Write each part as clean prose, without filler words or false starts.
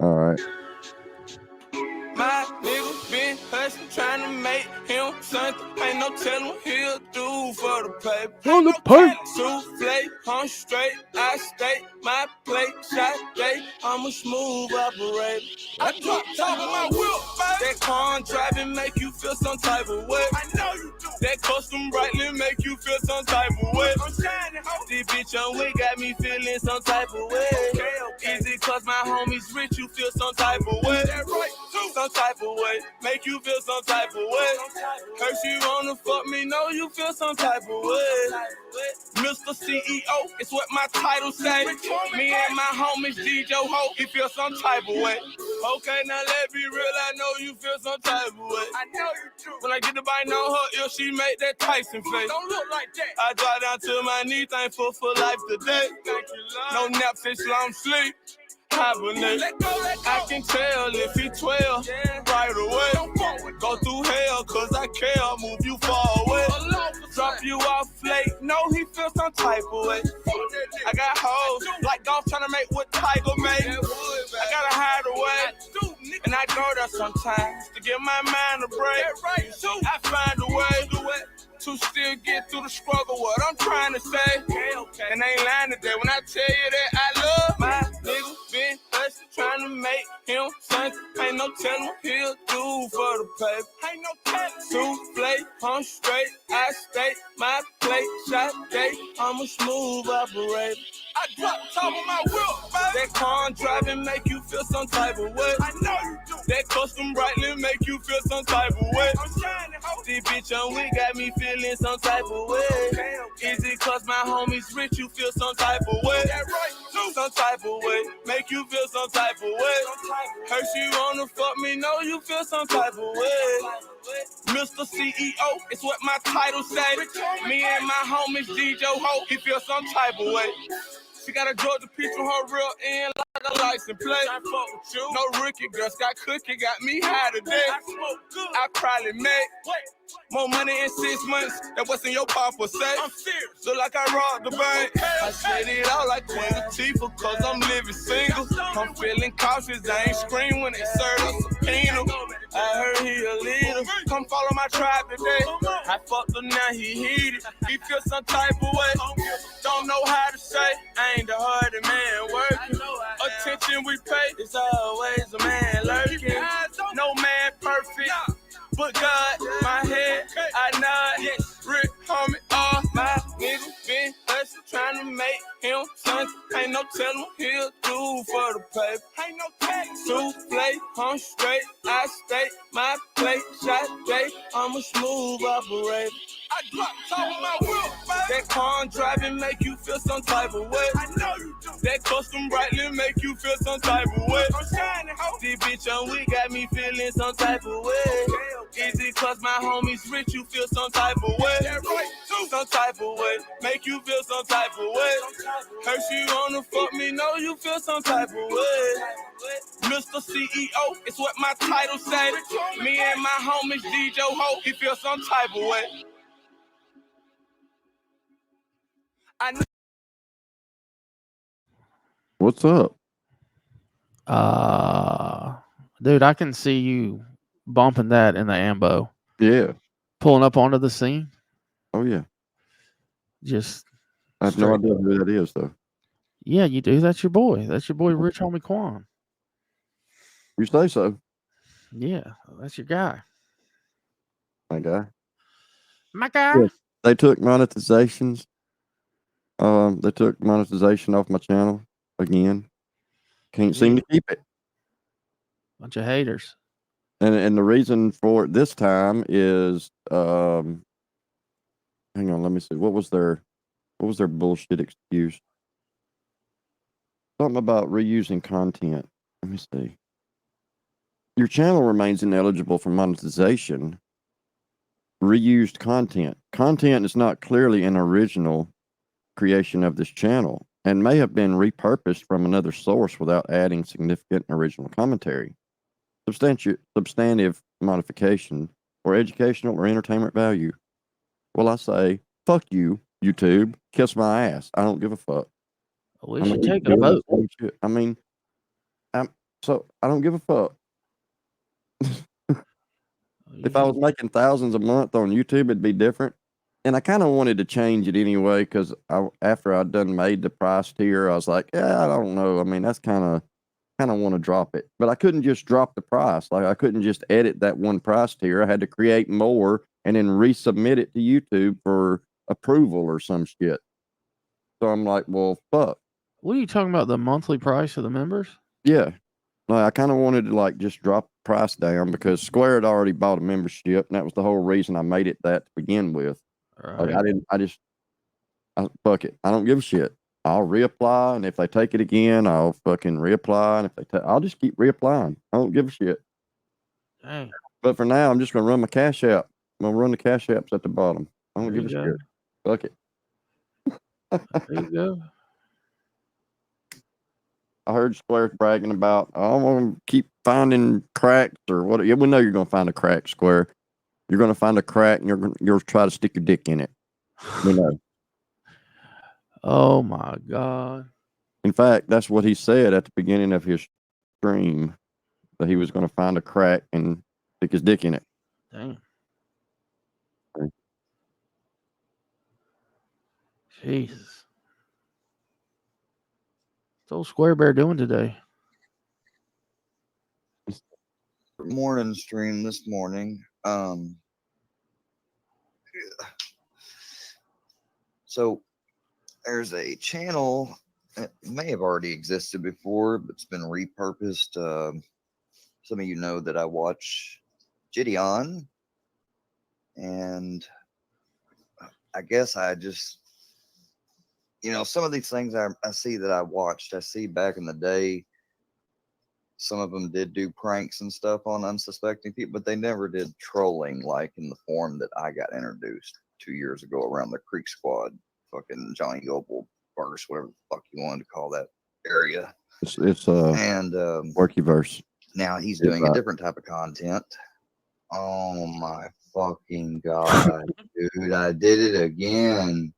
All right. My nigga been hustling, trying to make him something. Ain't no telling what he'll do for the paper. On the pipe. Souffle, I'm straight, I stay. My plate, shot day, I'm a smooth operator. I drop top of my whip, baby. That car driving make you feel some type of way. I know you do. That custom brightly make you feel some type of way. I'm shining, ho. This bitch on we got me feeling some type of way. Okay. Easy cause my homies rich, you feel some type of way. That right, too. Some type of way, make you feel some type of way. Heard you wanna fuck me, know you feel some type of way. Mr. CEO, it's what my title say. Me and my homies DJ Ho, he feel some type of way. Okay, now let me real, I know you feel some type of way. I know you do. When I get the bite on her ear, she make that Tyson face. Don't look like that. I drop down to my knee, thankful for life today. Thank you, Lord. No nap since long sleep. Hibernate. Let go. I can tell if he 12 right away. Go through hell cause I care, move you far away. Drop you off late, no he feels some type of way. I got hoes like golf trying to make what Tiger made. I gotta hide away, and I go there sometimes to give my mind a break. I find a way to still get through the struggle, what I'm trying to say. And I ain't lying today when I tell you that I love my nigga. Been hustling, trying to make him something. Ain't no telling what he'll do for the paper. Ain't no telling. Souffle, I'm straight, I stay. My plate, shot day, I'm a smooth operator. I drop top of my whip, baby. That car driving make you feel some type of way. I know you do. That custom brightly make you feel some type of way. I'm shining, ho. This bitch on we got me feeling some type of way. Is it cause my homies rich, you feel some type of way? That right, too. Some type of way, make you feel some type of way. Heard you wanna fuck me, know you feel some type of way. Mr. CEO, it's what my title say. Me and my homies DJ Ho, he feel some type of way. She got a Georgia peach from her real end like a license plate. I fuck with you. No rookie, girl, Scott Cookie got me high today. I smoke good. I probably make more money in 6 months than what's in your papa say. I'm serious. Look like I robbed the bank. I said it all like Queen Latifah cause I'm living single. I'm feeling cautious, I ain't scream when they serve a subpoena. I heard he a leader. Come follow my tribe today. I fucked him, now he heated. He feel some type of way. Don't know how to say. I ain't the hardest man working. Attention we pay. It's always a man lurking. No man perfect. But God, my head, I nod. Rick, homie, all my niggas been hustling, trying to make him something. Ain't no telling what he'll do for the paper. Ain't no telling. Souffle, I'm straight, I stay. My plate, shot day, I'm a smooth operator. I drop top of my whip, baby. That car driving make you feel some type of way. I know you do. That custom brightly make you feel some type of way. I'm shining, ho. This bitch on we got me feeling some type of way. Is it cause my homies rich, you feel some type of way? That right, too. Some type of way, make you feel some type of way. Heard you wanna fuck me, know you feel some type of way. Mr. CEO, it's what my title say. Me and my homies DJ Ho, he feel some type of way. I know. What's up? Dude, I can see you bumping that in the ambo. Yeah. Pulling up onto the scene. Oh yeah. Just I have no idea who that is though. Yeah, you do. That's your boy. That's your boy Rich Homie Quan. You say so. Yeah, that's your guy. My guy. My guy. Yeah. They took monetizations. They took monetization off my channel again. Can't seem to keep it. Bunch of haters. And the reason for it this time is hang on, let me see. What was their bullshit excuse? Something about reusing content. Let me see. Your channel remains ineligible for monetization. Reused content. Content is not clearly an original creation of this channel and may have been repurposed from another source without adding significant original commentary, substantive modification, or educational or entertainment value. Well, I say, fuck you, YouTube. Kiss my ass. I don't give a fuck. We should take a vote. I mean, So I don't give a fuck. If I was making thousands a month on YouTube, it'd be different. And I kind of wanted to change it anyway because after I'd done made the price tier, I was like, yeah, I don't know. I mean, that's kind of want to drop it, but I couldn't just drop the price. Like I couldn't just edit that one price tier. I had to create more and then resubmit it to YouTube for approval or some shit. So I'm like, well, fuck. What are you talking about? The monthly price of the members? Yeah. Like I kind of wanted to like just drop the price down because Square had already bought a membership, and that was the whole reason I made it that to begin with. Right. Like fuck it. I don't give a shit. I'll reapply, and if they take it again, I'll fucking reapply, and if they I'll just keep reapplying. I don't give a shit. Dang. But for now, I'm just gonna run my Cash App. I'm gonna run the Cash Apps at the bottom. I don't There give a you shit. Fuck it. There you go. I heard Square bragging about, oh, I'm gonna keep finding cracks or what. Yeah, we know you're gonna find a crack, Square. You're gonna find a crack, and you're try to stick your dick in it. We know. Oh my God. In fact, that's what he said at the beginning of his stream, that he was gonna find a crack and stick his dick in it. Dang. Jesus. What's old Square Bear doing today? Morning stream this morning. So there's a channel that may have already existed before, but it's been repurposed. Some of you know that I watch Gideon, and I guess I just, some of these things I see that I watched, I see back in the day. Some of them did do pranks and stuff on unsuspecting people, but they never did trolling like in the form that I got introduced 2 years ago around the Creek Squad, fucking Johnny Goble verse, whatever the fuck you wanted to call that area. It's and Workyverse. Now he's doing a different type of content. Oh my fucking God, dude, I did it again.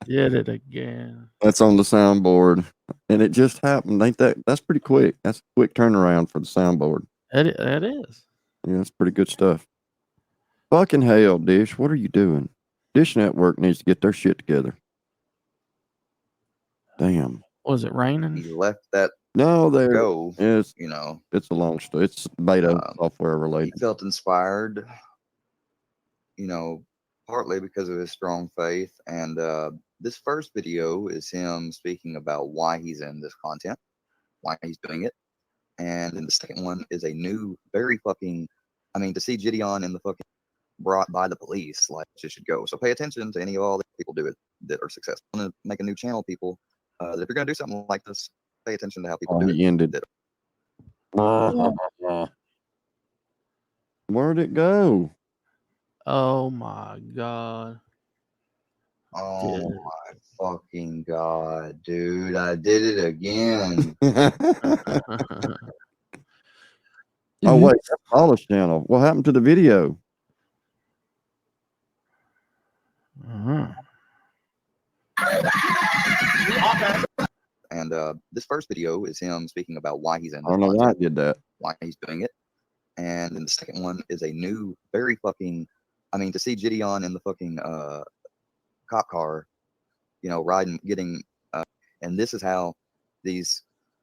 Did it again. That's on the soundboard, and it just happened. Ain't that's pretty quick? That's a quick turnaround for the soundboard. That is. Yeah, that's pretty good stuff. Fucking hell, Dish, what are you doing? Dish Network needs to get their shit together. Damn. Was it raining? He left that. No, there. Go. It's it's a long story. It's beta software related. He felt inspired, partly because of his strong faith. And this first video is him speaking about why he's in this content, why he's doing it. And then the second one is a new, very fucking, to see Gideon in the fucking brought by the police, like it should go. So pay attention to any of all the people do it that are successful. I'm gonna make a new channel, people. That if you're gonna do something like this, pay attention to how people do it. Ended. Where'd it go? Oh my God. Oh my fucking God, dude. I did it again. Oh, wait. That's Paula's channel. What happened to the video? And this first video is him speaking about why he's in I don't know why I did that. Why he's doing it. And then the second one is a new, very fucking, to see Gideon in the fucking cop car, riding, getting, and this is how these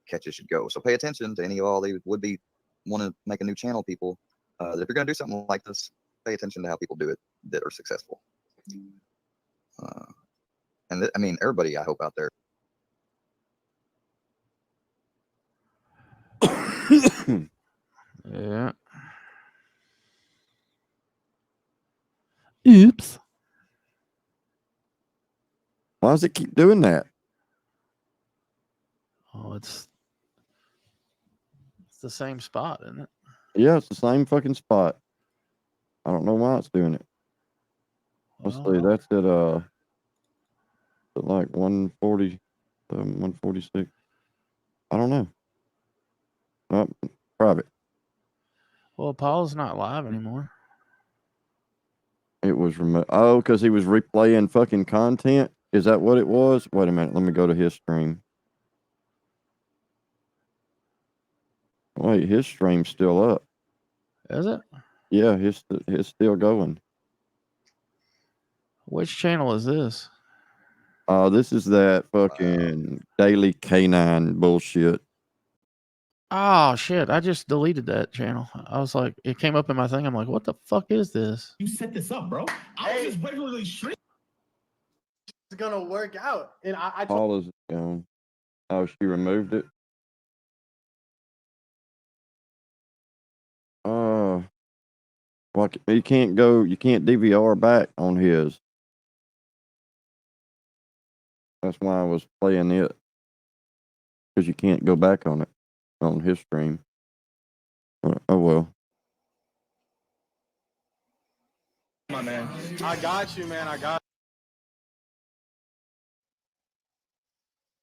catches should go. So pay attention to any of all these would-be want to make a new channel, people. That if you're going to do something like this, pay attention to how people do it that are successful. And everybody, I hope, out there. Yeah. Oops. Why does it keep doing that? Oh, it's the same spot, isn't it? Yeah, it's the same fucking spot. I don't know why it's doing it. Let's see. That's at like 140, 146. I don't know. Private. Well, Paul's not live anymore. It was remote. Oh, because he was replaying fucking content. Is that what it was? Wait a minute. Let me go to his stream. Wait, his stream's still up. Is it? Yeah, his still going. Which channel is this? This is that fucking daily canine bullshit. Oh shit! I just deleted that channel. I was like, it came up in my thing. I'm like, what the fuck is this? You set this up, bro. I was just regularly streaming. It's gonna work out, and I told Paula's gone. Oh, she removed it. Well, you can't DVR back on his. That's why I was playing it, because you can't go back on it on his stream. Oh well. my man. I got you, man. I got.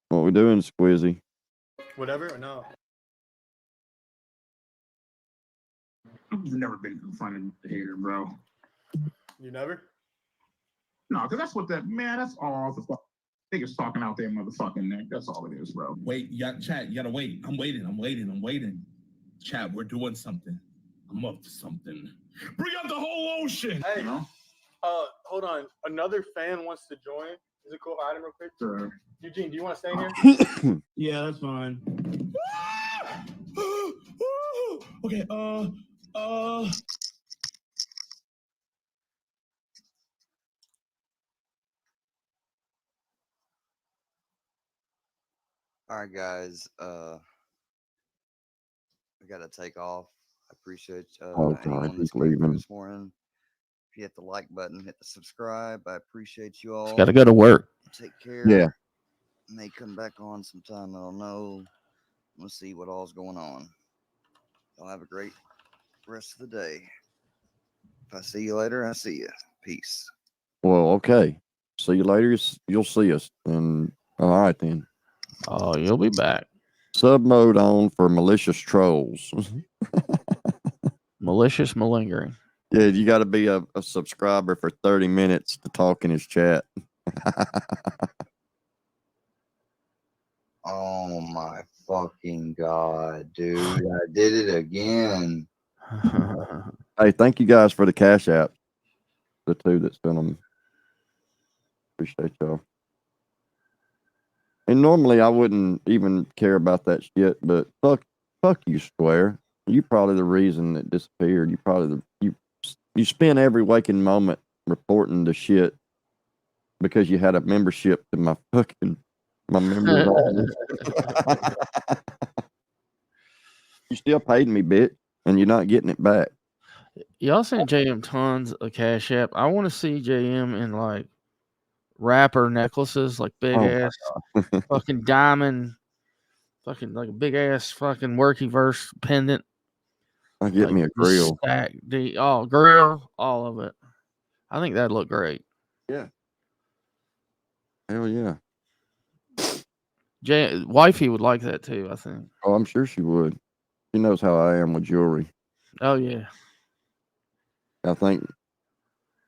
What we doing, Squizzy? Whatever or no? I've never been confronted with the hater, bro. You never? No, because that's what that's all the fuck niggas talking out there, motherfucking neck. That's all it is, bro. Wait, chat, you gotta wait. I'm waiting. Chat, we're doing something. I'm up to something. Bring up the whole ocean. Hey, You know? hold on. Another fan wants to join. Is it cool if I hide him real quick? Sure. Eugene, do you want to stay in here? Yeah, that's fine. Okay, All right, guys. I gotta take off. I appreciate Oh, anyone God, that's he's came through leaving. this morning. If you hit the like button, hit the subscribe. I appreciate you all. Got to go to work. Take care. Yeah. May come back on sometime. I don't know. We'll see what all's going on. Y'all have a great rest of the day. If I see you later, I see you. Peace. Well, okay. See you later. You'll see us. And all right then. Oh, you'll be back. Sub mode on for malicious trolls. Malicious malingering. Yeah, you got to be a subscriber for 30 minutes to talk in his chat. Oh my fucking god, dude. I did it again. Hey, thank you guys for the Cash App. The two that sent them. Appreciate y'all. And normally I wouldn't even care about that shit, but fuck you, Square. You probably the reason it disappeared. You probably you spend every waking moment reporting the shit because you had a membership to my members only. You still paid me, bitch, and you're not getting it back. Y'all sent JM tons of Cash App. I want to see JM in like rapper necklaces, like big ass fucking diamond, fucking like a big ass fucking worky verse pendant. I'll get like me a grill. Grill, all of it. I think that'd look great. Yeah. Hell yeah. Wifey would like that too, I think. Oh, I'm sure she would. She knows how I am with jewelry. Oh yeah. I think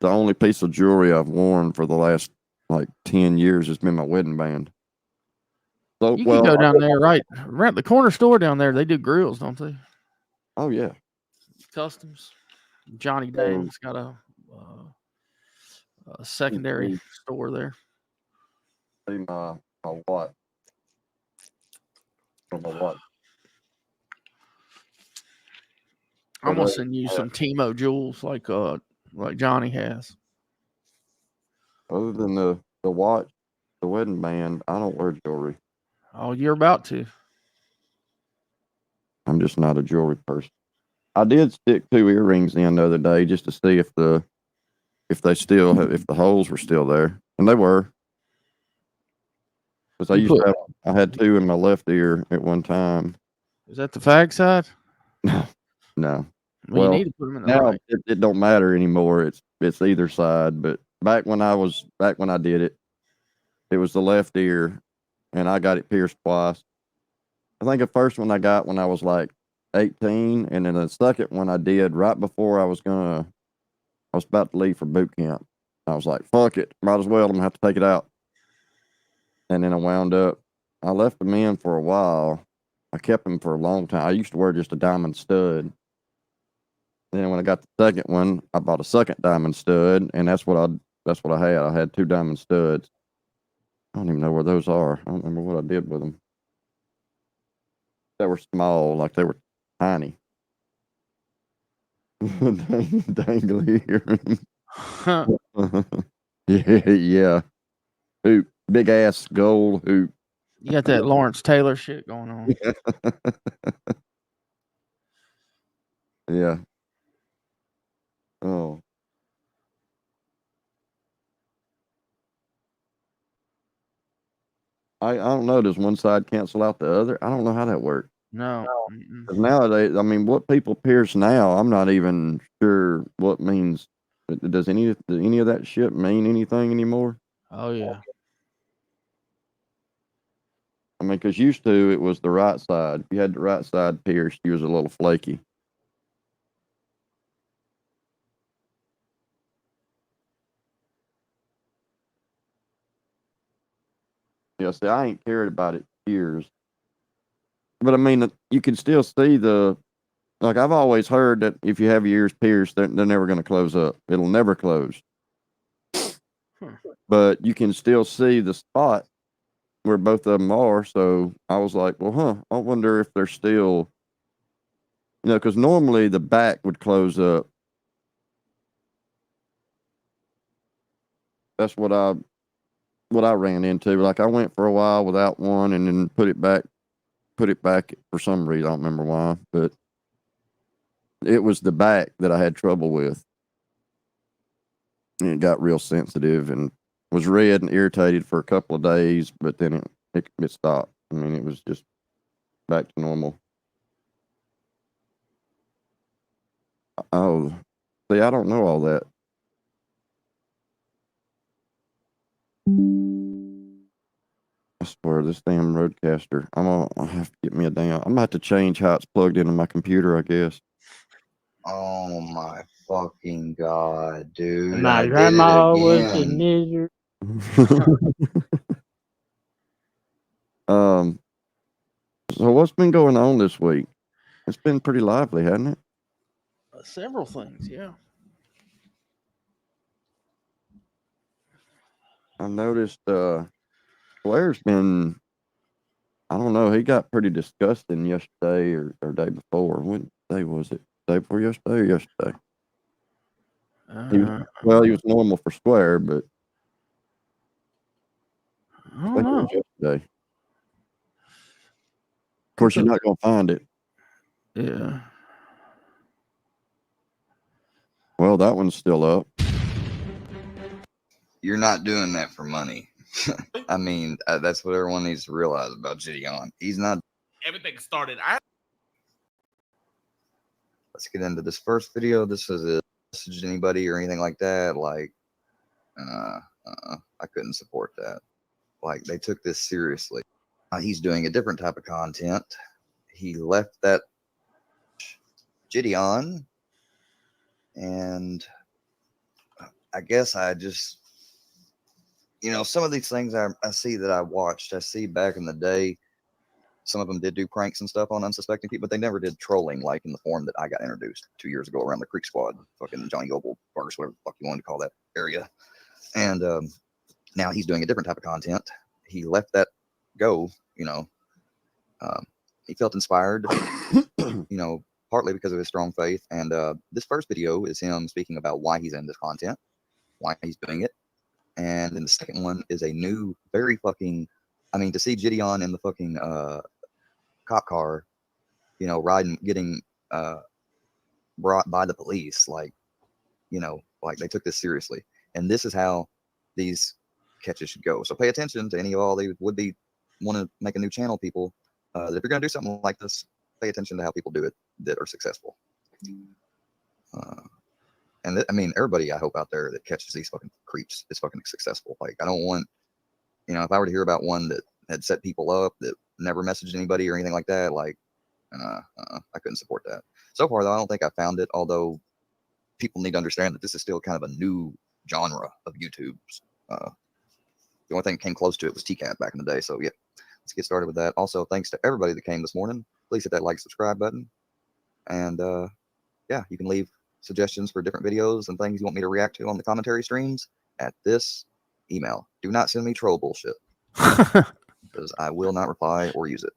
the only piece of jewelry I've worn for the last like 10 years has been my wedding band. So, You can go down there, right the corner store down there. They do grills, don't they? Oh yeah. Customs. Johnny Dang's got a secondary store there. See my what? From my what? I'm gonna send you some Timo jewels like Johnny has. Other than the watch, the wedding band, I don't wear jewelry. Oh, you're about to. I'm just not a jewelry person. I did stick 2 earrings in the other day just to see if the holes were still there, and they were. Because I had 2 in my left ear at one time. Is that the fag side? No. Well, you need to put them in the now right. it don't matter anymore. It's either side. But back when I did it, it was the left ear, and I got it pierced twice. I think the first one I got when I was like 18, and then the second one I did right before I was about to leave for boot camp. I was like, fuck it, might as well. I'm gonna have to take it out. And then I wound up. I left them in for a while. I kept them for a long time. I used to wear just a diamond stud. Then when I got the second one, I bought a second diamond stud, and that's what I had. I had 2 diamond studs. I don't even know where those are. I don't remember what I did with them. They were small, like they were tiny. Dangly earring. Yeah. Hoop. Big ass gold hoop. You got that Lawrence Taylor shit going on. Yeah. Oh. I don't know. Does one side cancel out the other? I don't know how that works. No. 'Cause nowadays, I mean, what people pierce now, I'm not even sure what means. Does any of that shit mean anything anymore? Oh yeah. I mean, because used to it was the right side. If you had the right side pierced, you was a little flaky. Yeah, see, I ain't cared about it years. But I mean, you can still see like I've always heard that if you have your ears pierced, they're never going to close up. It'll never close. But you can still see the spot where both of them are. So I was like, well, I wonder if they're still, because normally the back would close up. That's what I ran into. Like I went for a while without one and then put it back for some reason. I don't remember why, but it was the back that I had trouble with. And it got real sensitive and was red and irritated for a couple of days, but then it stopped. I mean, it was just back to normal. Oh, see, I don't know all that. I swear, this damn Roadcaster. I'll have to get me I'm gonna have to change how it's plugged into my computer, I guess. Oh my fucking god, dude! My I did grandma it was a again. nigger. So what's been going on this week? It's been pretty lively, hasn't it? Several things, yeah. I noticed Blair's been, I don't know, he got pretty disgusting yesterday or day before. What day was it? Day before yesterday or yesterday? He was normal for Square, but I don't know. it was yesterday. Of course, you're not gonna find it. Yeah. Well, that one's still up. You're not doing that for money. I mean, that's what everyone needs to realize about Gideon. He's not. Everything started. Let's get into this first video. This is a message to anybody or anything like that. Like, I couldn't support that. Like, they took this seriously. He's doing a different type of content. He left that Gideon, and I guess I just, some of these things I see that I watched, I see back in the day. Some of them did do pranks and stuff on unsuspecting people, but they never did trolling like in the form that I got introduced 2 years ago around the Creek Squad, fucking Johnny Goble, Burgers, whatever the fuck you wanted to call that area. And now he's doing a different type of content. He let that go, he felt inspired, partly because of his strong faith. And this first video is him speaking about why he's in this content, why he's doing it. And then the second one is a new, very fucking, to see Gideon in the fucking cop car, riding, getting brought by the police, like they took this seriously. And this is how these catches should go. So pay attention to any of all the would-be want to make a new channel people. That if you're going to do something like this, pay attention to how people do it that are successful. And everybody I hope out there that catches these fucking creeps is fucking successful. Like, I don't want, if I were to hear about one that had set people up that never messaged anybody or anything like that, like, I couldn't support that. So far, though, I don't think I found it, although people need to understand that this is still kind of a new genre of YouTube's. The only thing that came close to it was TCAT back in the day. So, yeah, let's get started with that. Also, thanks to everybody that came this morning. please hit that like, subscribe button. And yeah, you can leave suggestions for different videos and things you want me to react to on the commentary streams at this email. Do not send me troll bullshit, because I will not reply or use it.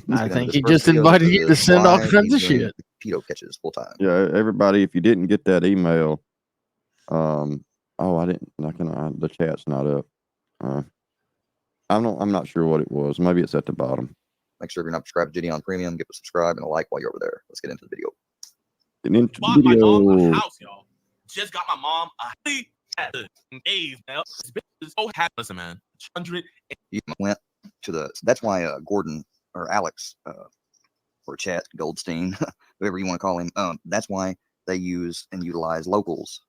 I think he just invited you to send all kinds of shit. Pedo catches full time. Yeah, everybody, if you didn't get that email, oh, I didn't. The chat's not up. I'm not sure what it was. Maybe it's at the bottom. Make sure if you're not subscribed to Gideon Premium, give a subscribe and a like while you're over there. Let's get into the video. Bought my mom a house, y'all. Just got my mom a Dave now. So happy, listen, man. 100. You went to the. That's why Gordon or Alex or Chat Goldstein, whoever you want to call him. That's why they use and utilize locals,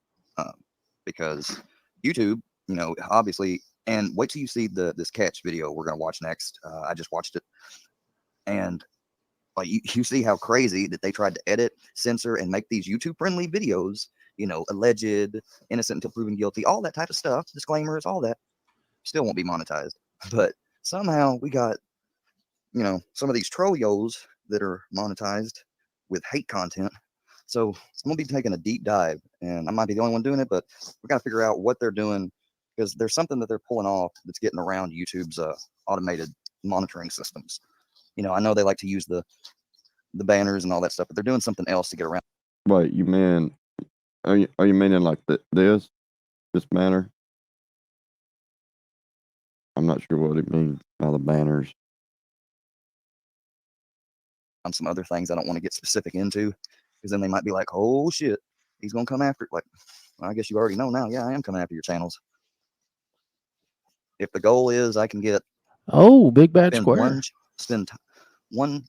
because YouTube, you know, obviously. And wait till you see this catch video we're gonna watch next. I just watched it, and like you see how crazy that they tried to edit, censor, and make these YouTube friendly videos. You know, alleged, innocent until proven guilty, all that type of stuff, disclaimers, all that, still won't be monetized. But somehow we got, you know, some of these troll-yos that are monetized with hate content. So I'm gonna be taking a deep dive, and I might be the only one doing it, but we gotta figure out what they're doing, because there's something that they're pulling off that's getting around YouTube's automated monitoring systems. You know, I know they like to use the banners and all that stuff, but they're doing something else to get around. Wait, you mean? Are you meaning like this banner? I'm not sure what it means by the banners. On some other things I don't want to get specific into, because then they might be like, oh shit, he's gonna come after it. Like, well, I guess you already know now. Yeah, I am coming after your channels. If the goal is I can get Big Bad Square. Spend one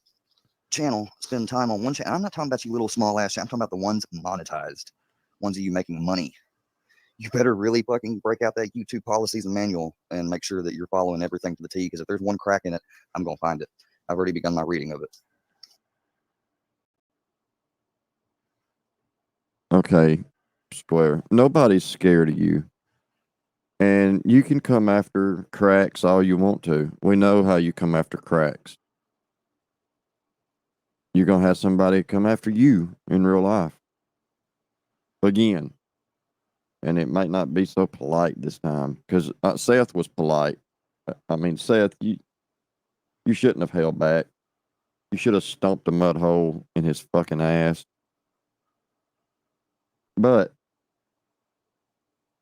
channel, spend time on one channel. I'm not talking about you little small ass channel. I'm talking about the ones monetized, ones of you making money. You better really fucking break out that YouTube policies and manual and make sure that you're following everything to the T, because if there's one crack in it, I'm gonna find it. I've already begun my reading of it. Okay, Square. Nobody's scared of you. And you can come after cracks all you want to. We know how you come after cracks. You're going to have somebody come after you in real life. Again. And it might not be so polite this time. Because Seth was polite. I mean, Seth, you shouldn't have held back. You should have stomped a mud hole in his fucking ass. But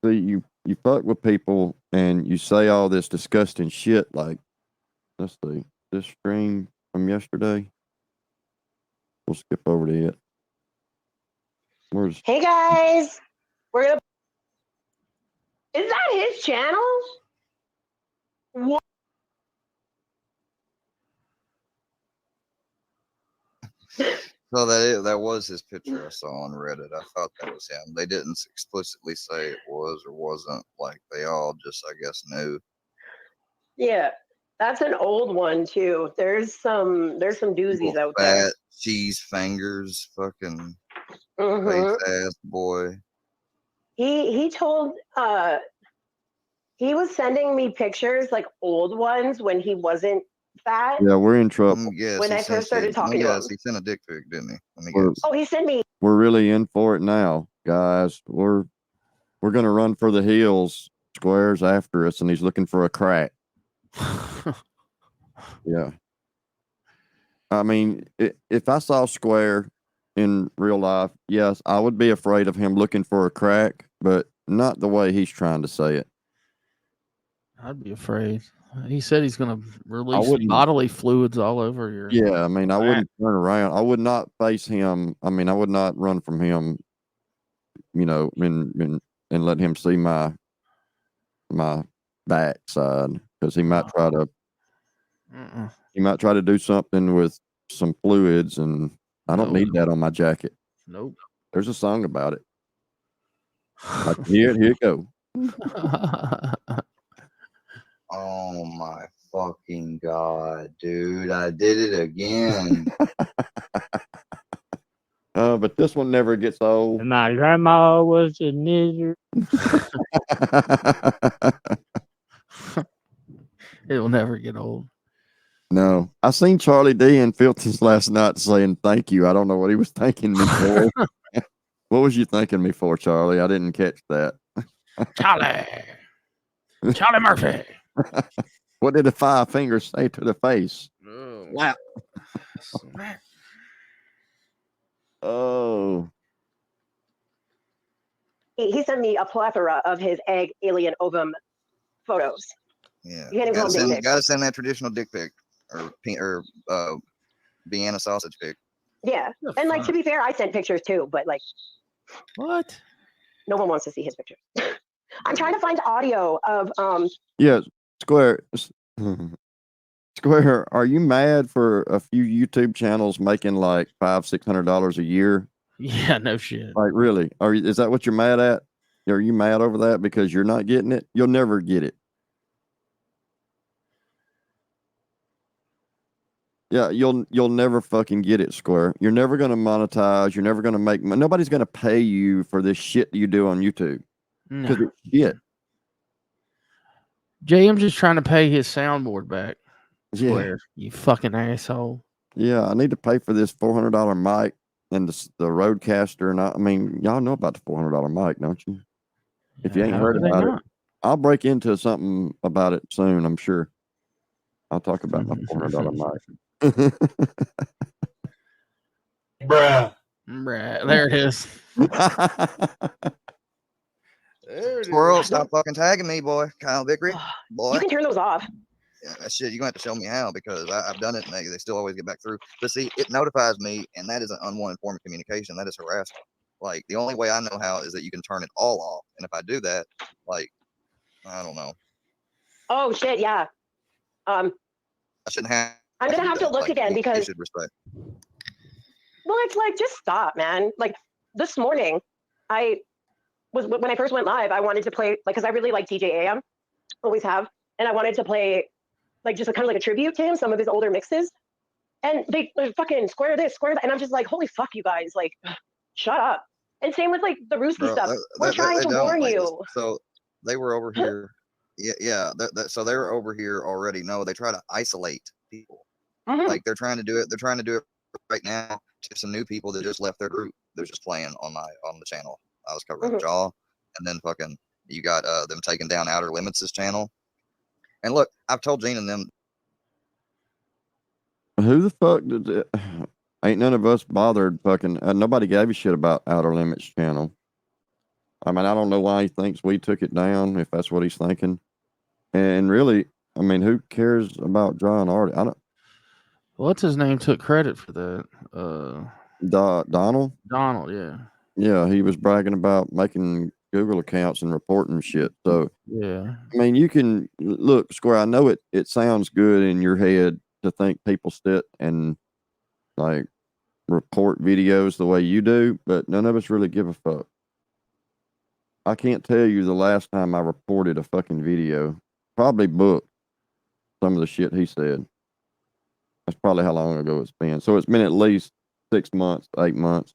see, you fuck with people and you say all this disgusting shit. Like, let's see, this stream from yesterday. We'll skip over to it. Hey guys, is that his channel? What? So that was his picture I saw on Reddit. I thought that was him. They didn't explicitly say it was or wasn't. Like, they all just, I guess, knew. Yeah, that's an old one too. There's some doozies out there. Fat cheese fingers, fucking face ass boy. He told he was sending me pictures, like old ones when he wasn't fat. Yeah, we're in trouble. Yes, when I first started talking to him. He sent a dick pic, didn't he? Let me guess. Oh, he sent me. We're really in for it now, guys. We're gonna run for the hills. Square's after us, and he's looking for a crack. Yeah. I mean, if I saw Square in real life, yes, I would be afraid of him looking for a crack, but not the way he's trying to say it. I'd be afraid. He said he's going to release bodily fluids all over your. Yeah, I mean, I wouldn't turn around. I would not face him. I mean, I would not run from him, you know, and let him see my backside, because he might try to. He might try to do something with some fluids, and I don't need that on my jacket. Nope. There's a song about it. Here it go. Oh my fucking god, dude! I did it again. But this one never gets old. My grandma was a ninja. It will never get old. No. I seen Charlie D in Filtons last night saying thank you. I don't know what he was thanking me for. What was you thanking me for, Charlie? I didn't catch that. Charlie Murphy. What did the 5 fingers say to the face? Oh. Slap. Oh. He sent me a plethora of his egg, alien, ovum photos. Yeah, You can't even call them dick pics. gotta send that traditional dick pic or Vienna sausage pic. Yeah, and like to be fair, I sent pictures too, but like, what? No one wants to see his pictures. I'm trying to find audio of Yeah, Square. Square, are you mad for a few YouTube channels making like $500-$600 a year? Yeah, no shit. Like really? Is that what you're mad at? Are you mad over that because you're not getting it? You'll never get it. Yeah, you'll never fucking get it, Square. You're never gonna monetize. You're never gonna make money. Nobody's gonna pay you for this shit you do on YouTube because it's shit. JM's just trying to pay his soundboard back. Square, Yeah. you fucking asshole. Yeah, I need to pay for this $400 mic and the Rodecaster, and I mean, y'all know about the $400 mic, don't you? If you ain't heard about it, I'll break into something about it soon. I'm sure. I'll talk about my $400 mic. Bruh. There it is. Squirrel, stop fucking tagging me, boy. Kyle Vickery, boy. You can turn those off. Yeah, shit, you're gonna have to show me how because I've done it and they still always get back through. But see, it notifies me, and that is an unwanted form of communication. That is harassment. Like the only way I know how is that you can turn it all off, and if I do that, like I don't know. Oh shit, yeah. I shouldn't have. I'm gonna have to look again because. You should respect. Well, it's like just stop, man. Like this morning, when I first went live, I wanted to play like because I really like DJ AM, always have, and I wanted to play like just kind of like a tribute to him, some of his older mixes, and they fucking square this, square that, and I'm just like, holy fuck, you guys, like, shut up. And same with like the Rooski stuff. We're trying to warn you. So they were over here. Yeah. So they were over here already. No, they try to isolate people. Mm-hmm. Like they're trying to do it. They're trying to do it right now to some new people that just left their group. They're just playing on the channel. I was covering Jaw, and then fucking you got them taking down Outer Limits' channel. And look, I've told Gene and them. Who the fuck did it? Ain't none of us bothered fucking. Nobody gave a shit about Outer Limits channel. I mean, I don't know why he thinks we took it down, if that's what he's thinking. And really, I mean, who cares about John Artie? I don't. What's his name took credit for that? Donald? Donald, yeah. Yeah, he was bragging about making Google accounts and reporting shit. So, yeah. I mean, you can look, Square, I know it sounds good in your head to think people sit and like report videos the way you do, but none of us really give a fuck. I can't tell you the last time I reported a fucking video. Probably booked some of the shit he said. That's probably how long ago it's been. So it's been at least 6 months, 8 months.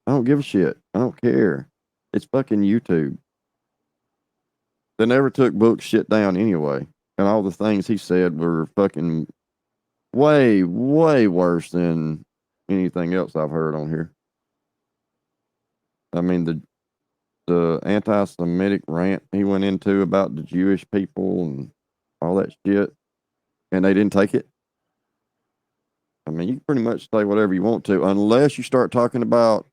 I don't give a shit. I don't care. It's fucking YouTube. They never took book shit down anyway. And all the things he said were fucking way, way worse than anything else I've heard on here. I mean, the anti-Semitic rant he went into about the Jewish people and all that shit, and they didn't take it. I mean, you can pretty much say whatever you want to, unless you start talking about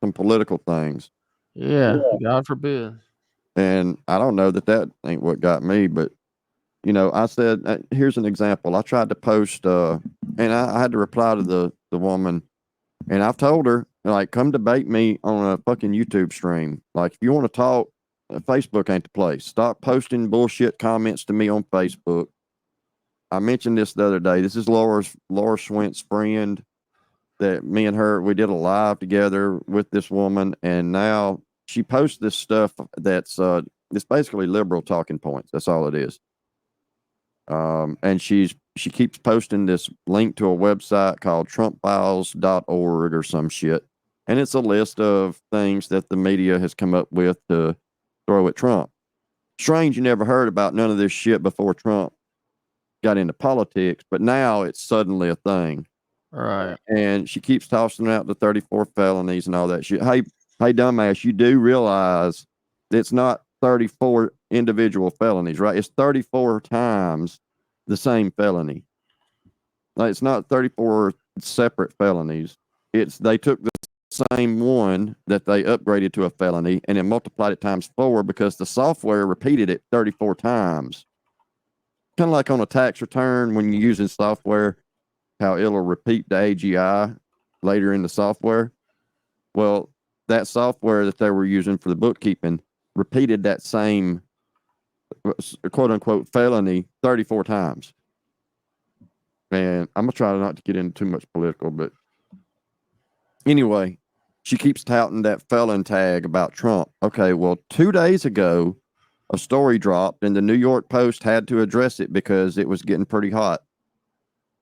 some political things. Yeah, God forbid. And I don't know that ain't what got me, but you know, I said, here's an example. I tried to post, and I had to reply to the woman, and I've told her, like, come debate me on a fucking YouTube stream. Like, if you want to talk, Facebook ain't the place. Stop posting bullshit comments to me on Facebook. I mentioned this the other day. This is Laura Schwent's friend that me and her, we did a live together with this woman, and now she posts this stuff that's it's basically liberal talking points. That's all it is. And she keeps posting this link to a website called trumpfiles.org or some shit. And it's a list of things that the media has come up with to throw at Trump. Strange you never heard about none of this shit before Trump got into politics, but now it's suddenly a thing. Right. And she keeps tossing out the 34 felonies and all that shit. Hey, dumbass, you do realize it's not 34 individual felonies, right? It's 34 times the same felony. Like, it's not 34 separate felonies. They took the same one that they upgraded to a felony and then multiplied it times 4 because the software repeated it 34 times. Kind of like on a tax return when you're using software, how it'll repeat the AGI later in the software. Well, that software that they were using for the bookkeeping repeated that same quote unquote felony 34 times. And I'm going to try not to get into too much political, but anyway, she keeps touting that felon tag about Trump. Okay, well, 2 days ago, a story dropped and the New York Post had to address it because it was getting pretty hot.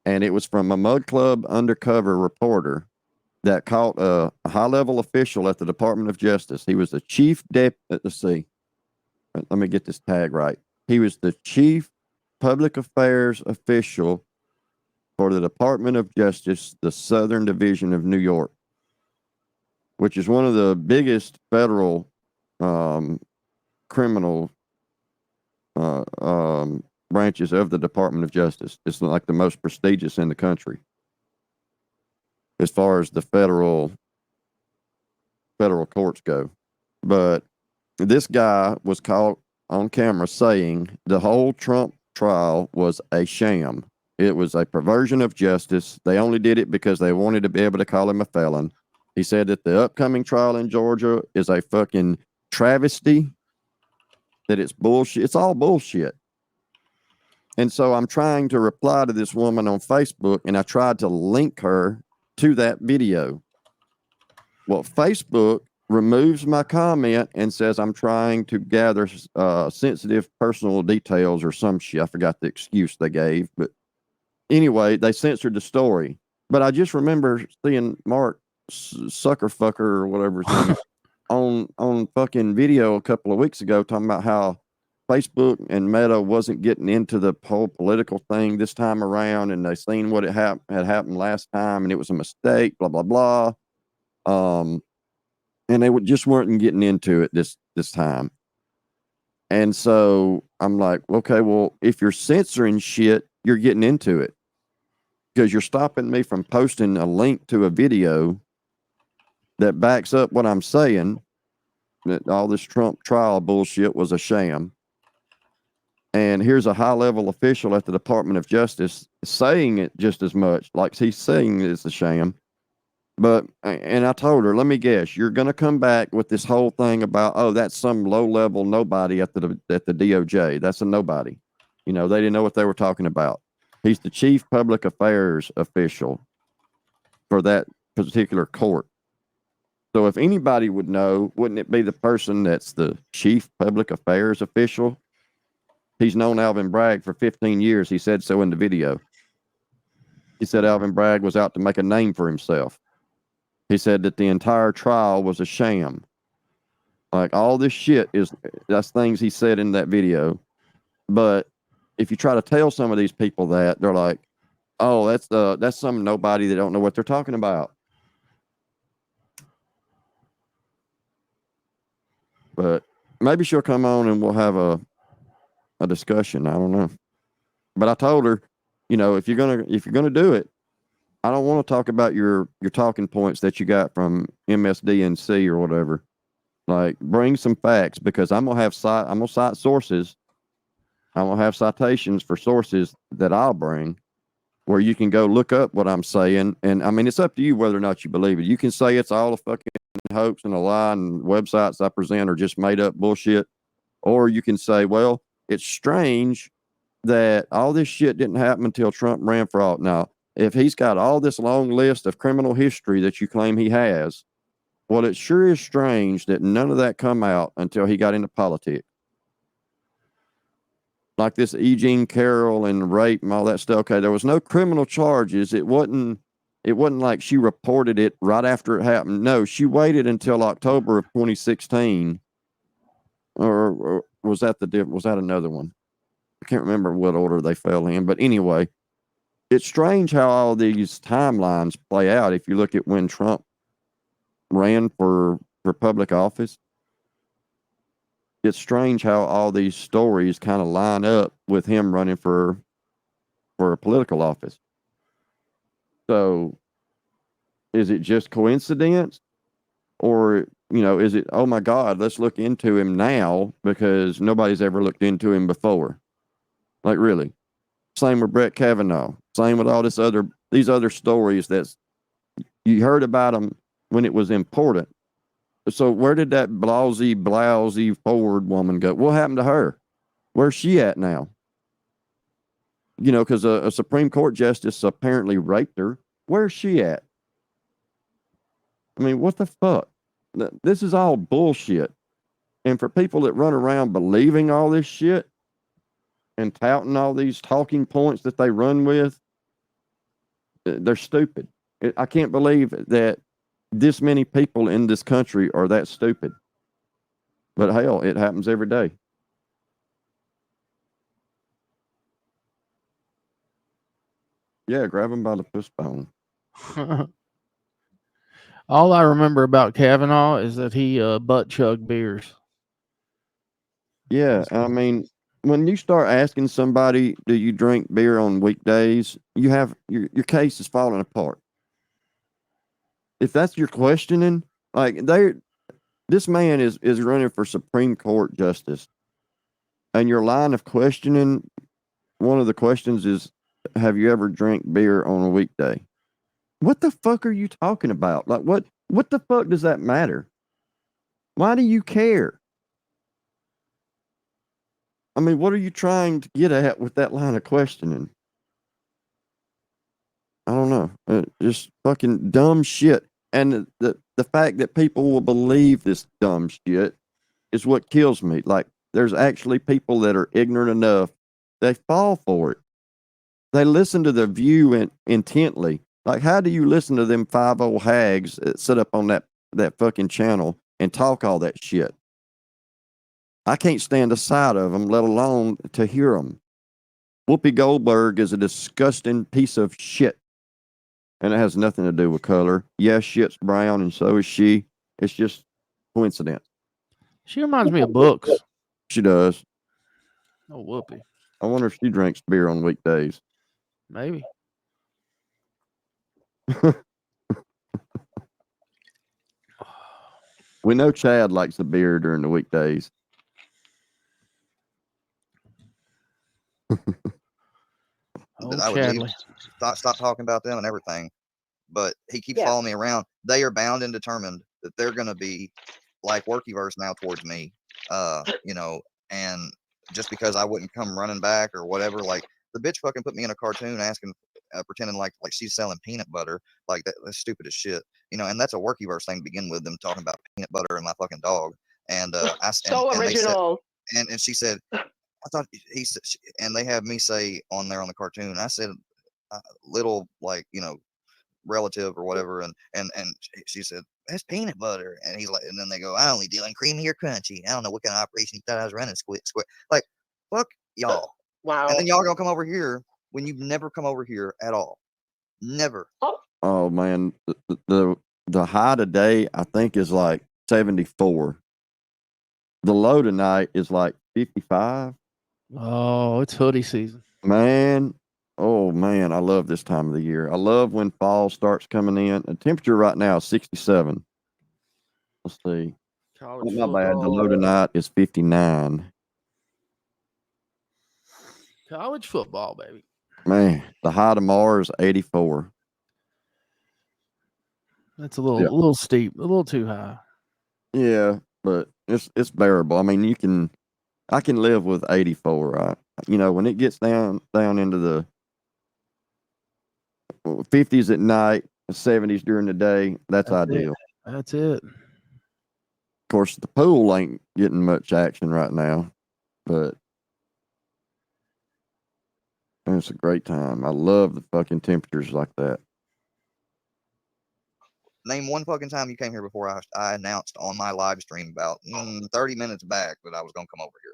And it was from a Mud Club undercover reporter that caught a high-level official at the Department of Justice. He was the chief let's see. Let me get this tag right. He was the chief public affairs official for the Department of Justice, the Southern Division of New York, which is one of the biggest federal criminal branches of the Department of Justice. It's like the most prestigious in the country as far as the federal courts go. But this guy was caught on camera saying the whole Trump trial was a sham. It was a perversion of justice. They only did it because they wanted to be able to call him a felon. He said that the upcoming trial in Georgia is a fucking travesty, that it's bullshit. It's all bullshit. And so I'm trying to reply to this woman on Facebook, and I tried to link her to that video. Well, Facebook removes my comment and says I'm trying to gather sensitive personal details or some shit. I forgot the excuse they gave, but anyway, they censored the story. But I just remember seeing Mark Zuckerfucker or whatever his name is on fucking video a couple of weeks ago talking about how Facebook and Meta wasn't getting into the whole political thing this time around, and they seen what had happened last time, and it was a mistake, blah blah blah. And they just weren't getting into it this time. And so I'm like, okay, well, if you're censoring shit, you're getting into it because you're stopping me from posting a link to a video that backs up what I'm saying, that all this Trump trial bullshit was a sham. And here's a high-level official at the Department of Justice saying it just as much, like he's saying it's a sham. But, and I told her, let me guess, you're going to come back with this whole thing about, oh, that's some low-level nobody at the DOJ. That's a nobody. You know, they didn't know what they were talking about. He's the chief public affairs official for that particular court. So if anybody would know, wouldn't it be the person that's the chief public affairs official? He's known Alvin Bragg for 15 years. He said so in the video. He said Alvin Bragg was out to make a name for himself. He said that the entire trial was a sham. Like, all this shit that's things he said in that video. But if you try to tell some of these people that, they're like, oh, that's some nobody that don't know what they're talking about. But maybe she'll come on and we'll have a discussion. I don't know. But I told her, you know, if you're gonna do it, I don't want to talk about your talking points that you got from MSDNC or whatever. Like, bring some facts, because I'm gonna cite sources. I'm gonna have citations for sources that I'll bring, where you can go look up what I'm saying. And I mean, it's up to you whether or not you believe it. You can say it's all a fucking hoax and a lie, and websites I present are just made up bullshit, or you can say, well, it's strange that all this shit didn't happen until Trump ran for office. Now, if he's got all this long list of criminal history that you claim he has, well, it sure is strange that none of that come out until he got into politics. Like this Eugene Carroll and rape and all that stuff. Okay, there was no criminal charges. It wasn't like she reported it right after it happened. No, she waited until October of 2016. Or was that another one? I can't remember what order they fell in, but anyway, it's strange how all these timelines play out. If you look at when Trump ran for public office, it's strange how all these stories kind of line up with him running for a political office. So is it just coincidence, or is it, oh my God, let's look into him now because nobody's ever looked into him before? Like, really? Same with Brett Kavanaugh. Same with all these other stories that you heard about them when it was important. So where did that blousy Ford woman go? What happened to her? Where's she at now? Because a Supreme Court justice apparently raped her. Where's she at? I mean, what the fuck? This is all bullshit. And for people that run around believing all this shit and touting all these talking points that they run with, they're stupid. I can't believe that this many people in this country are that stupid. But hell, it happens every day. Yeah, grab him by the push bone. All I remember about Kavanaugh is that he butt chugged beers. Yeah, I mean, when you start asking somebody, do you drink beer on weekdays, you have your case is falling apart. If that's your questioning, like this man is running for Supreme Court justice, and your line of questioning, one of the questions is, have you ever drank beer on a weekday? What the fuck are you talking about? Like, what the fuck does that matter? Why do you care? I mean, what are you trying to get at with that line of questioning? I don't know. Just fucking dumb shit. And the fact that people will believe this dumb shit is what kills me. Like, there's actually people that are ignorant enough, they fall for it. They listen to the view intently. Like, how do you listen to them 5 old hags that sit up on that fucking channel and talk all that shit? I can't stand the sight of them, let alone to hear them. Whoopi Goldberg is a disgusting piece of shit. And it has nothing to do with color. Yes, shit's brown and so is she. It's just coincidence. She reminds me of books. She does. Oh, Whoopi. I wonder if she drinks beer on weekdays. Maybe. We know Chad likes the beer during the weekdays. Oh, I would leave, Chadley. stop talking about them and everything. But he keeps following me around. They are bound and determined that they're going to be like Workyverse now towards me, and just because I wouldn't come running back or whatever, like the bitch fucking put me in a cartoon asking, pretending like she's selling peanut butter, like that's stupid as shit, and that's a Workyverse thing to begin with, them talking about peanut butter and my fucking dog, and So original. and she said, I thought he said, and they have me say on there on the cartoon, I said, little like relative or whatever, and she said that's peanut butter, and he's like, and then they go, I only deal in creamy or crunchy. I don't know what kind of operation you thought I was running, squid. Like, fuck y'all. Wow. And then y'all gonna come over here when you've never come over here at all, never. Oh man, the high today I think is like 74. The low tonight is like 55. Oh, it's hoodie season. Man, oh man, I love this time of the year. I love when fall starts coming in. The temperature right now is 67. Let's see. Oh, my bad. The low tonight is 59. College football, baby. Man, the high tomorrow is 84. That's a little steep, a little too high. Yeah, but it's bearable. I mean, I can live with 84, right? When it gets down into the 50s at night, 70s during the day, that's ideal. That's it. Of course, the pool ain't getting much action right now, but it's a great time. I love the fucking temperatures like that. Name one fucking time you came here before I announced on my live stream about 30 minutes back that I was gonna come over here.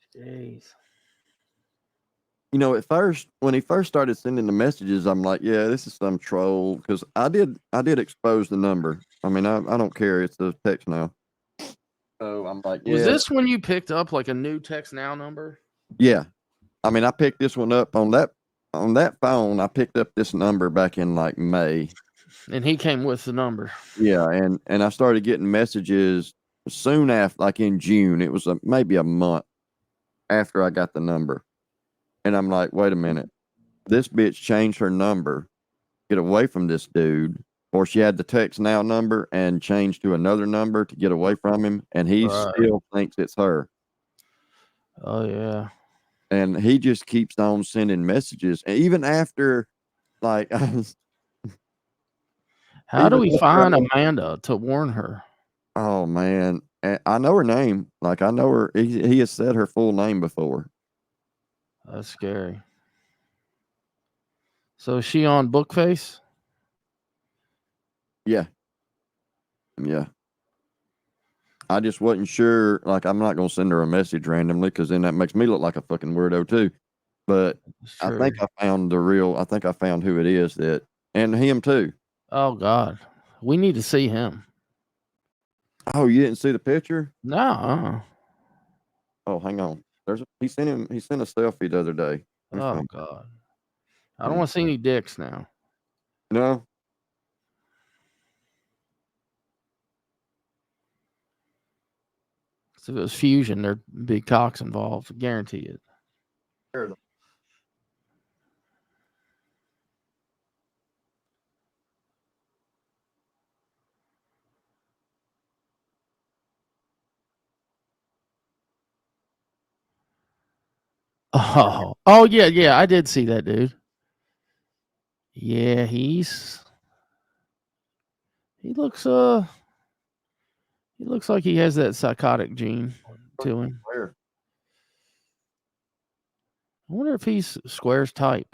Jeez. You know, at first, when he first started sending the messages, I'm like, yeah, this is some troll, because I did expose the number. I mean, I don't care. It's the text now. So I'm like, yeah. Was this when you picked up like a new text now number? Yeah. I mean, I picked this one up on that phone. I picked up this number back in like May. And he came with the number. Yeah, and I started getting messages soon after, like in June. It was maybe a month after I got the number. And I'm like, wait a minute. This bitch changed her number, get away from this dude, or she had the text now number and changed to another number to get away from him, and he still thinks it's her. Oh yeah. And he just keeps on sending messages, and even after, like, how do we find Amanda to warn her? Oh man, I know her name. Like, I know her. He has said her full name before. That's scary. So is she on Bookface? Yeah. Yeah. I just wasn't sure. Like, I'm not going to send her a message randomly, because then that makes me look like a fucking weirdo too. But I think I found I think I found who it is, and him too. Oh God. We need to see him. Oh, you didn't see the picture? No. Oh, hang on. He sent a selfie the other day. Oh God. I don't want to see any dicks now. No. So if it was fusion, there'd be cocks involved. Guarantee it. Oh yeah. I did see that dude. Yeah, he looks like he has that psychotic gene to him. Where? I wonder if he's Square's type.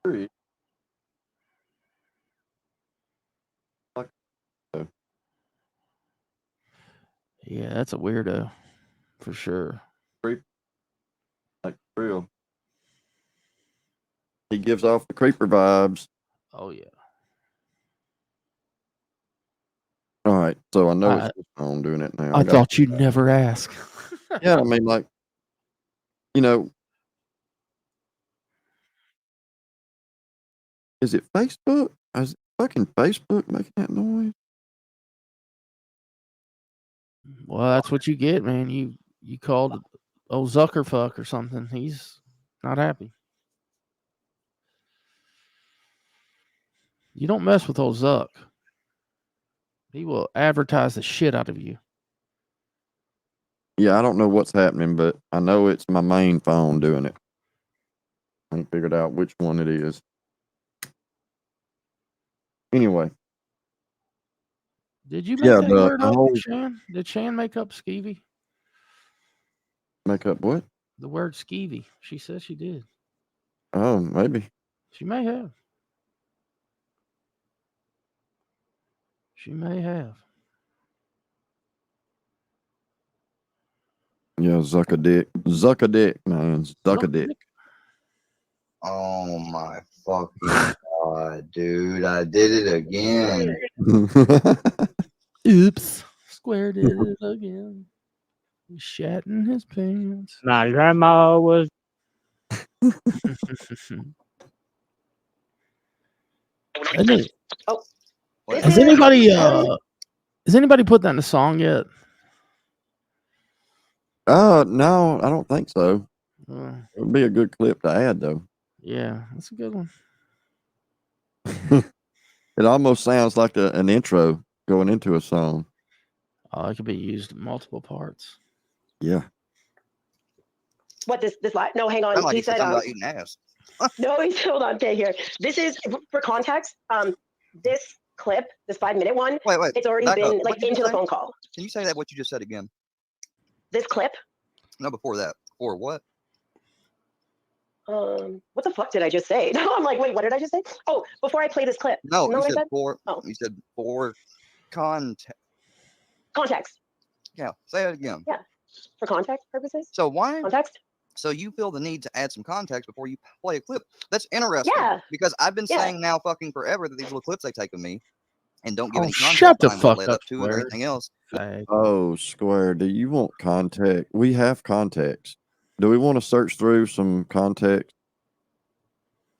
Yeah, that's a weirdo for sure. Like real. He gives off the creeper vibes. Oh yeah. All right, so I know it's this phone doing it now. I thought you'd never ask. Yeah, I mean, like, you know, is it Facebook? Is it fucking Facebook making that noise? Well, that's what you get, man. You called old Zuckerfuck or something. He's not happy. You don't mess with old Zuck. He will advertise the shit out of you. Yeah, I don't know what's happening, but I know it's my main phone doing it. I ain't figured out which one it is. Anyway. Did you make that word up, Shan? Did Shan make up skeevy? Make up what? The word skeevy. She says she did. Oh, maybe. She may have. She may have. Yeah, Zucker-dick, man. Zucker-dick. Oh my fucking god, dude. I did it again. Oops. Square did it again. He's shatting his pants. My grandma was. Has anybody put that in a song yet? No, I don't think so. It would be a good clip to add, though. Yeah, that's a good one. It almost sounds like an intro going into a song. Oh, it could be used in multiple parts. Yeah. What this live? No, hang on. Like he said about eating ass. No, he's hold on. Okay, here. This is for context. This clip, this 5-minute one. Wait. It's already been like into the phone call. Can you say that what you just said again? This clip? No, before that. Before what? What the fuck did I just say? I'm like, wait, what did I just say? Oh, before I play this clip. No, you said for. Oh. You said for context. Context. Yeah, say it again. Yeah, for context purposes. So why? Context. So you feel the need to add some context before you play a clip? That's interesting. Yeah. Because I've been Yeah. saying now fucking forever that these little clips they take of me and don't give Oh, any context shut the behind what fuck led up, up to it or Square. anything else. Fag. Oh, Square, do you want context? We have context. Do we want to search through some context?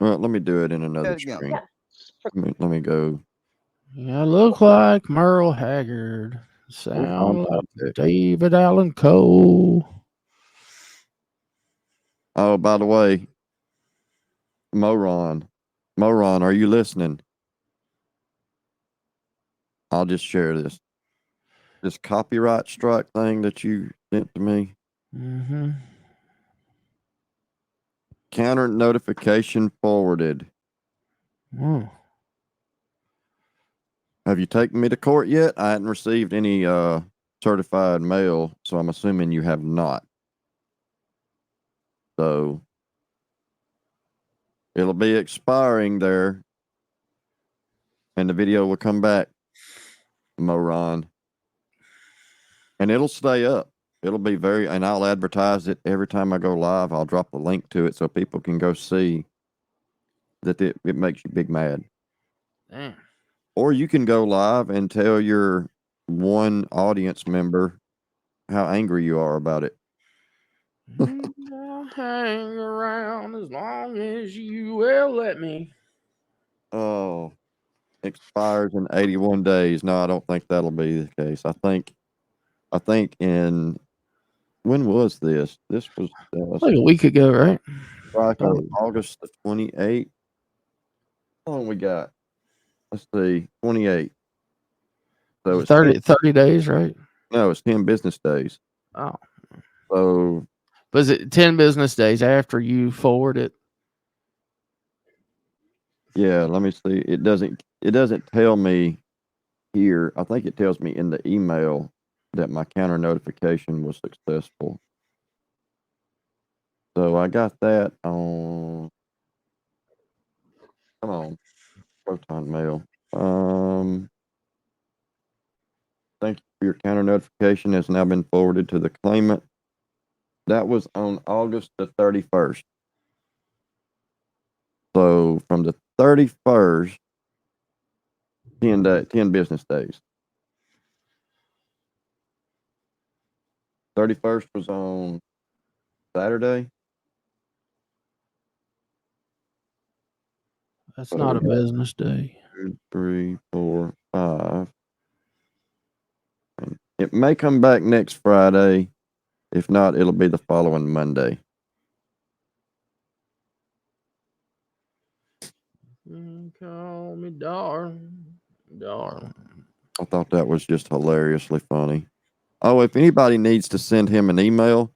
Well, let me do it in another again. screen. Yeah. Let me go. Yeah, I look like Merle Haggard. Sound like David Allen Cole. Oh, by the way, Moron, are you listening? I'll just share this copyright strike thing that you sent to me. Mm-hmm. Counter notification forwarded. Oh. Have you taken me to court yet? I hadn't received any certified mail, so I'm assuming you have not. So it'll be expiring there, and the video will come back, Moron. And it'll stay up. It'll be and I'll advertise it every time I go live. I'll drop a link to it so people can go see that it makes you big mad. Damn. Or you can go live and tell your one audience member how angry you are about it. I'll hang around as long as you will let me. Oh, expires in 81 days. No, I don't think that'll be the case. I think in when was this? This was Like a week ago, right? like on August the 28th. How long we got? Let's see, 28. So it's 30 days, right? No, it's 10 business days. Oh. So was it 10 business days after you forward it? Yeah, let me see. It doesn't tell me here. I think it tells me in the email that my counter notification was successful. So I got that on. Come on, Proton Mail. Thank you for your counter notification has now been forwarded to the claimant. That was on August the 31st. So from the 31st, 10 business days. 31st was on Saturday. That's not a business day. 2, 3, 4, 5. It may come back next Friday. If not, it'll be the following Monday. Call me darling. I thought that was just hilariously funny. Oh, if anybody needs to send him an email,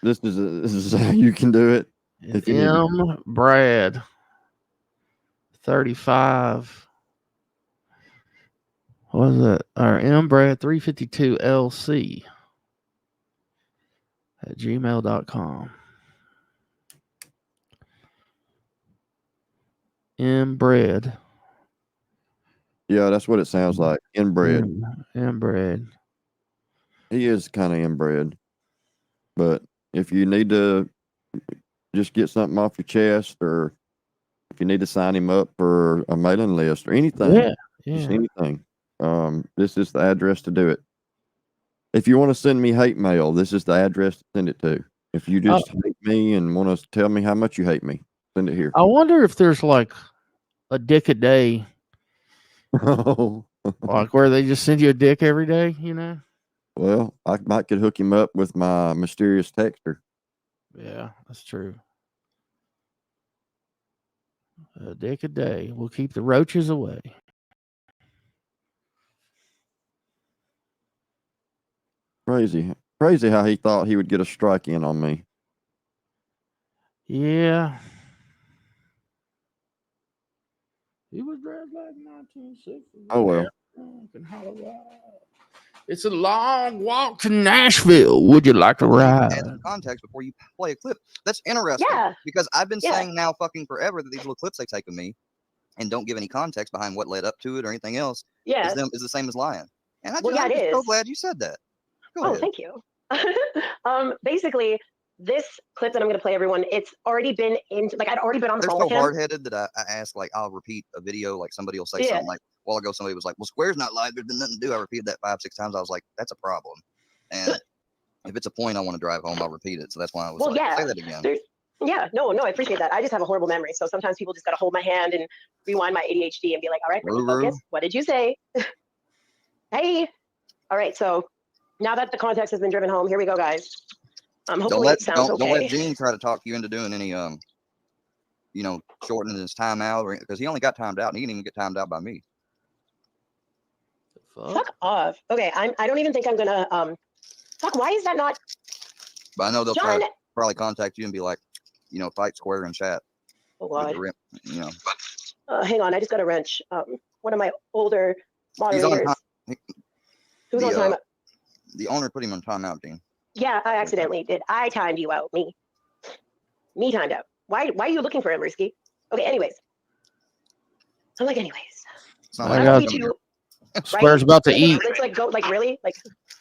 this is how you can do it. If you M. Brad 35. What is that? Or M. Brad 352 LC at gmail.com. Inbred. Yeah, that's what it sounds like. Inbred. Inbred. He is kind of inbred. But if you need to just get something off your chest, or if you need to sign him up for a mailing list or anything, just anything, this is the address to do it. If you want to send me hate mail, this is the address to send it to. If you just hate me and want to tell me how much you hate me, send it here. I wonder if there's like a dick a day. Like where they just send you a dick every day, you know? Well, I could hook him up with my mysterious texter. Yeah, that's true. A dick a day will keep the roaches away. Crazy how he thought he would get a strike in on me. Yeah. He was dressed like 1960s. Oh, well. It's a long walk to Nashville. Would you like to ride? Add some context before you play a clip. That's interesting. Yeah. Because I've been saying now fucking forever that these little clips they take of me and don't give any context behind what led up to it or anything else is the same as lying. And Well, yeah, I'm it just so is. glad you said that. Go Oh, ahead. thank you. Basically, this clip that I'm going to play, everyone, it's already been like I'd already been on the They're phone so with him. hard-headed that I ask, like, I'll repeat a video, like somebody will say Yeah. something like, a while ago, somebody was like, well, Square's not live. There's been nothing to do. I repeated that 5-6 times. I was like, that's a problem. And if it's a point I want to drive home, I'll repeat it. So that's why I was Well, like, yeah, say that again. Yeah, no, I appreciate that. I just have a horrible memory. So sometimes people just got to hold my hand and rewind my ADHD and be like, all right, focus. What did you say? Hey. All right. So now that the context has been driven home, here we go, guys. Hopefully it sounds okay. Don't let Gene try to talk you into doing any, shortening his time out, because he only got timed out and he didn't even get timed out by me. Fuck off. Okay. I don't even think I'm going to, fuck, why is that not? But I know they'll John. probably contact you and be like, fight Square in chat. Oh, God. You know. Hang on, I just got a wrench. One of my older moderators. He's on time. Who's on time? The owner put him on timeout, Dean. Yeah, I accidentally did. I timed you out. Me timed out. Why are you looking for him, Risky? Okay, anyways. I'm like, anyways. I got Square's about to eat. It's like, go, like, really? Like,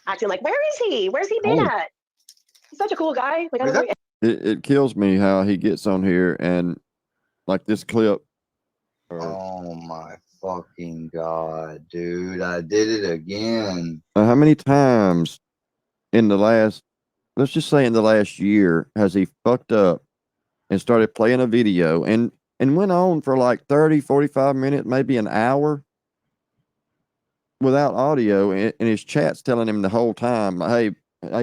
acting like, where is he? Where's he been at? He's such a cool guy. Like, I don't know. It kills me how he gets on here and, like, this clip. Oh, my fucking God, dude. I did it again. How many times in the last, let's just say in the last year, has he fucked up and started playing a video and went on for like 30, 45 minutes, maybe an hour without audio, and his chat's telling him the whole time, hey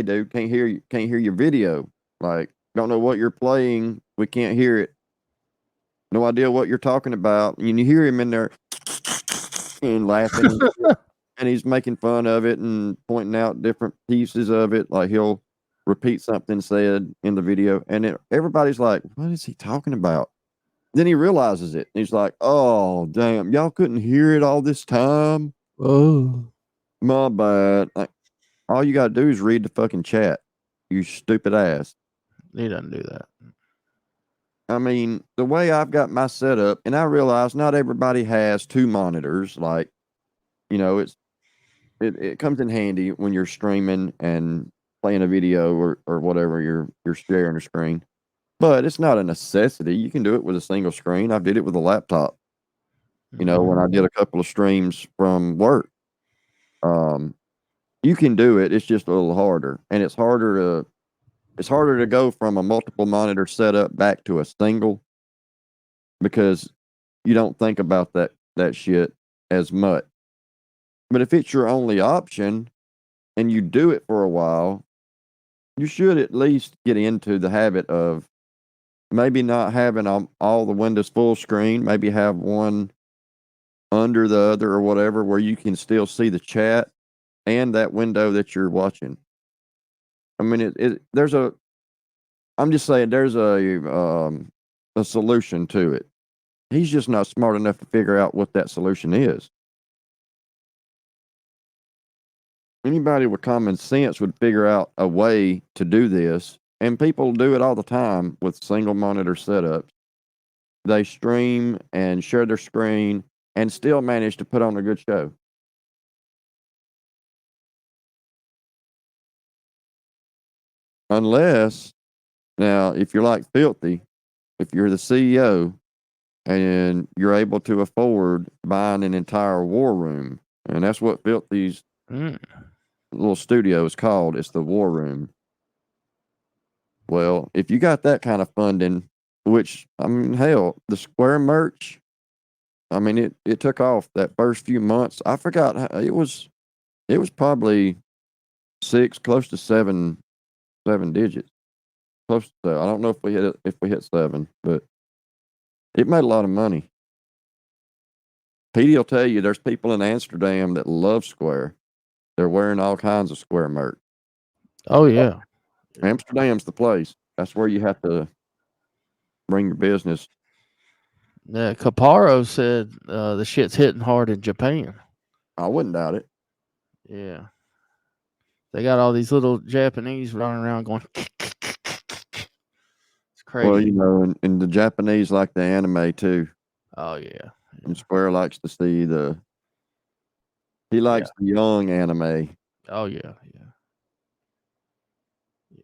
dude, can't hear your video. Like, don't know what you're playing. We can't hear it. No idea what you're talking about. And you hear him in there and laughing and he's making fun of it and pointing out different pieces of it. Like, he'll repeat something said in the video, and everybody's like, what is he talking about? Then he realizes it. He's like, oh, damn, y'all couldn't hear it all this time? Oh, my bad. Like, all you got to do is read the fucking chat, you stupid ass. He doesn't do that. I mean, the way I've got my setup, and I realize not everybody has two monitors. Like, it comes in handy when you're streaming and playing a video or whatever you're sharing a screen. But it's not a necessity. You can do it with a single screen. I did it with a laptop. When I did a couple of streams from work. You can do it. It's just a little harder. And it's harder to go from a multiple monitor setup back to a single, because you don't think about that shit as much. But if it's your only option and you do it for a while, you should at least get into the habit of maybe not having all the windows full screen, maybe have one under the other or whatever, where you can still see the chat and that window that you're watching. I mean, I'm just saying there's a solution to it. He's just not smart enough to figure out what that solution is. Anybody with common sense would figure out a way to do this, and people do it all the time with single monitor setups. They stream and share their screen and still manage to put on a good show. Unless, now, if you're like Filthy, if you're the CEO and you're able to afford buying an entire war room, and that's what Filthy's little studio is called. It's the War Room. Well, if you got that kind of funding, which, I mean, hell, the Square merch, I mean, it took off that first few months. I forgot how, it was probably 6, close to 7 digits. Close to, I don't know if we hit 7, but it made a lot of money. Petey will tell you there's people in Amsterdam that love Square. They're wearing all kinds of Square merch. Oh, yeah. Amsterdam's the place. That's where you have to bring your business. Yeah, Caparo said the shit's hitting hard in Japan. I wouldn't doubt it. Yeah. They got all these little Japanese running around going. It's crazy. Well, and the Japanese like the anime too. Oh, yeah. And Square likes to see the He likes the young anime. Oh yeah, yeah.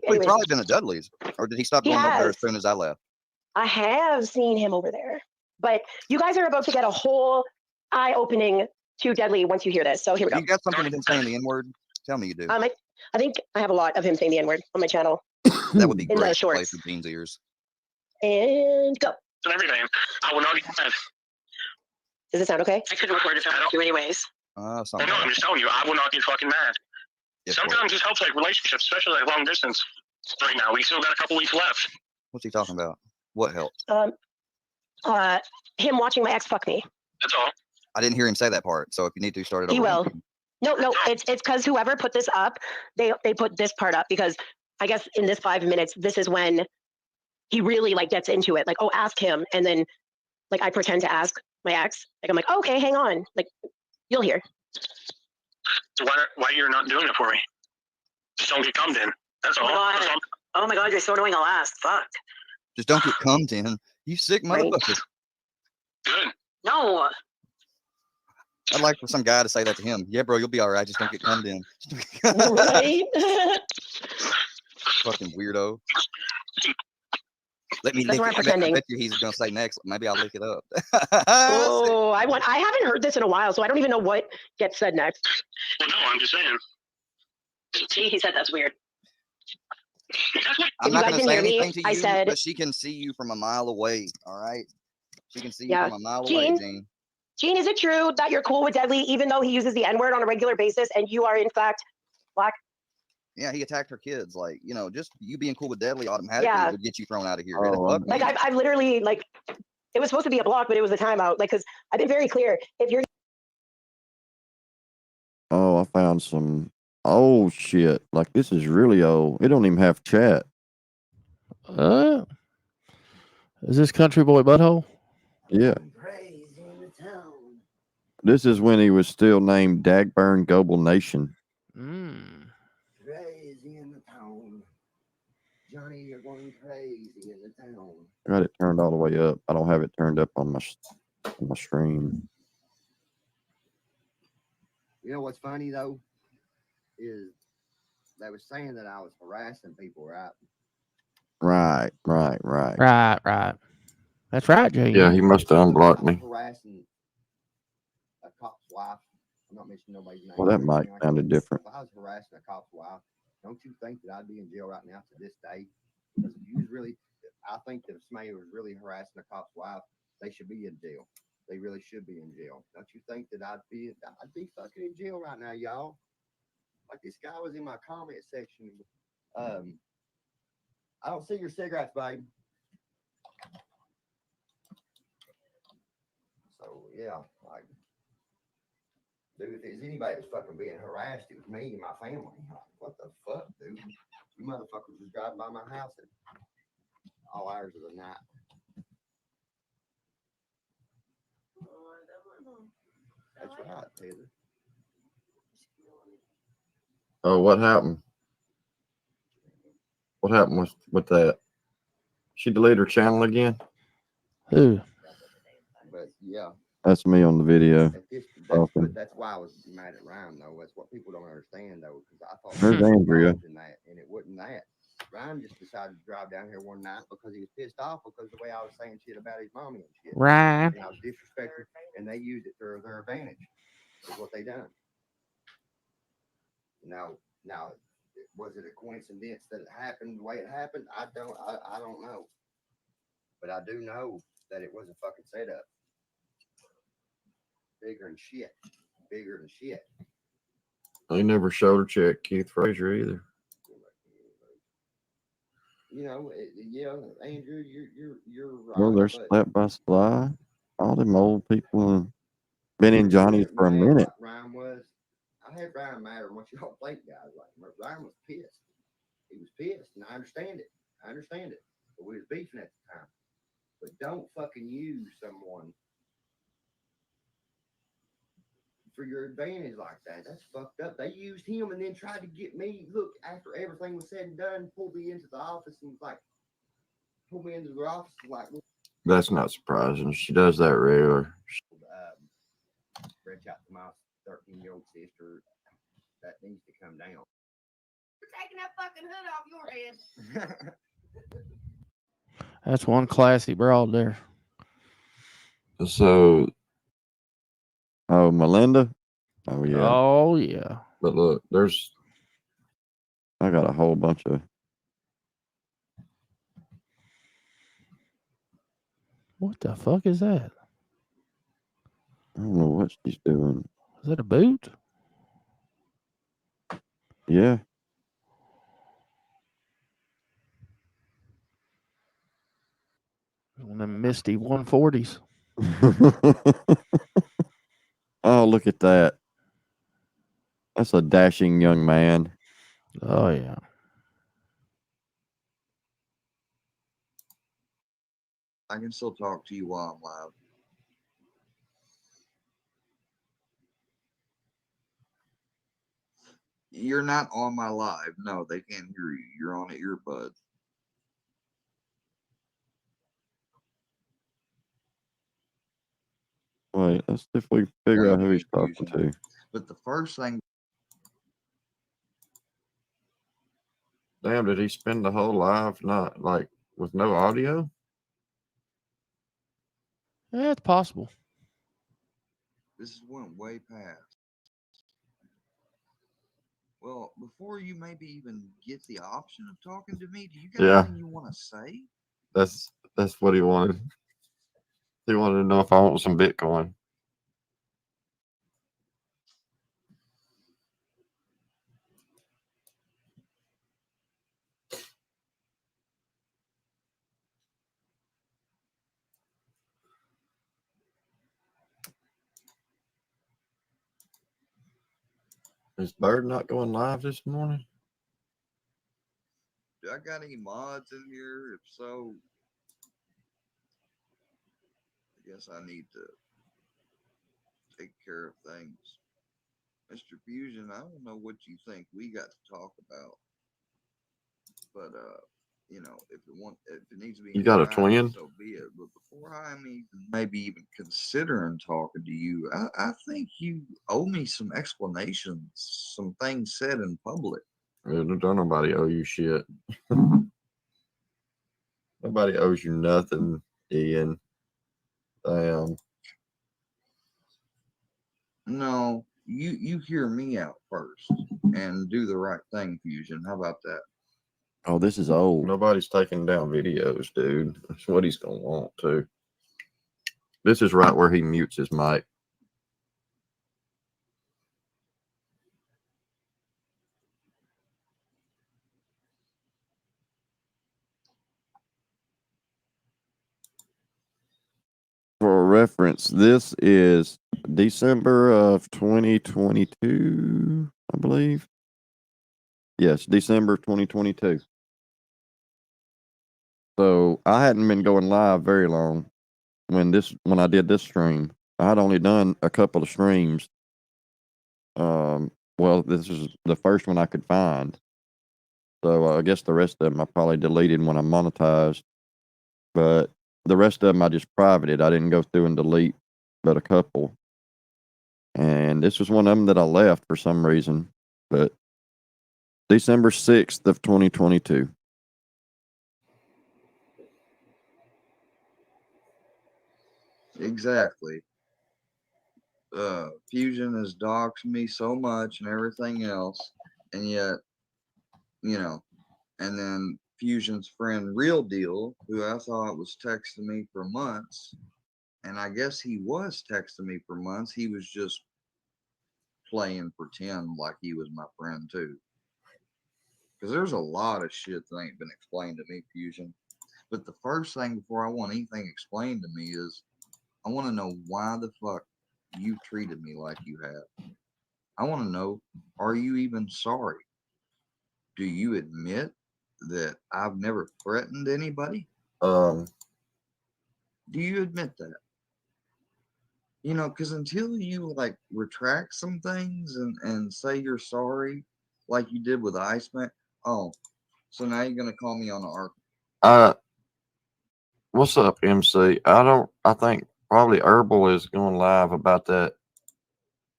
Well, he's Anyways, probably been at Dudley's, or did he stop He going over there as has. soon as I left? I have seen him over there, but you guys are about to get a whole eye-opening to Deadly once you hear this. So here we go. You got something with him saying the N-word? Tell me you do. I think I have a lot of him saying the N-word on my channel. That would be in great the to play shorts. through Bean's ears. And go. And everything. I will not get mad. Does it sound okay? I couldn't record if I don't do anyways. Something No, like I'm just that. telling you, I will not get fucking mad. Yes, Sometimes it helps like relationships, especially like long distance. Right now, we still got a couple weeks left. What's he talking about? What helps? Him watching my ex fuck me. That's all. I didn't hear him say that part. So if you need to start it over. He will. No, it's because whoever put this up, they put this part up because I guess in this 5 minutes, this is when he really like gets into it. Like, oh, ask him, and then like I pretend to ask my ex. Like I'm like, oh, okay, hang on. Like you'll hear. Why you're not doing it for me? Just don't get cummed in. That's all. Oh my god, you're so annoying. I'll ask. Fuck. Just don't get cummed in. You sick motherfucker. Good. No. I'd like for some guy to say that to him. Yeah, bro, you'll be all right. Just don't get cummed in. Right? Fucking weirdo. Let me That's lick why it. I'm pretending. I bet you he's gonna say next. Maybe I'll lick it up. Oh, I haven't heard this in a while, so I don't even know what gets said next. Well, no, I'm just saying. See, he said that's weird. I'm not gonna say anything to you, I said, but she can see you from a mile away. All right, she can see you from a mile away, Gene. Gene, is it true that you're cool with Deadly even though he uses the N-word on a regular basis and you are in fact black? Yeah, he attacked her kids. Like, you know, just you being cool with Deadly automatically would get you thrown out of here. Like I've literally like it was supposed to be a block, but it was a timeout. Like, because I've been very clear. If you're I found some old shit. Like this is really old. It don't even have chat. Is this Country Boy Butthole? Yeah. This is when he was still named Dagburn Goble Nation. Crazy in the town. Johnny, you're going crazy in the town. I got it turned all the way up. I don't have it turned up on my stream. You know what's funny though? Is they were saying that I was harassing people, right? Right. Right. That's right, Jay. Yeah, he must have unblocked me. Harassing a cop's wife. I'm not mentioning nobody's name. Well, that might sound different. If I was harassing a cop's wife, don't you think that I'd be in jail right now to this day? Because if you was really, I think that if somebody was really harassing a cop's wife, they should be in jail. They really should be in jail. Don't you think that I'd be fucking in jail right now, y'all? Like this guy was in my comment section. I don't see your cigarettes, babe. So yeah, like, dude, if there's anybody that's fucking being harassed, it was me and my family. Like, what the fuck, dude? You motherfuckers was driving by my house at all hours of the night. That's right, Taylor. Oh, what happened? What happened with that? She deleted her channel again? Who? But yeah. That's me on the video. That's why I was mad at Ryan, though. That's what people don't understand, though, because I thought there's Andrea. And it wasn't that. Ryan just decided to drive down here one night because he was pissed off because the way I was saying shit about his mommy and shit. Right. And I was disrespectful, and they used it to their advantage. Is what they done. Now, was it a coincidence that it happened the way it happened? I don't know. But I do know that it was a fucking setup. Bigger than shit. Bigger than shit. They never showed her check Keith Frazier either. You know, yeah, Andrew, you're right. Well, there's Slap by Sly. All them old people been in Johnny's for a minute. Ryan was. I had Ryan matter what y'all think, guys. Like Ryan was pissed. He was pissed, and I understand it. But we was beefing at the time. But don't fucking use someone for your advantage like that. That's fucked up. They used him and then tried to get me. Look, after everything was said and done, pulled me into the office and pulled me into their office like. That's not surprising. She does that regular. Stretch out the mouse. 13-year-old sister. That needs to come down. You're taking that fucking hood off your head. That's one classy broad there. So, oh, Melinda. Oh yeah. Oh yeah. But look, I got a whole bunch of. What the fuck is that? I don't know what she's doing. Is that a boot? Yeah. One of them misty 140s. Oh, look at that. That's a dashing young man. Oh yeah. I can still talk to you while I'm live. You're not on my live. No, they can't hear you. You're on an earbud. Wait, let's see if we can figure out who he's talking Confusion. to. But the first thing, Damn, did he spend the whole live not like with no audio? Yeah, it's possible. this went way past. Well, before you maybe even get the option of talking to me, do you got Yeah. anything you want to say? That's what he wanted. He wanted to know if I want some Bitcoin. Is Bird not going live this morning? Do I got any mods in here? If so, I guess I need to take care of things. Mr. Fusion, I don't know what you think we got to talk about. But you know, if it needs to be You got a private, twin? so be it. But before I'm maybe even considering talking to you, I think you owe me some explanations, some things said in public. Don't nobody owe you shit. Nobody owes you nothing, Ian. Damn. No, you hear me out first and do the right thing, Fusion. How about that? Oh, this is old. Nobody's taking down videos, dude. That's what he's gonna want to. This is right where he mutes his mic. For reference, this is December of 2022, I believe. Yes, December 2022. So I hadn't been going live very long when I did this stream. I had only done a couple of streams. Well, this is the first one I could find. So I guess the rest of them I probably deleted when I monetized. But the rest of them I just privated. I didn't go through and delete but a couple. And this was one of them that I left for some reason. But December 6th of 2022. Exactly. Fusion has doxed me so much and everything else, and yet, you know, and then Fusion's friend Real Deal, who I thought was texting me for months, and I guess he was texting me for months. He was just playing pretend like he was my friend too. Because there's a lot of shit that ain't been explained to me, Fusion. But the first thing before I want anything explained to me is I want to know why the fuck you treated me like you have. I want to know, are you even sorry? Do you admit that I've never threatened anybody? Do you admit that? You know, because until you like retract some things and say you're sorry, like you did with Iceman. Oh, so now you're gonna call me on the arc. What's up, MC? I think probably Herbal is going live about that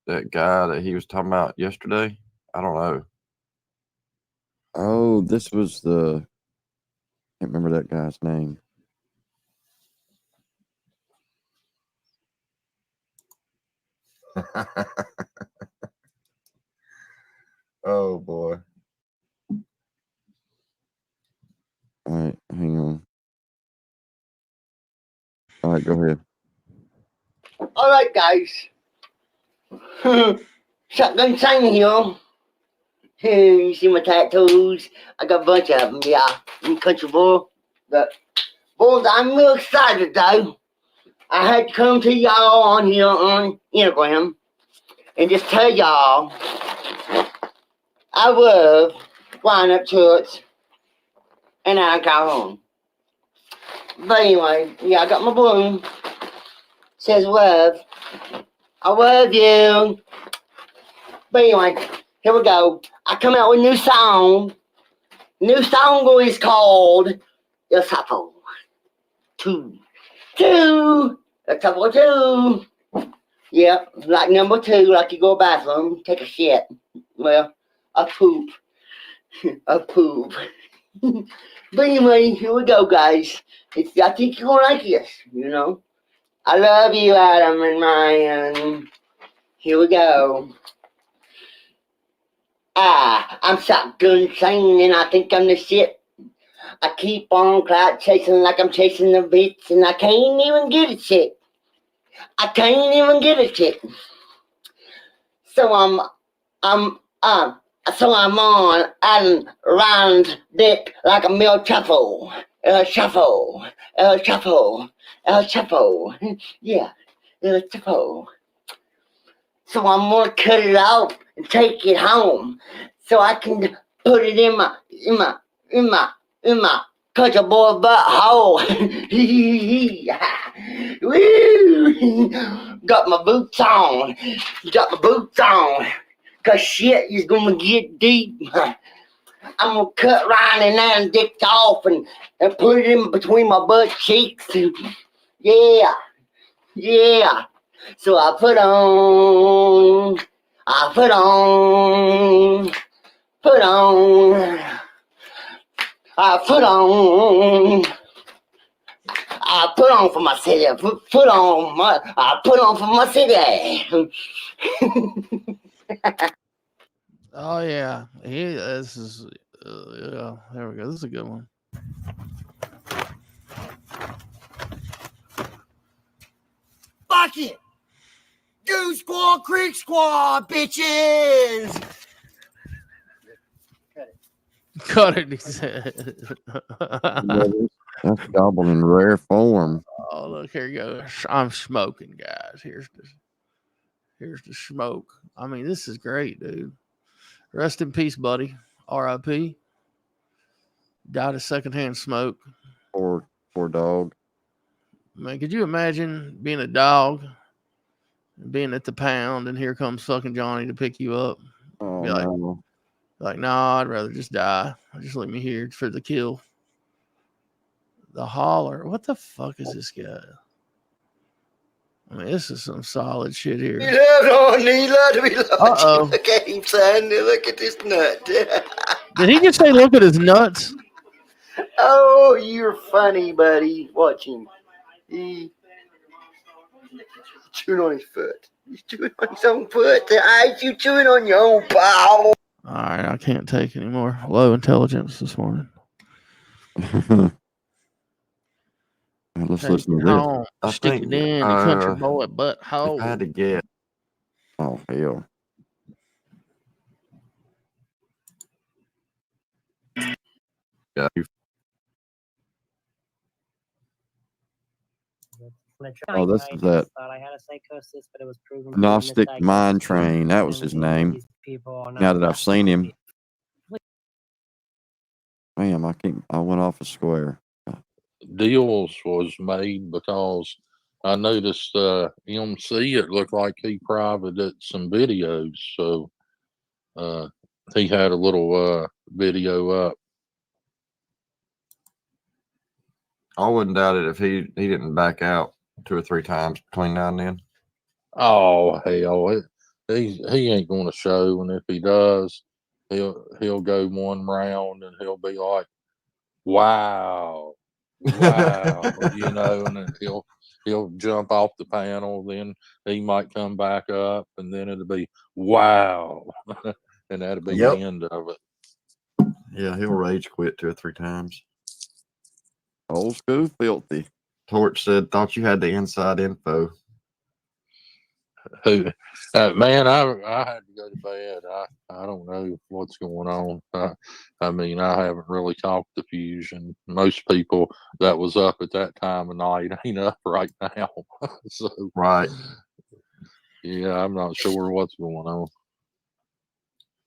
that guy that he was talking about yesterday? I don't know. Oh, this was the. Can't remember that guy's name. Oh boy. All right, hang on. All right, go ahead. All right, guys. Shotgun Shane here. You see my tattoos? I got a bunch of them, yeah. I'm country boy. But, boys, I'm real excited, though. I had to come to y'all on here on Instagram and just tell y'all I love flying up church and alcohol. But anyway, yeah, I got my balloon. Says love. I love you. But anyway, here we go. I come out with a new song. New song is called El Sapo. Two. El Sapo 2. Yep, like number 2, like you go to the bathroom, take a shit. Well, a poop. A poop. But anyway, here we go, guys. I think you're gonna like this, you know. I love you, Adam and Ryan. Here we go. I'm shotgun singing and I think I'm the shit. I keep on cloud chasing like I'm chasing the beats and I can't even get a shit. I can't even get a shit. So I'm on Adam Ryan's dick like a meal truffle. El Chapo. El Chapo. El Chapo. Yeah, El Chapo. So I'm gonna cut it off and take it home, so I can put it in my country boy butthole. Woo! Got my boots on. Cause shit is gonna get deep. I'm gonna cut Ryan and Adam's dick off and put it in between my butt cheeks. Yeah. So I put on for my city. I put on for my city. Oh yeah, this is yeah. There we go. This is a good one. Fuck it, Goose Squad, Creek Squad, bitches. Cut it. He said. That's Goblin in rare form. Oh look, here you go. I'm smoking, guys. Here's the smoke. I mean, this is great, dude. Rest in peace, buddy. R.I.P. Died of secondhand smoke. Poor dog. Man, could you imagine being a dog, being at the pound, and here comes fucking Johnny to pick you up? Oh, Be like, no. nah, I'd rather just die. Just leave me here for the kill. The holler. What the fuck is this guy? I mean, this is some solid shit here. Uh-oh. Look at him, son. Look at this nut. Did he just say, look at his nuts? Oh, you're funny, buddy. Watch him. He's chewing on his foot. He's chewing on his own foot. You chewing on your own pal. All right, I can't take any more low intelligence this morning. Let's Take listen it to home, this. stick it in the country boy butthole. If I had to get. Oh, hell. Yeah. Oh, this is that Gnostic Mind Train. That was his name. Now that I've seen him. Damn, I went off a square. Deals was made because I noticed MC, it looked like he privated some videos. So he had a little video up. I wouldn't doubt it if he didn't back out 2 or 3 times between now and then. Oh hell! he ain't going to show, and if he does, he'll go one round and he'll be like, wow, you know, and then he'll jump off the panel. Then he might come back up, and then it'll be wow, and that'll be the end of it. Yeah, he'll rage quit 2 or 3 times. Old school filthy. Torch said, "Thought you had the inside info." Who, man, I had to go to bed. I don't know what's going on. I mean, I haven't really talked to Fusion. Most people that was up at that time of night ain't up right now. So, Right. yeah, I'm not sure what's going on.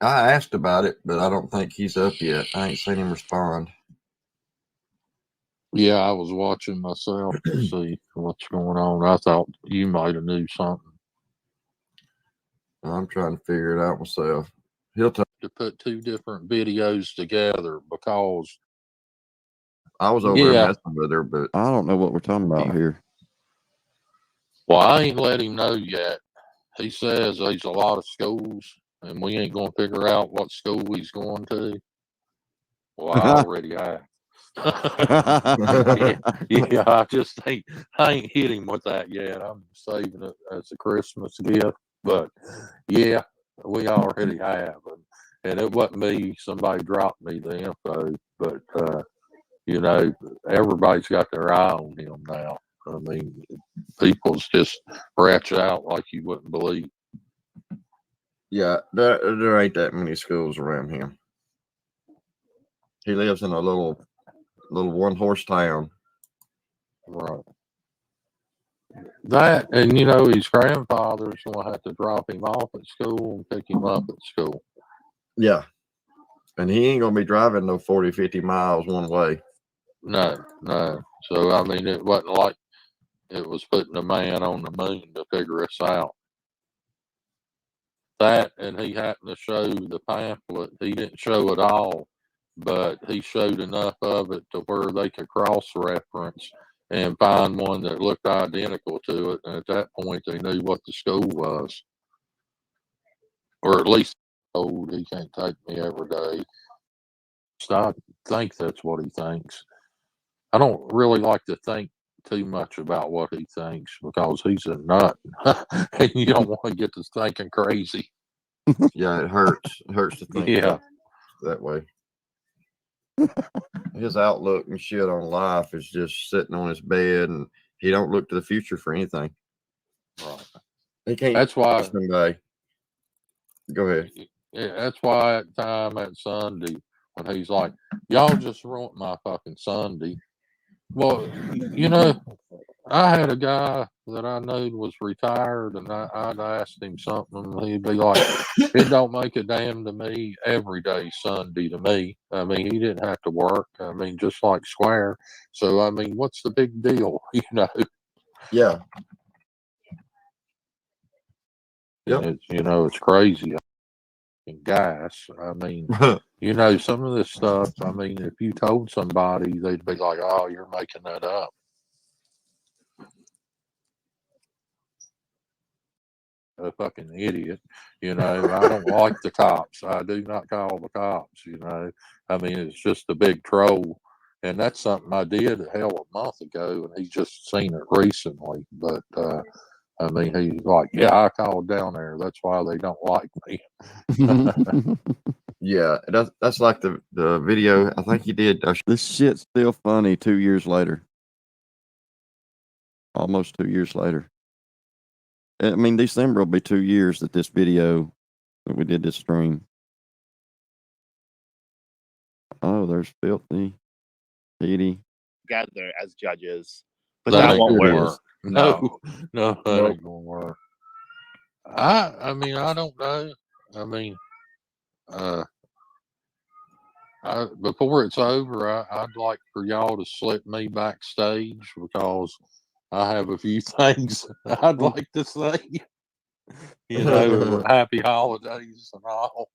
I asked about it, but I don't think he's up yet. I ain't seen him respond. Yeah, I was watching myself to see what's going on. I thought you might have knew something. I'm trying to figure it out myself. He'll to put 2 different videos together because I was over there messing with her, but I don't know what we're talking about here. Well, I ain't let him know yet. He says there's a lot of schools, and we ain't going to figure out what school he's going to. Well, I already have. yeah, I ain't hit him with that yet. I'm saving it as a Christmas gift. But yeah, we already have. And it wasn't me. Somebody dropped me the info. But, you know, everybody's got their eye on him now. I mean, people's just ratchet out like you wouldn't believe. Yeah, there ain't that many schools around him. He lives in a little 1-horse town. Right. That, and you know, his grandfather's going to have to drop him off at school and pick him up at school. Yeah. And he ain't going to be driving no 40, 50 miles one way. No. So, I mean, it wasn't like it was putting a man on the moon to figure us out. That, and he happened to show the pamphlet. He didn't show it all, but he showed enough of it to where they could cross-reference and find one that looked identical to it. And at that point, they knew what the school was. Or at least told he can't take me every day. So I think that's what he thinks. I don't really like to think too much about what he thinks because he's a nut. And you don't want to get to thinking crazy. Yeah, it hurts. It hurts to think that way. His outlook and shit on life is just sitting on his bed, and he don't look to the future for anything. Right. He can't. That's why. Someday. Go ahead. Yeah, that's why at time at Sunday when he's like, "Y'all just ruined my fucking Sunday." Well, you know, I had a guy that I knew was retired, and I'd asked him something, and he'd be like, "It don't make a damn to me. Every day Sunday to me." I mean, he didn't have to work. I mean, just like Square. So, I mean, what's the big deal? You know? Yeah. Yep. It's, you know, it's crazy. And gas. I mean, you know, some of this stuff. I mean, if you told somebody, they'd be like, "Oh, you're making that up." A fucking idiot, you know. I don't like the cops. I do not call the cops, you know. I mean, it's just a big troll, and that's something I did a month ago, and he's just seen it recently. But I mean, he's like, "Yeah, I called down there. That's why they don't like me." Yeah, that's like the video. I think he did. This shit's still funny 2 years later. Almost 2 years later. I mean, December will be 2 years that this video that we did this stream. Oh, there's Filthy, Petey. Together as judges, but that that won't work. No, that ain't gonna work. I mean, I don't know. I mean, before it's over, I'd like for y'all to slip me backstage because I have a few things I'd like to say. You know, happy holidays and all.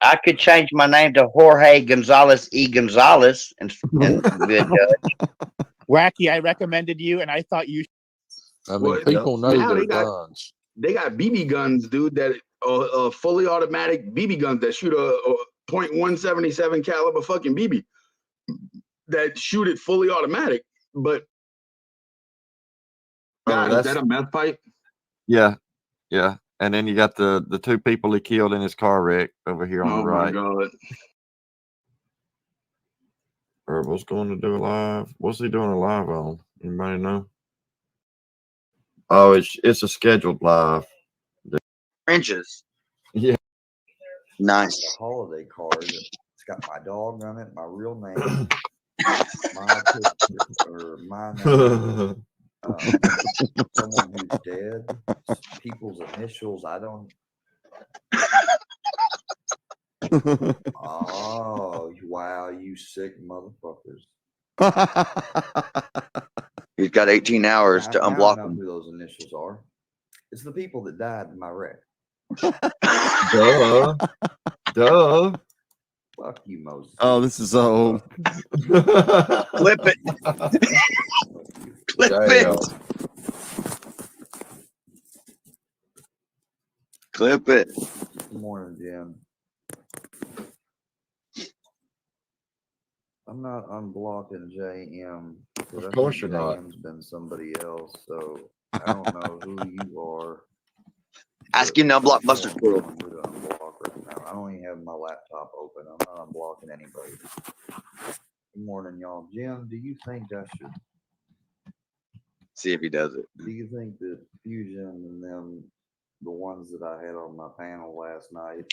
I could change my name to Jorge Gonzalez E. Gonzalez and be a judge. Wacky, I recommended you, and I thought you. I mean, people know their guns. They got BB guns, dude. That fully automatic BB guns that shoot a .177 caliber fucking BB that shoot it fully automatic. But God, is that a meth pipe? Yeah, yeah. And then you got the two people he killed in his car wreck over here on the right. Oh my God. Herbal's going to do a live. What's he doing a live on? Anybody know? Oh, it's a scheduled live. Trenches. Yeah. Nice. A holiday card. It's got my dog on it, my real name, my picture, or my name, someone who's dead, people's initials. I don't. Oh, wow, you sick motherfuckers. He's got 18 hours to Now I unblock know them. who those initials are. It's the people that died in my wreck. Duh. Duh. Fuck you, Moses. Oh, this is old. Clip it. Clip it. Clip it. Good morning, Jim. I'm not unblocking JM. Of course you're not. JM's been somebody else, so I don't know who you are. Ask him to unblock Mustard Squirrel. I don't even have my laptop open. I'm not unblocking anybody. Good morning, y'all. Jim, do you think I should see if he does it? Do you think that Fusion and them, the ones that I had on my panel last night,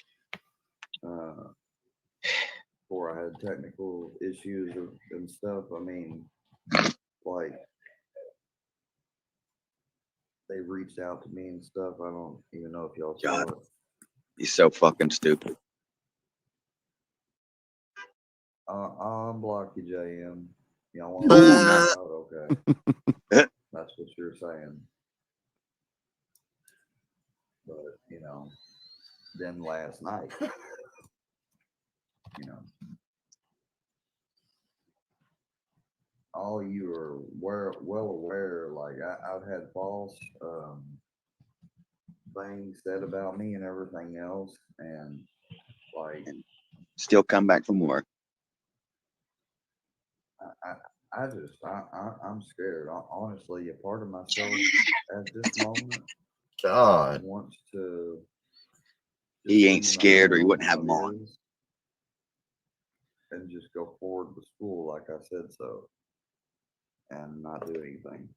before I had technical issues and stuff, I mean, like, they reached out to me and stuff. I don't even know if y'all saw it. He's so fucking stupid. I'll unblock you, JM. Y'all want Ooh, to nice. out? Okay. That's what you're saying. But, you know, then last night, you know, all you are well aware, like I've had false things said about me and everything else, and like still come back for more. I'm scared. Honestly, a part of myself at this moment God wants to. He ain't scared, or he wouldn't have them on. And just go forward with school like I said so, and not do anything.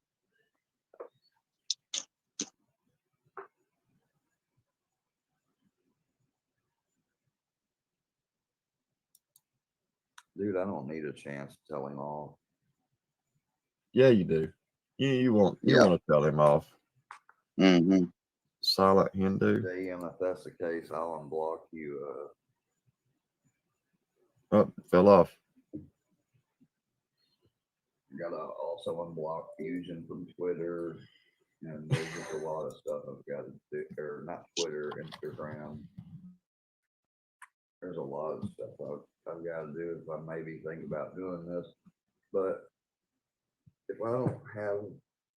Dude, I don't need a chance to tell him off. Yeah, you do. You want to tell him off. Mm-hmm. Silent Hindu. JM, if that's the case, I'll unblock you. Oh, fell off. Gotta also unblock Fusion from Twitter, and there's just a lot of stuff I've got to do, or not Twitter, Instagram. There's a lot of stuff I've got to do if I maybe think about doing this, but if I don't have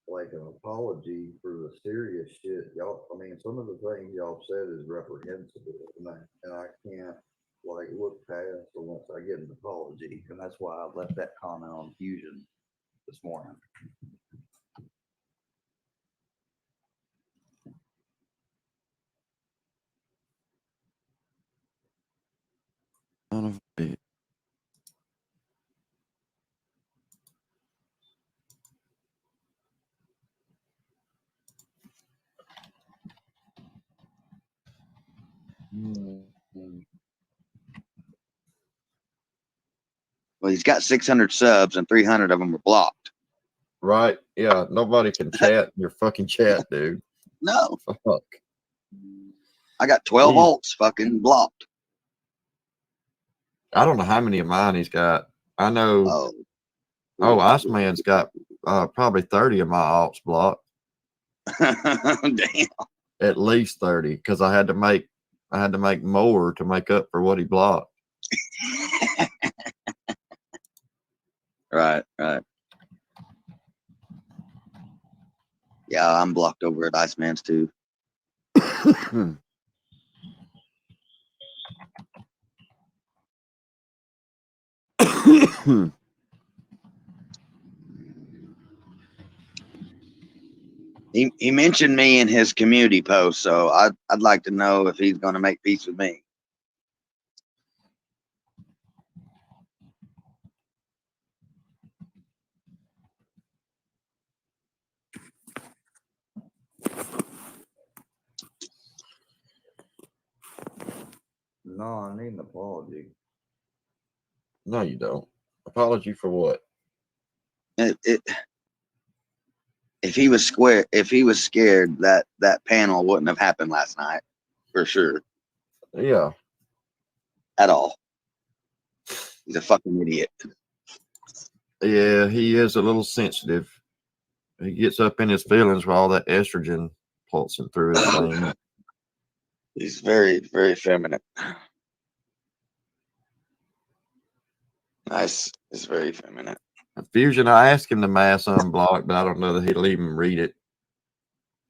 like an apology for the serious shit, y'all, I mean, some of the things y'all said is reprehensible, and I can't like look past unless I get an apology, and that's why I left that comment on Fusion this morning. Son of a bitch. Well, he's got 600 subs, and 300 of them are blocked. Right? Yeah. Nobody can chat in your fucking chat, dude. No. Fuck. I got 12 alts fucking blocked. I don't know how many of mine he's got. I know. Oh, Iceman's got probably 30 of my alts blocked. Damn. At least 30, because I had to make more to make up for what he blocked. Right. Yeah, I'm blocked over at Iceman's too. He mentioned me in his community post, so I'd like to know if he's going to make peace with me. No, I need an apology. No, you don't. Apology for what? If he was scared, that panel wouldn't have happened last night, for sure. Yeah. At all. He's a fucking idiot. Yeah, he is a little sensitive. He gets up in his feelings with all that estrogen pulsing through his veins. He's very, very feminine. Nice. He's very feminine. Fusion, I asked him to mass unblock, but I don't know that he'll even read it.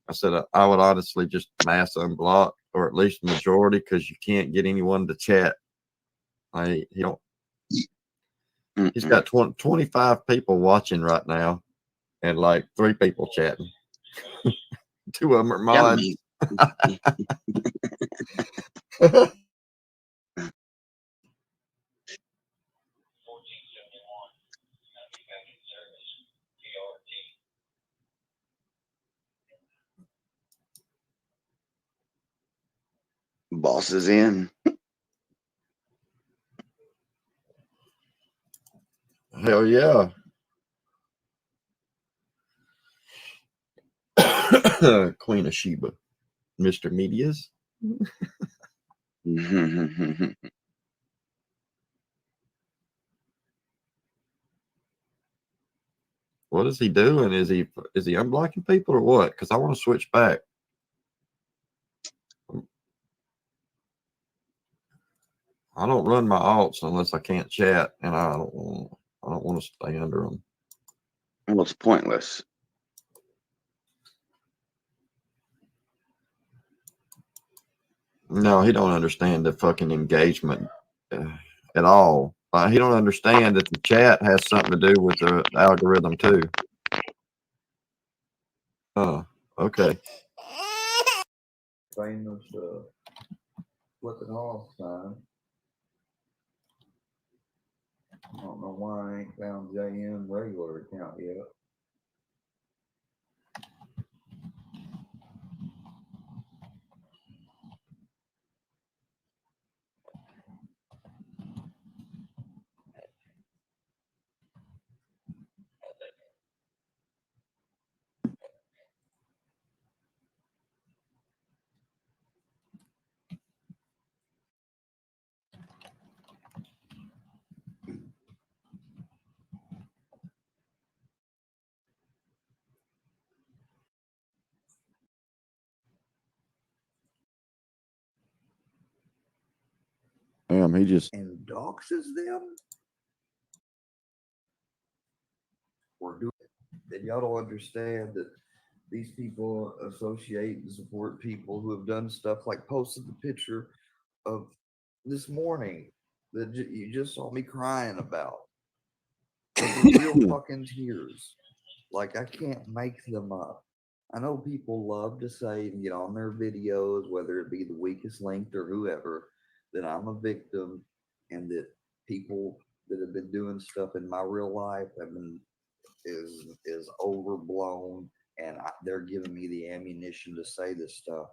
I said I would honestly just mass unblock, or at least majority, because you can't get anyone to chat. He don't. He's got 25 people watching right now, and like 3 people chatting. 2 of them are mods. Boss is in. Hell yeah. Queen of Sheba. Mr. Medias. What is he doing? Is he unblocking people or what? Because I want to switch back. I don't run my alts unless I can't chat, and I don't want to stay under them. Well, it's pointless. No, he don't understand the fucking engagement at all. He don't understand that the chat has something to do with the algorithm too. Oh, okay. Famous flipping off sign. I don't know why I ain't found JM regular account yet. Damn, he just And doxes them? Or do that y'all don't understand that these people associate and support people who have done stuff like posted the picture of this morning that you just saw me crying about. Those are real fucking tears. Like, I can't make them up. I know people love to say and get on their videos, whether it be the weakest linked or whoever, that I'm a victim and that people that have been doing stuff in my real life have been is overblown, and they're giving me the ammunition to say this stuff.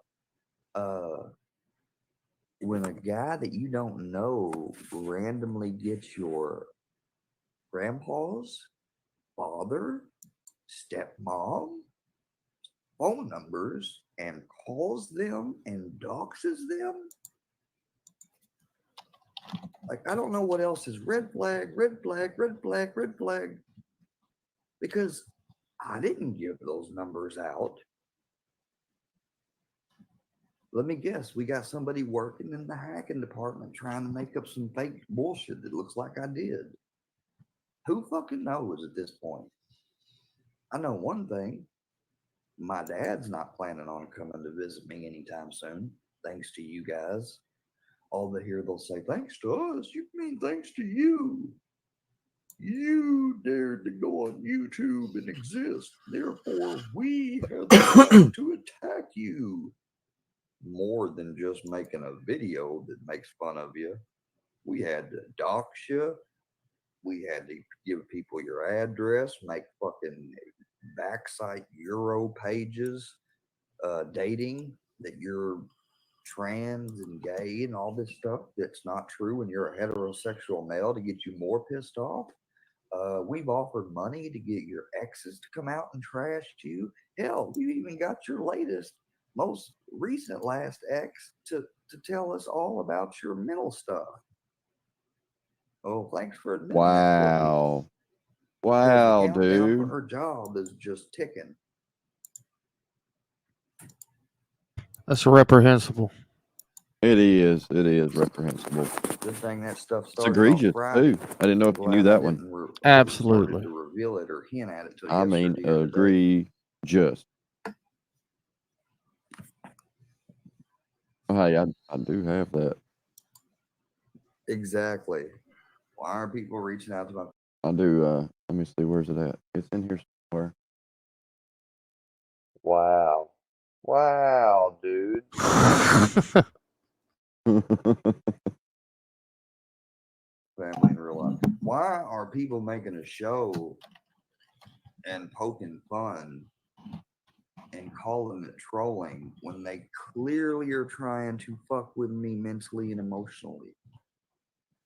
When a guy that you don't know randomly gets your grandpa's father, stepmom phone numbers and calls them and doxes them, like, I don't know what else is red flag, red flag, red flag, red flag, because I didn't give those numbers out. Let me guess, we got somebody working in the hacking department trying to make up some fake bullshit that looks like I did. Who fucking knows at this point? I know one thing. My dad's not planning on coming to visit me anytime soon, thanks to you guys. All they hear, they'll say, thanks to us. You mean thanks to you? You dared to go on YouTube and exist. Therefore, we have the right to attack you. More than just making a video that makes fun of you. We had to dox you. We had to give people your address, make fucking backside Euro pages, dating that you're trans and gay and all this stuff that's not true when you're a heterosexual male to get you more pissed off. We've offered money to get your exes to come out and trash you. Hell, you even got your latest, most recent last ex to tell us all about your mental stuff. Oh, thanks for admitting that, Cookie. Wow. Because the Wow, countdown for dude. her job is just ticking. That's reprehensible. It is. It is reprehensible. Good thing that stuff It's started on egregious Friday. too. I didn't know I'm if you knew glad I that one. didn't really Absolutely. started to reveal it or hint at it till I mean, yesterday or today. egregious. Hey, I do have that. Exactly. Why aren't people reaching out to my? I do. Let me see. Where's it at? It's in here somewhere. Wow. Wow, dude. Family in real life. Why are people making a show and poking fun and calling it trolling when they clearly are trying to fuck with me mentally and emotionally?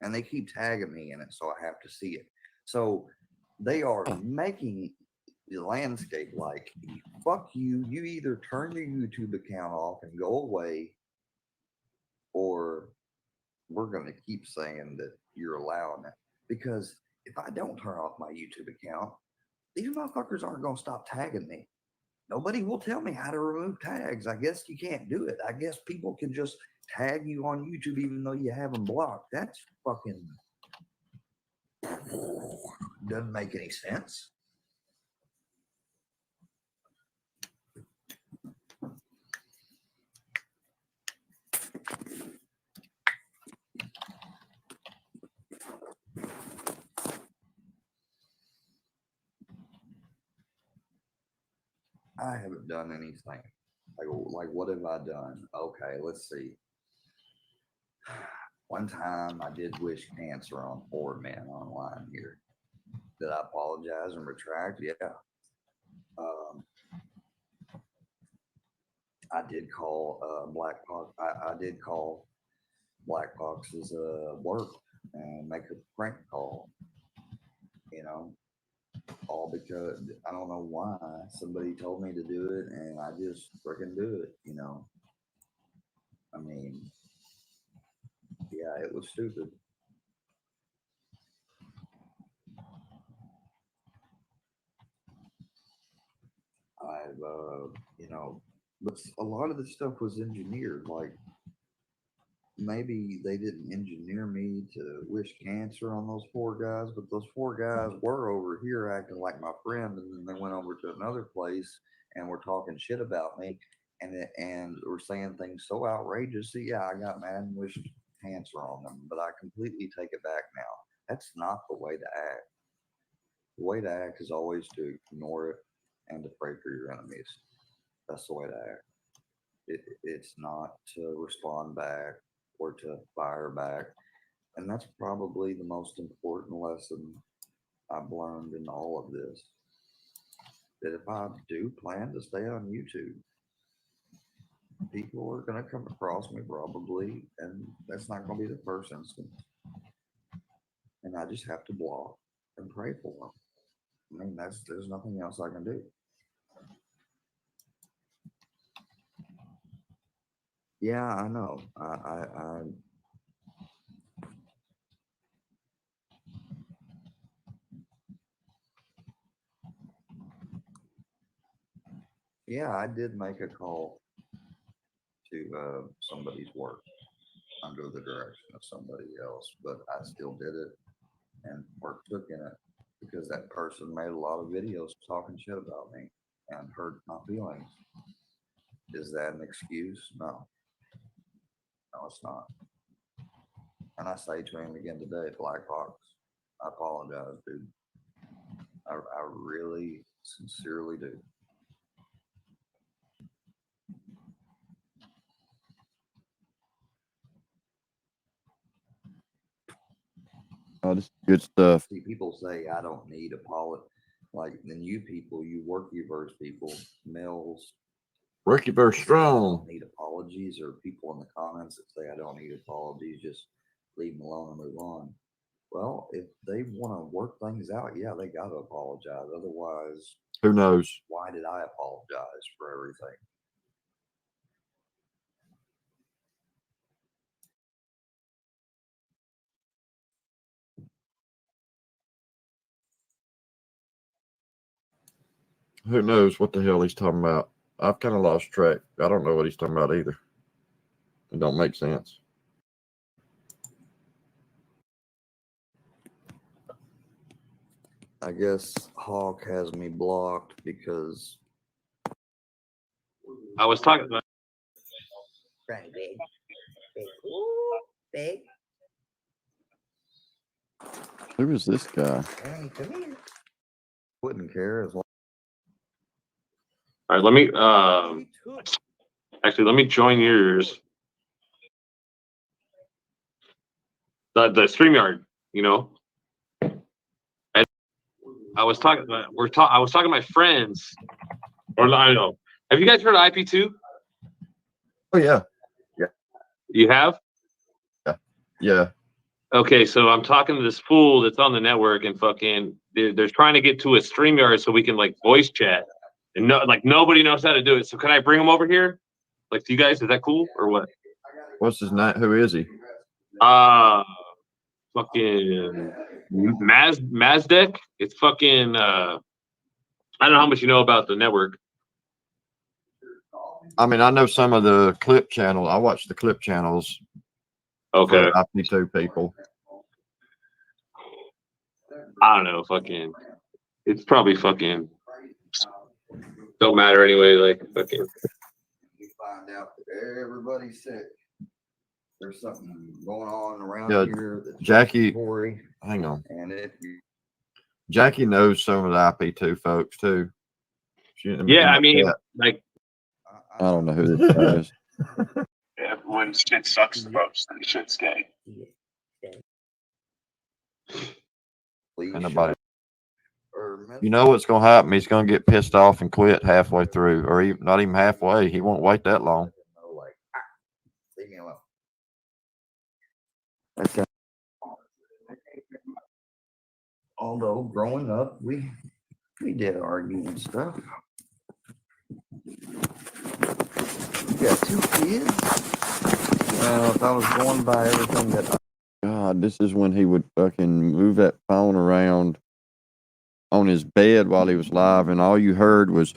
And they keep tagging me in it, so I have to see it. So they are making the landscape like, fuck you. You either turn your YouTube account off and go away, or we're going to keep saying that you're allowing it. Because if I don't turn off my YouTube account, these motherfuckers aren't going to stop tagging me. Nobody will tell me how to remove tags. I guess you can't do it. I guess people can just tag you on YouTube even though you have them blocked. That's fucking doesn't make any sense. I haven't done anything. Like what have I done? Okay, let's see. One time I did wish cancer on 4 men online here. Did I apologize and retract? Yeah. I did call Black Fox. I did call Black Fox's work and make a prank call. You know, all because I don't know why somebody told me to do it, and I just freaking do it. You know, I mean, yeah, it was stupid. I've, you know, but a lot of this stuff was engineered. Like maybe they didn't engineer me to wish cancer on those 4 guys, but those 4 guys were over here acting like my friend, and then they went over to another place and were talking shit about me, and were saying things so outrageous that yeah, I got mad and wished cancer on them. But I completely take it back now. That's not the way to act. The way to act is always to ignore it and to pray for your enemies. That's the way to act. It's not to respond back or to fire back. And that's probably the most important lesson I've learned in all of this. That if I do plan to stay on YouTube, people are going to come across me probably, and that's not going to be the first instance. And I just have to block and pray for them. I mean, there's nothing else I can do. Yeah, I know. Yeah, I did make a call to somebody's work under the direction of somebody else, but I still did it and partook in it because that person made a lot of videos talking shit about me and hurt my feelings. Is that an excuse? No. No, it's not. And I say to him again today, Black Fox, I apologize, dude. I really sincerely do. Oh, this is good stuff. See, people say I don't need apology. Like, then you people, you workyverse people, males, Workyverse strong. don't need apologies, or people in the comments that say I don't need apologies, just leave them alone and move on. Well, if they want to work things out, yeah, they got to apologize. Otherwise, Who knows? why did I apologize for everything? Who knows what the hell he's talking about? I've kind of lost track. I don't know what he's talking about either. It don't make sense. I guess Hawk has me blocked because I was talking about. Right, big. Big. Ooh, big. Who is this guy? Hey, come here. wouldn't care as long. All right, let me actually let me join yours. The StreamYard, you know. And I was talking I was talking to my friends, or I don't know. Have you guys heard of IP2? Oh yeah. Yeah. You have? Yeah. Yeah. Okay, so I'm talking to this fool that's on the network, and fucking they're trying to get to a StreamYard so we can like voice chat, and nobody knows how to do it. So can I bring him over here? Like, to you guys, is that cool or what? What's his name? Who is he? Fucking Mazdek. It's fucking I don't know how much you know about the network. I mean, I know some of the clip channel. I watch the clip channels. Okay. For IP2 people. I don't know. Fucking. It's probably fucking. Don't matter anyway. Like fucking. You find out that everybody's sick. There's something going on around Yeah, here. That's Jackie. Tory, Hang on. and if you Jackie knows some of the IP2 folks too. Yeah, I mean, like. I don't know who this guy is. Yeah, when shit sucks the most, then shit's gay. Anybody. You know what's going to happen? He's going to get pissed off and quit halfway through, or even, not even halfway. He won't wait that long. like, leave me alone. Okay. Although growing up, we did argue and stuff. You got 2 kids. If I was going by everything that God, this is when he would fucking move that phone around on his bed while he was live, and all you heard was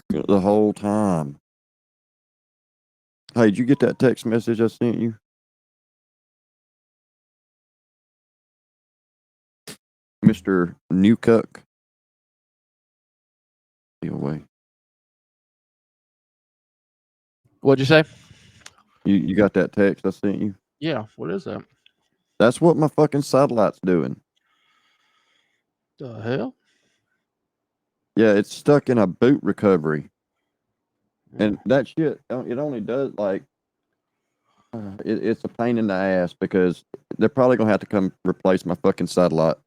the whole time. Hey, did you get that text message I sent you? Mr. Newcook. Be away. What'd you say? You got that text I sent you? Yeah. What is that? That's what my fucking satellite's doing. The hell? Yeah, it's stuck in a boot recovery. And that shit, it only does like, it's a pain in the ass because they're probably going to have to come replace my fucking satellite.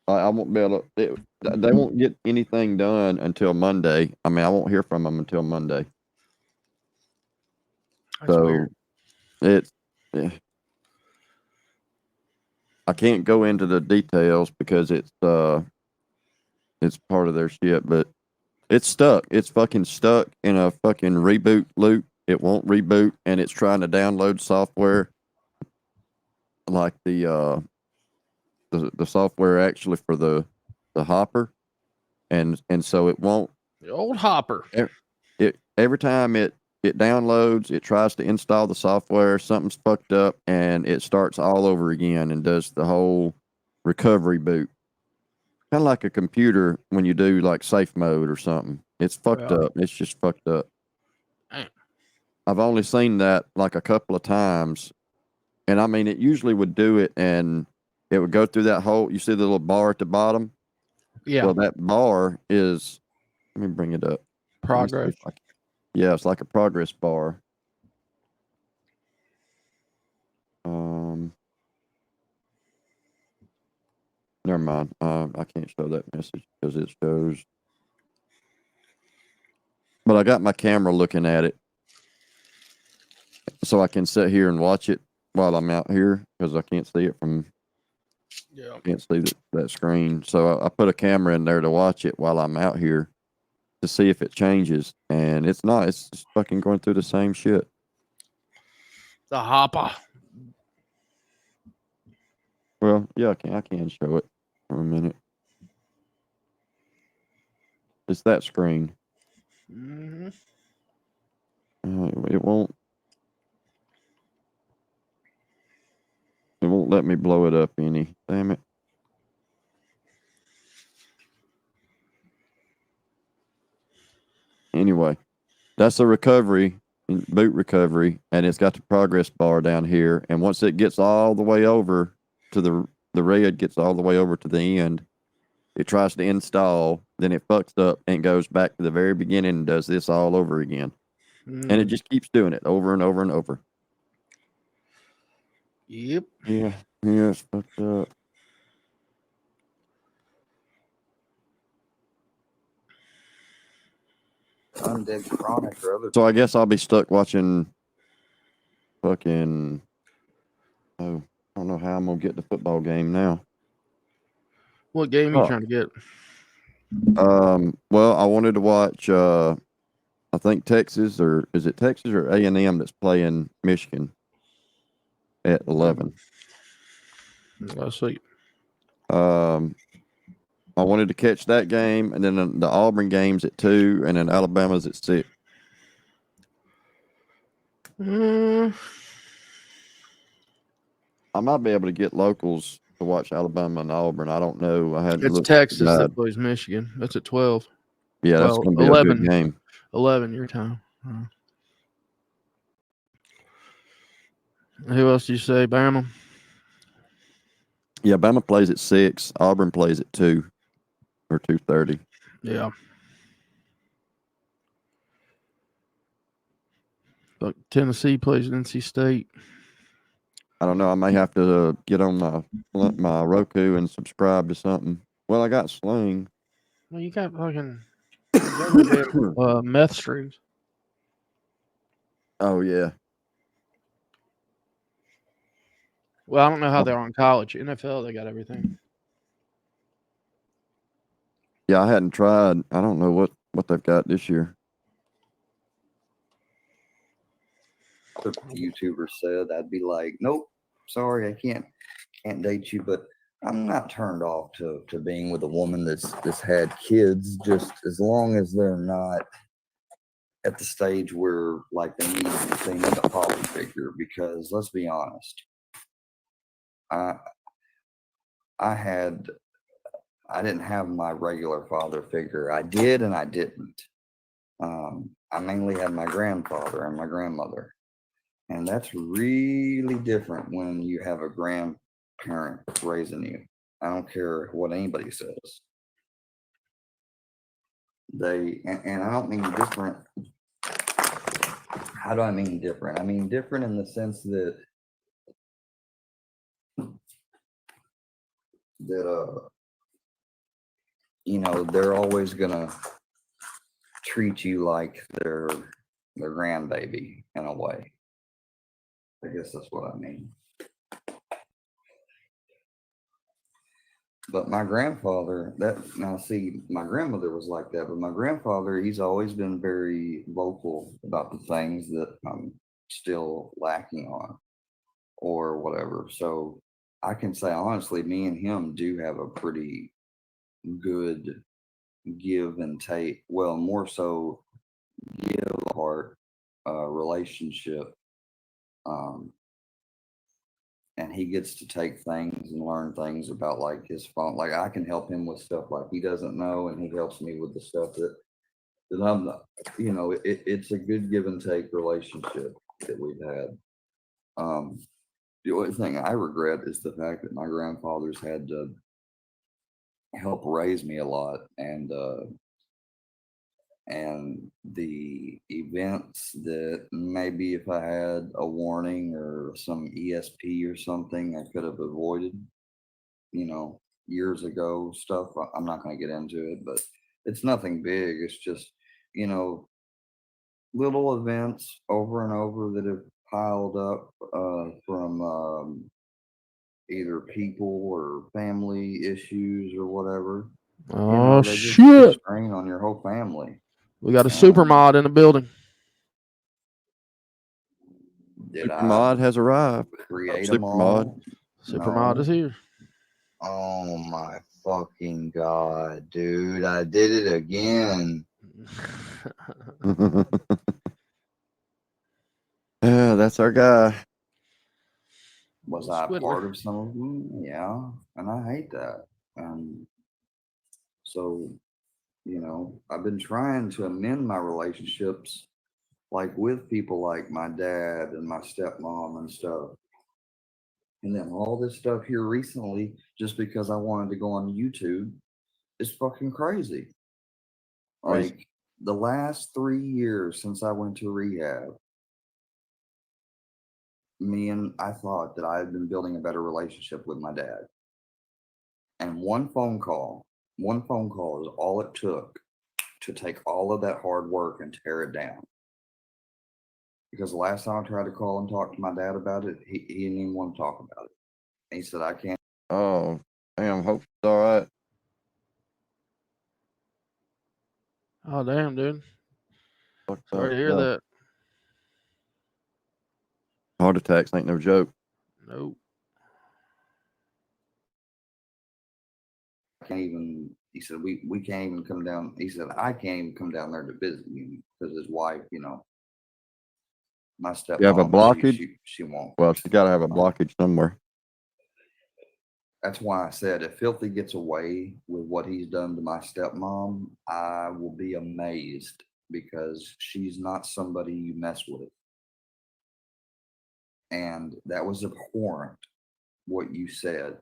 I won't be able to, they won't get anything done until Monday. I mean, I won't hear from them until Monday. That's So weird. I can't go into the details because it's part of their shit, but it's stuck. It's fucking stuck in a fucking reboot loop. It won't reboot, and it's trying to download software, like the software actually for the hopper, and so it won't. The old hopper. Every time it downloads, it tries to install the software, something's fucked up, and it starts all over again and does the whole recovery boot. Kind of like a computer when you do like safe mode or something. It's fucked up. It's just fucked up. Damn. I've only seen that like a couple of times, and I mean, it usually would do it, and it would go through that hole. You see the little bar at the bottom? Yeah. Well, that bar is. Let me bring it up. Let me see Progress. if yeah, it's like a progress bar. Never mind. I can't show that message because it shows. But I got my camera looking at it, so I can sit here and watch it while I'm out here because I can't see it from. Yeah. Can't see that screen. So I put a camera in there to watch it while I'm out here to see if it changes, and it's not. It's just fucking going through the same shit. The hopper. Well, yeah, I can show it for a minute. It's that screen. Mm-hmm. It won't. It won't let me blow it up any. Damn it. Anyway, that's a recovery, boot recovery, and it's got the progress bar down here. And once it gets all the way over to the red gets all the way over to the end, it tries to install, then it fucks up and goes back to the very beginning and does this all over again. And it just keeps doing it over and over and over. Yep. Yeah, it's fucked up. Undead Chronic or other. So I guess I'll be stuck watching fucking. Oh, I don't know how I'm gonna get the football game now. What game are you trying to get? Well, I wanted to watch. I think Texas, or is it Texas or A&M that's playing Michigan at 11. Let's see. I wanted to catch that game, and then the Auburn game's at 2, and then Alabama's at 6. I might be able to get locals to watch Alabama and Auburn. I don't know. I hadn't It's looked. Texas that plays Michigan. That's at 12. Yeah, that's going to be 11, a good game. 11 your time. Who else do you say? Bama? Yeah, Bama plays at 6. Auburn plays at 2 or 2:30. Yeah. But Tennessee plays NC State. I don't know. I may have to get on my Roku and subscribe to something. Well, I got Sling. Well, you got fucking meth streams. Oh yeah. Well, I don't know how they're on college. NFL, they got everything. Yeah, I hadn't tried. I don't know what they've got this year. If a YouTuber said, I'd be like, nope, sorry, I can't date you, but I'm not turned off to being with a woman that's had kids, just as long as they're not at the stage where like they need to need a father figure. Because let's be honest, I didn't have my regular father figure. I did and I didn't. I mainly had my grandfather and my grandmother. And that's really different when you have a grandparent raising you. I don't care what anybody says. And I don't mean different. How do I mean different? I mean different in the sense that they're always gonna treat you like their grandbaby in a way. I guess that's what I mean. But my grandfather, my grandmother was like that, but my grandfather, he's always been very vocal about the things that I'm still lacking on or whatever. So I can say honestly, me and him do have a pretty good give and take. Well, more so give heart relationship. And he gets to take things and learn things about like his phone. Like I can help him with stuff like he doesn't know, and he helps me with the stuff that that I'm not, you know, it's a good give and take relationship that we've had. The only thing I regret is the fact that my grandfathers had to help raise me a lot, and the events that maybe if I had a warning or some ESP or something, I could have avoided, you know, years ago stuff. I'm not going to get into it, but it's nothing big. It's just, you know, little events over and over that have piled up from either people or family issues or whatever. You know, Oh they just put a shit! strain on your whole family. We got a super mod in the building. Did Super I mod has arrived. create Super them mod. all? Super mod is here. Oh my fucking god, dude! I did it again. Yeah, that's our guy. Was I Squiddler. part of some of them? Yeah, and I hate that. So, you know, I've been trying to amend my relationships, like with people like my dad and my stepmom and stuff. And then all this stuff here recently, just because I wanted to go on YouTube, is fucking crazy. Crazy. Like the last 3 years since I went to rehab, I thought that I had been building a better relationship with my dad. And one phone call is all it took to take all of that hard work and tear it down. Because the last time I tried to call and talk to my dad about it, he didn't even want to talk about it. And he said, I can't. Oh, damn. Hope it's all right. Oh damn, dude. Fucked Sorry up. to hear Yeah. that. Heart attacks ain't no joke. Nope. Can't even, he said, we can't even come down. He said, I can't even come down there to visit you because his wife, you know, my stepmom, You have a blockage? she won't. Well, she got to have a blockage somewhere. That's why I said if Filthy gets away with what he's done to my stepmom, I will be amazed because she's not somebody you mess with. And that was abhorrent what you said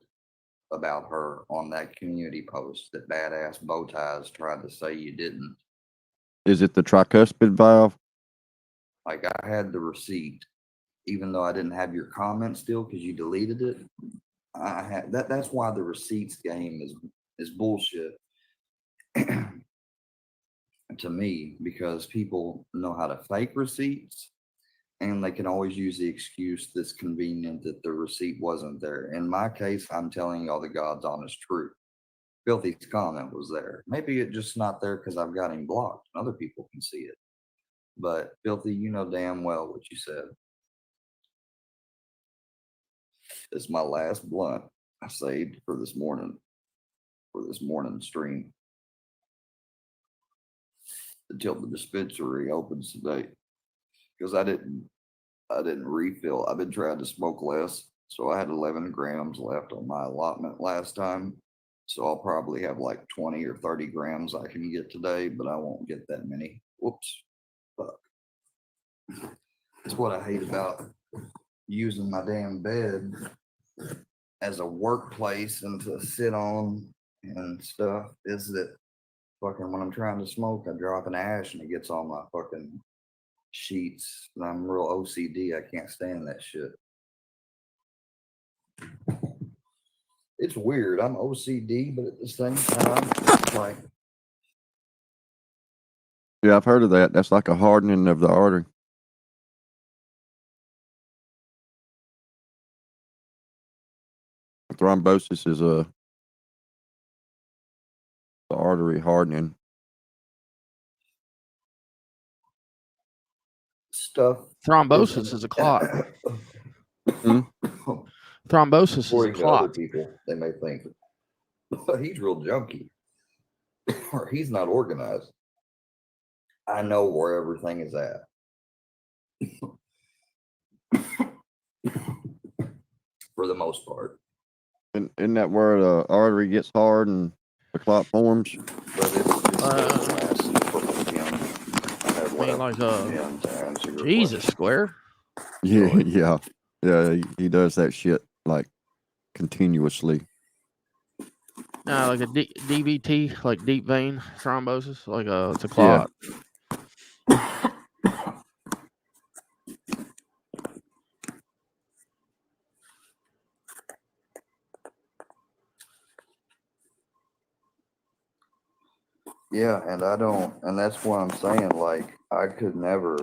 about her on that community post that badass bow ties tried to say you didn't. Is it the tricuspid valve? Like I had the receipt, even though I didn't have your comment still because you deleted it. I had that. That's why the receipts game is bullshit to me, because people know how to fake receipts and they can always use the excuse that's convenient that the receipt wasn't there. In my case, I'm telling y'all the God's honest truth. Filthy's comment was there. Maybe it's just not there because I've got him blocked. Other people can see it. But Filthy, you know damn well what you said. It's my last blunt I saved for this morning stream until the dispensary opens today. Because I didn't refill. I've been trying to smoke less. So I had 11 grams left on my allotment last time. So I'll probably have like 20 or 30 grams I can get today, but I won't get that many. Whoops. Fuck. That's what I hate about using my damn bed as a workplace and to sit on and stuff, is that fucking when I'm trying to smoke, I drop an ash and it gets on my fucking sheets. And I'm real OCD. I can't stand that shit. It's weird. I'm OCD, but at the same time, it's like, Yeah, I've heard of that. That's like a hardening of the artery. Thrombosis is the artery hardening. stuff. Thrombosis is a clot. Thrombosis is a According to other clot. people, they may think he's real junky or he's not organized. I know where everything is at. For the most part. And isn't that where the artery gets hard and the clot forms? But it's massive. mean, like Yeah, to answer your Jesus question. Square. Yeah. He does that shit like continuously. Like a DVT, like deep vein thrombosis, like it's a Yeah. clot. Yeah, and I don't, and that's what I'm saying. Like, I could never,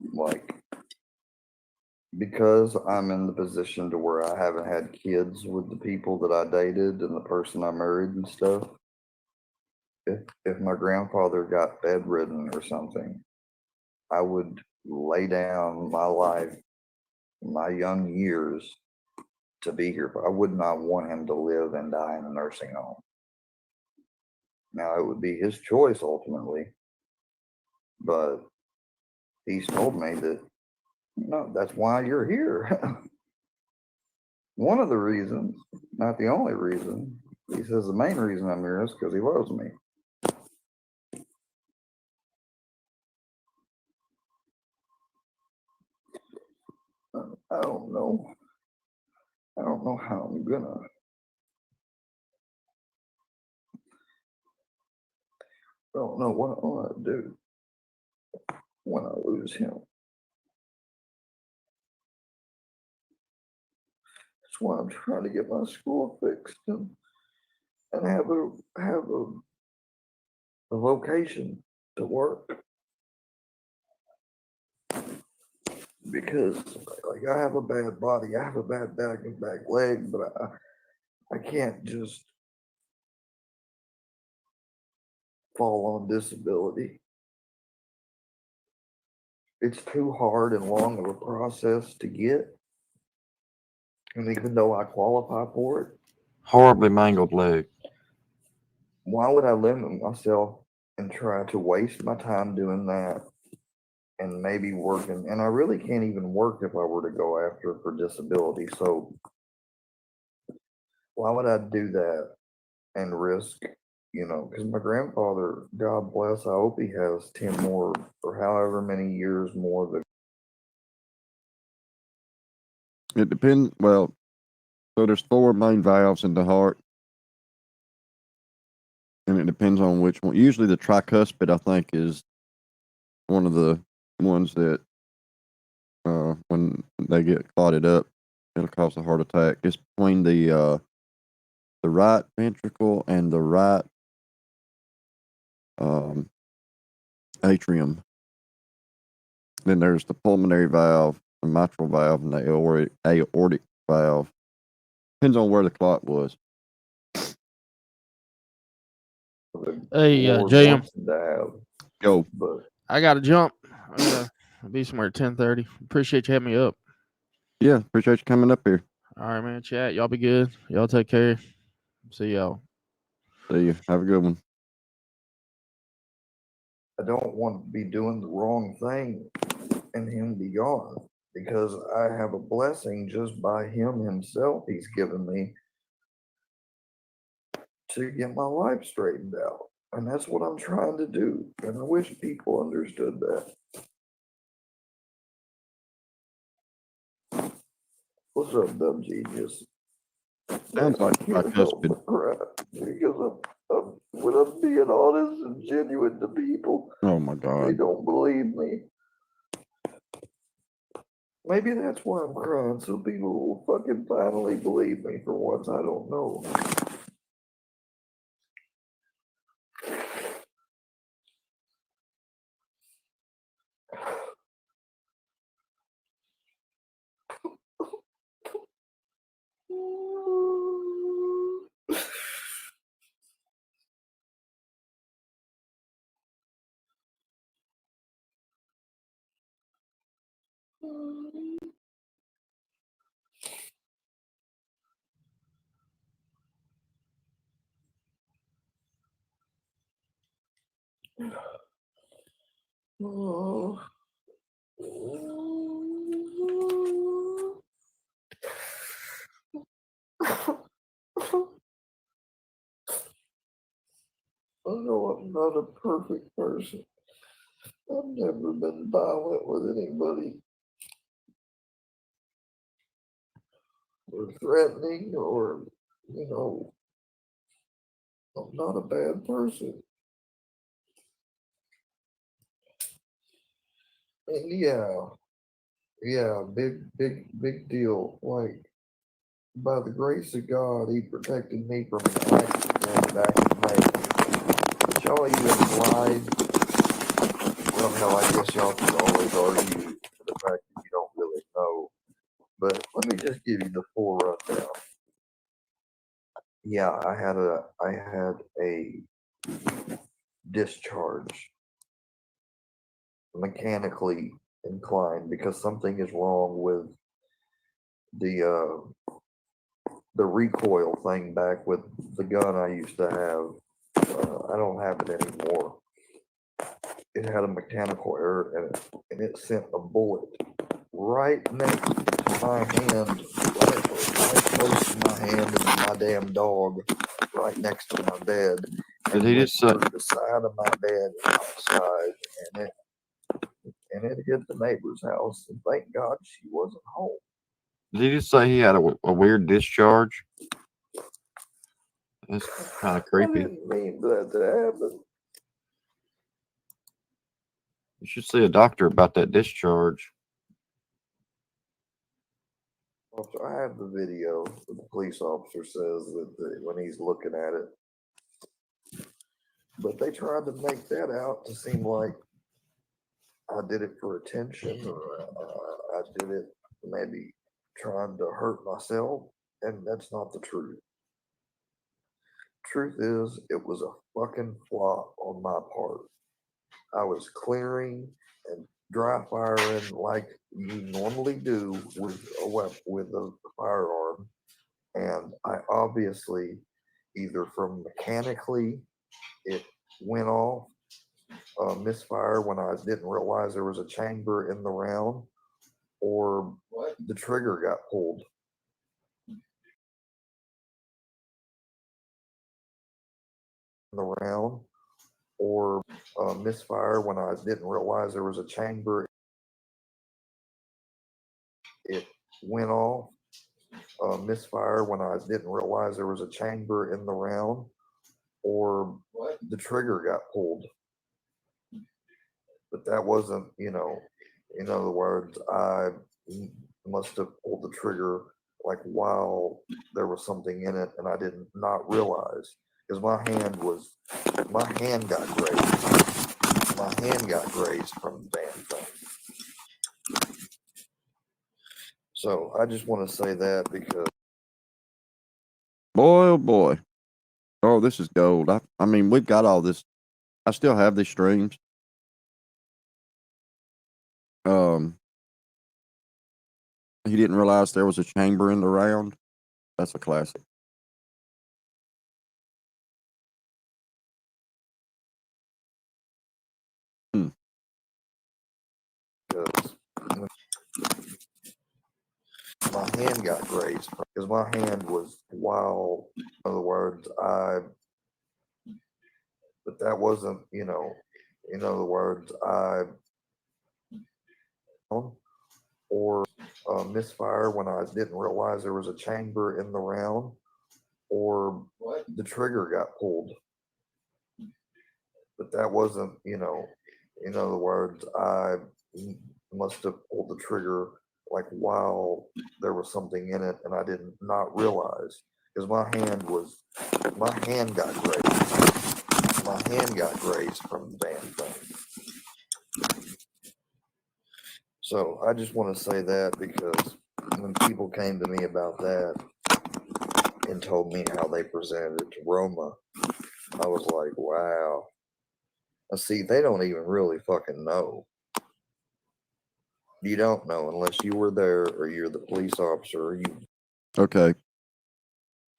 like, because I'm in the position to where I haven't had kids with the people that I dated and the person I married and stuff. If my grandfather got bedridden or something, I would lay down my life, my young years to be here, but I would not want him to live and die in a nursing home. Now, it would be his choice ultimately, but he's told me that, no, that's why you're here. One of the reasons, not the only reason. He says the main reason I'm here is because he loves me. I don't know. I don't know how I'm gonna. I don't know what I want to do when I lose him. That's why I'm trying to get my school fixed and have a location to work. Because like I have a bad body, I have a bad back and back leg, but I can't just fall on disability. It's too hard and long of a process to get. And even though I qualify for it, Horribly mangled leg. why would I limit myself and try to waste my time doing that and maybe working? And I really can't even work if I were to go after it for disability. So why would I do that and risk, because my grandfather, God bless, I hope he has 10 more or however many years more that. It depends. Well, so there's 4 main valves in the heart, and it depends on which one. Usually, the tricuspid, I think, is one of the ones that, when they get clotted up, it'll cause a heart attack. It's between the right ventricle and the right atrium. Then there's the pulmonary valve, the mitral valve, and the aortic valve. Depends on where the clot was. Hey, Lord JM. wants to have. Go. But I gotta jump. I gotta be somewhere at 10:30. Appreciate you having me up. Yeah, appreciate you coming up here. All right, man. Chat. Y'all be good. Y'all take care. See y'all. See you. Have a good one. I don't want to be doing the wrong thing and him be gone, because I have a blessing just by him himself he's given me to get my life straightened out. And that's what I'm trying to do. And I wish people understood that. What's up, dumb genius? Sounds like tricuspid. Crap, because when I'm being honest and genuine to people, oh my they God. don't believe me. Maybe that's why I'm crying, so people will fucking finally believe me for once. I don't know. Oh. I know I'm not a perfect person. I've never been violent with anybody or threatening or, you know, I'm not a bad person. And yeah, big deal. Like, by the grace of God, he protected me from an accident back in May. But y'all even lied. Well, hell, I guess y'all can always argue for the fact that you don't really know. But let me just give you the full rundown. Yeah, I had a discharge, mechanically inclined, because something is wrong with the recoil thing back with the gun I used to have. I don't have it anymore. It had a mechanical error in it, and it sent a bullet right next to my hand, right close to my hand and my damn dog, right next to my bed. Did he just say? The side of my bed outside, and it hit the neighbor's house. And thank God she wasn't home. Did he just say he had a weird discharge? That's kind of I creepy. didn't mean that to happen. You should see a doctor about that discharge. Also, I have the video that the police officer says that when he's looking at it. But they tried to make that out to seem like I did it for attention, or I did it maybe trying to hurt myself, and that's not the truth. Truth is, it was a fucking flop on my part. I was clearing and dry firing like you normally do with a firearm, and I obviously either from mechanically it went off, misfire when I didn't realize there was a chamber in the round, or the trigger got pulled. In the round, or misfire when I didn't realize there was a chamber. It went off, misfire when I didn't realize there was a chamber in the round, or the trigger got pulled. But that wasn't, in other words, I must have pulled the trigger like while there was something in it and I did not realize, because my hand got grazed. My hand got grazed from the damn thing. So I just want to say that because Boy, oh boy. Oh, this is gold. I mean, we've got all this. I still have these streams. He didn't realize there was a chamber in the round. That's a classic. my hand got grazed because my hand was wild. In other words, but that wasn't, in other words, or misfire when I didn't realize there was a chamber in the round, or the trigger got pulled. But that wasn't, in other words, I must have pulled the trigger like while there was something in it and I did not realize, because my hand got grazed. My hand got grazed from the damn thing. So I just want to say that because when people came to me about that and told me how they presented it to Roma, I was like, wow. Now, see, they don't even really fucking know. You don't know unless you were there or you're the police officer or you. Okay.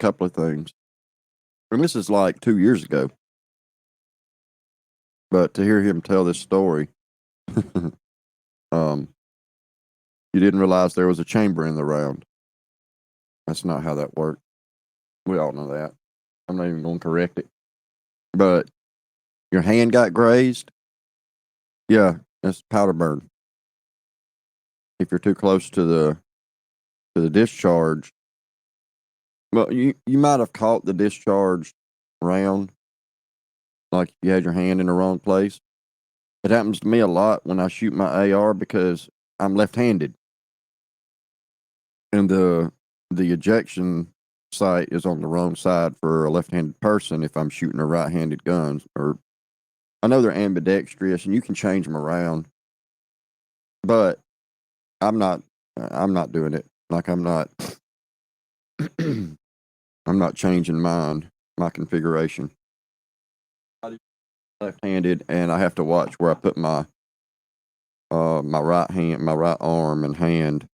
Couple of things. And this is like 2 years ago. But to hear him tell this story, you didn't realize there was a chamber in the round. That's not how that worked. We all know that. I'm not even going to correct it. But your hand got grazed. Yeah, that's powder burn. If you're too close to the discharge, well, you might have caught the discharge round, like you had your hand in the wrong place. It happens to me a lot when I shoot my AR because I'm left-handed, and the ejection sight is on the wrong side for a left-handed person if I'm shooting a right-handed gun. Or I know they're ambidextrous and you can change them around, but I'm not doing it. Like I'm not I'm not changing my configuration. Left-handed, and I have to watch where I put my my right arm and hand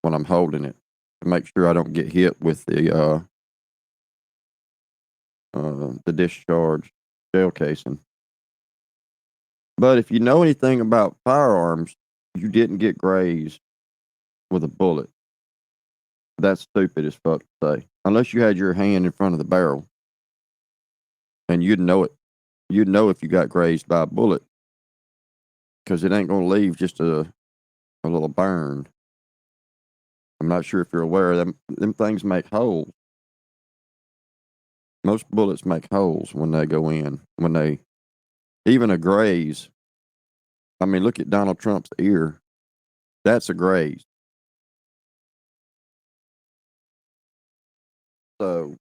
when I'm holding it to make sure I don't get hit with the discharge shell casing. But if you know anything about firearms, you didn't get grazed with a bullet. That's stupid as fuck to say. Unless you had your hand in front of the barrel, and you'd know it. You'd know if you got grazed by a bullet, because it ain't gonna leave just a little burn. I'm not sure if you're aware of them. Them things make holes. Most bullets make holes when they go in. When they, even a graze. I mean, look at Donald Trump's ear. That's a graze. So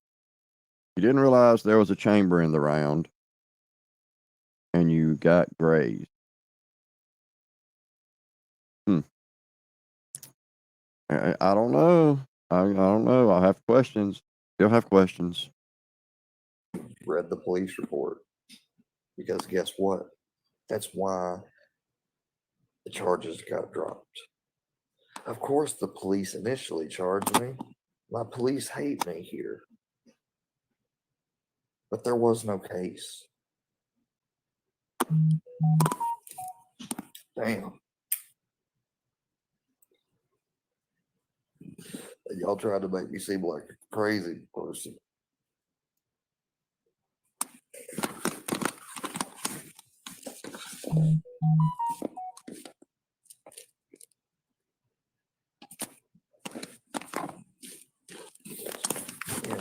you didn't realize there was a chamber in the round, and you got grazed. I don't know. I don't know. I have questions. Still have questions. Read the police report, because guess what? That's why the charges got dropped. Of course, the police initially charged me. My police hate me here. But there was no case. Damn. Y'all tried to make me seem like a crazy person. Yeah,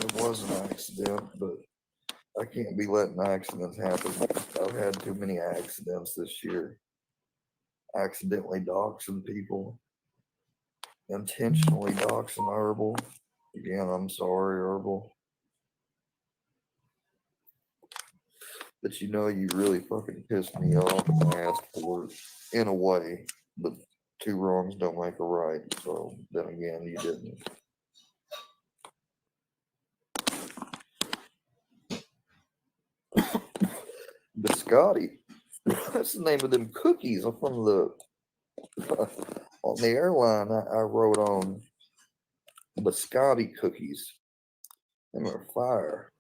it was an accident, but I can't be letting accidents happen. I've had too many accidents this year. Accidentally doxing people, intentionally doxing Herbal. Again, I'm sorry, Herbal. But you know, you really fucking pissed me off and I asked for it in a way, but two wrongs don't make a right. So then again, you didn't. Biscotti. That's the name of them cookies from the on the airline. I wrote on biscotti cookies. Them are fire.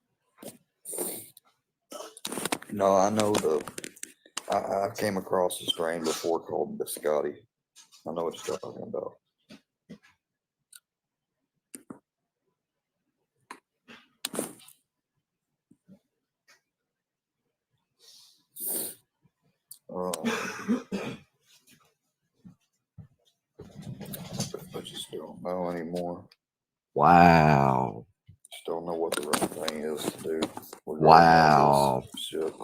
No, I know I came across a strain before called biscotti. I know what you're talking about. I just don't know anymore. Wow. Just don't know what the right thing is to do. Wow. Shit.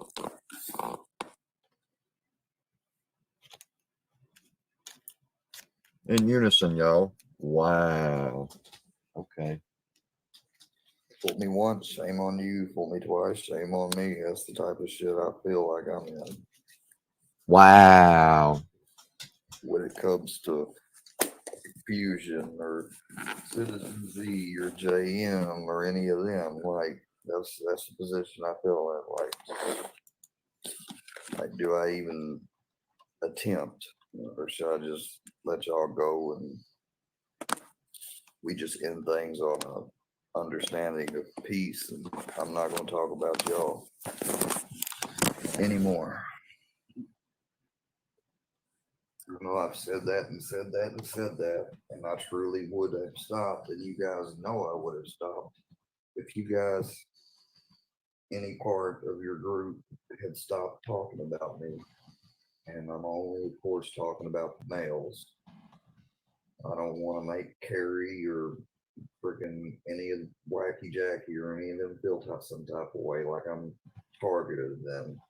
In unison, y'all. Wow. Okay. Fool me once, shame on you. Fool me twice, shame on me. That's the type of shit I feel like I'm in. Wow. When it comes to Fusion or Citizen Z or JM or any of them, like that's the position I feel in. Like, do I even attempt, or should I just let y'all go and we just end things on a understanding of peace? And I'm not going to talk about y'all anymore. You know, I've said that and said that and said that, and I truly would have stopped, and you guys know I would have stopped. If you guys, any part of your group, had stopped talking about me, and I'm only, of course, talking about the males. I don't want to make Carrie or freaking any of Wacky Jackie or any of them feel some type of way like I'm targeted them,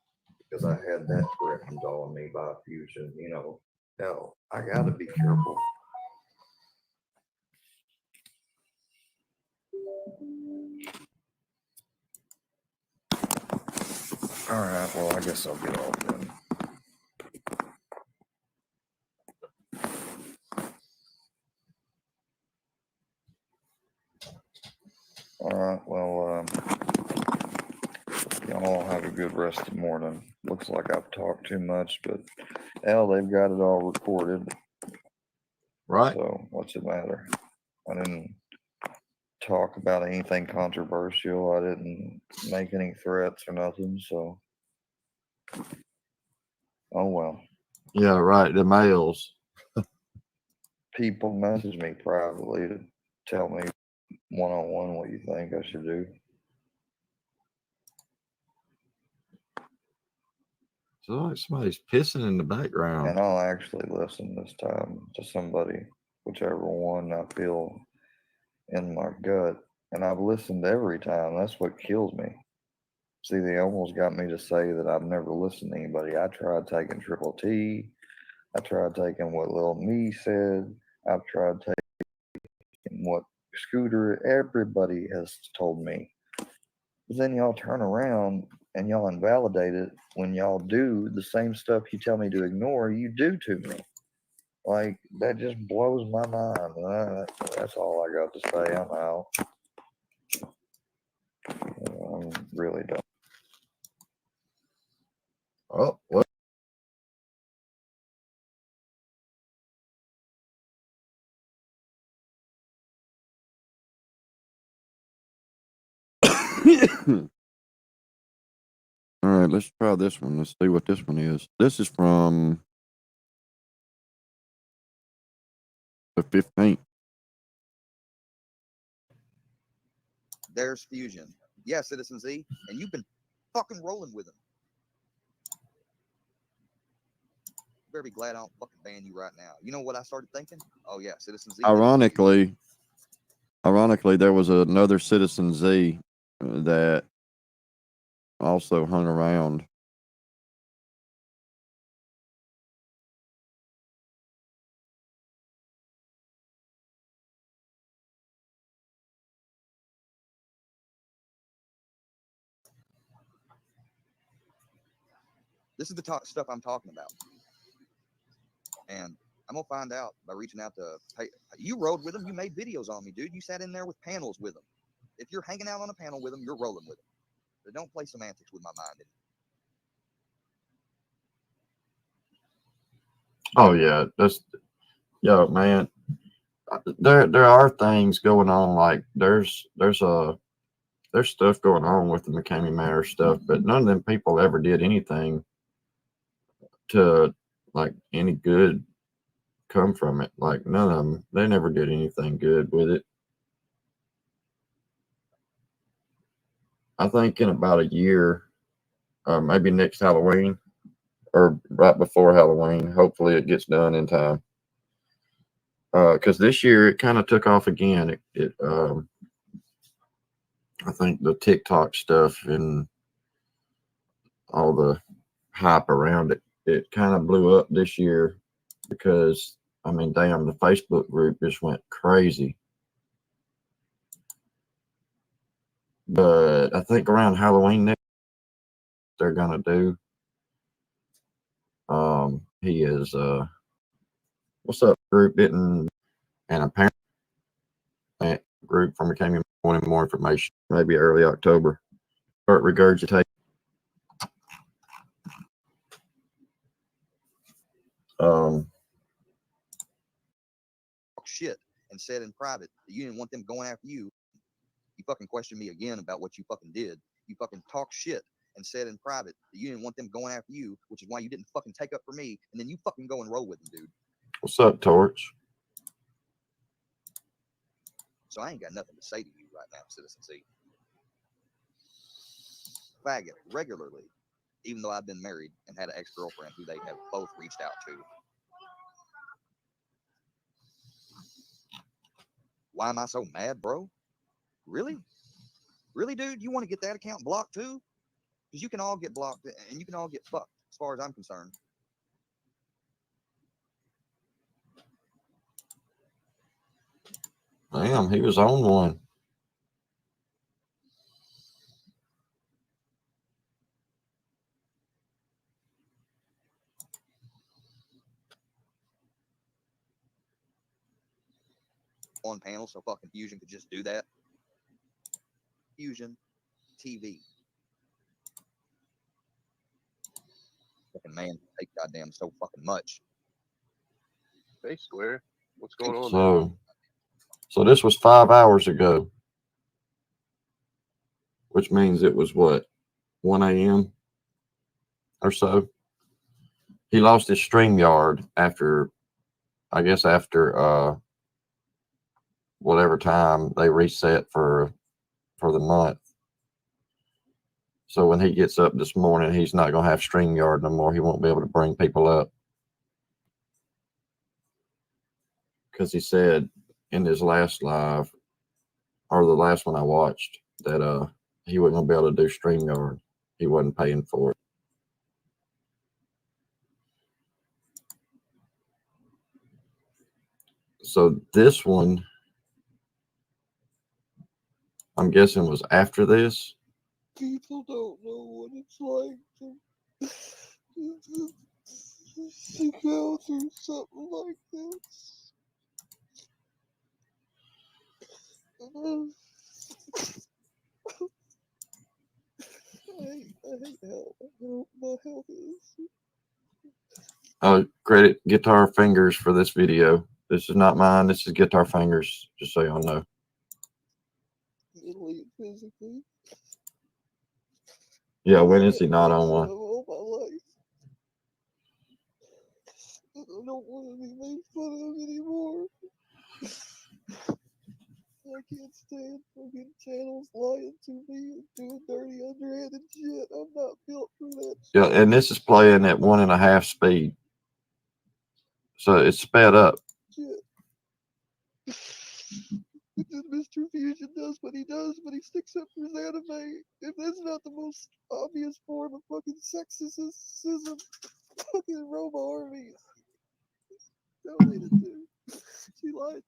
because I had that threatened on me by Fusion. You know, now I got to be careful. All right, well, I guess I'll get off then. All right, well, y'all have a good rest of the morning. Looks like I've talked too much, but hell, they've got it all recorded. Right. So what's the matter? I didn't talk about anything controversial. I didn't make any threats or nothing. So, oh well. Yeah, right. The males. People message me privately to tell me one-on-one what you think I should do. So like somebody's pissing in the background. And I'll actually listen this time to somebody, whichever one I feel in my gut. And I've listened every time. That's what kills me. See, they almost got me to say that I've never listened to anybody. I tried taking Triple T. I tried taking what Lil Me said. I've tried taking what Scooter, everybody has told me. But then y'all turn around and y'all invalidate it when y'all do the same stuff you tell me to ignore, you do to me. Like, that just blows my mind. That's all I got to say. I'm out. I'm really done. Oh, what? All right, let's try this one. Let's see what this one is. This is from the 15th. There's Fusion. Yeah, Citizen Z. And you've been fucking rolling with him. You better be glad I don't fucking ban you right now. You know what I started thinking? Oh, yeah, Citizen Z. Ironically, there was another Citizen Z that also hung around. This is the stuff I'm talking about. And I'm going to find out by reaching out to... Hey, you rode with him. You made videos on me, dude. You sat in there with panels with him. If you're hanging out on a panel with him, you're rolling with him. So don't play semantics with my mind. Oh yeah, man. There are things going on. Like there's stuff going on with the McCamey Matter stuff, but none of them people ever did anything to like any good come from it. Like none of them, they never did anything good with it. I think in about a year, maybe next Halloween or right before Halloween, hopefully it gets done in time. Because this year it kind of took off again. I think the TikTok stuff and all the hype around it kind of blew up this year because, I mean, damn, the Facebook group just went crazy. But I think around Halloween next, they're gonna do. He is what's up, group? Didn't and apparently that group from McCamey wanting more information, maybe early October. Start regurgitate. Shit and said in private that you didn't want them going after you. You fucking questioned me again about what you fucking did. You fucking talk shit and said in private that you didn't want them going after you, which is why you didn't fucking take up for me. And then you fucking go and roll with them, dude. What's up, Torch? So I ain't got nothing to say to you right now, Citizen Z. Faggot, regularly. even though I've been married and had an ex-girlfriend who they have both reached out to. Why am I so mad, bro? Really? Really, dude? You want to get that account blocked too? Because you can all get blocked and you can all get fucked, as far as I'm concerned. Damn, he was on one. On panel, so fucking Fusion could just do that. Fusion TV. Fucking man, take goddamn so fucking much. They swear. What's going on? So this was 5 hours ago, which means it was what, 1 a.m. or so. He lost his StreamYard after, I guess after whatever time they reset for the month. So when he gets up this morning, he's not gonna have StreamYard no more. He won't be able to bring people up. Because he said in his last live, or the last one I watched, that he wasn't gonna be able to do StreamYard. He wasn't paying for it. So this one, I'm guessing, was after this. People don't know what it's like to go through something like this. I hate how my health is. Credit Guitar Fingers for this video. This is not mine. This is Guitar Fingers, just so y'all know. Mentally and physically. Yeah, when is he not on one? All my life. I don't want to be made fun of anymore. I can't stand fucking channels lying to me and doing dirty underhanded shit. I'm not built for that shit. Yeah, and this is playing at 1.5 speed. So it's sped up. Shit. Mr. Fusion does what he does, but he sticks up for his anime. If that's not the most obvious form of fucking sexism, fucking Roma Army. Donated to. She lied.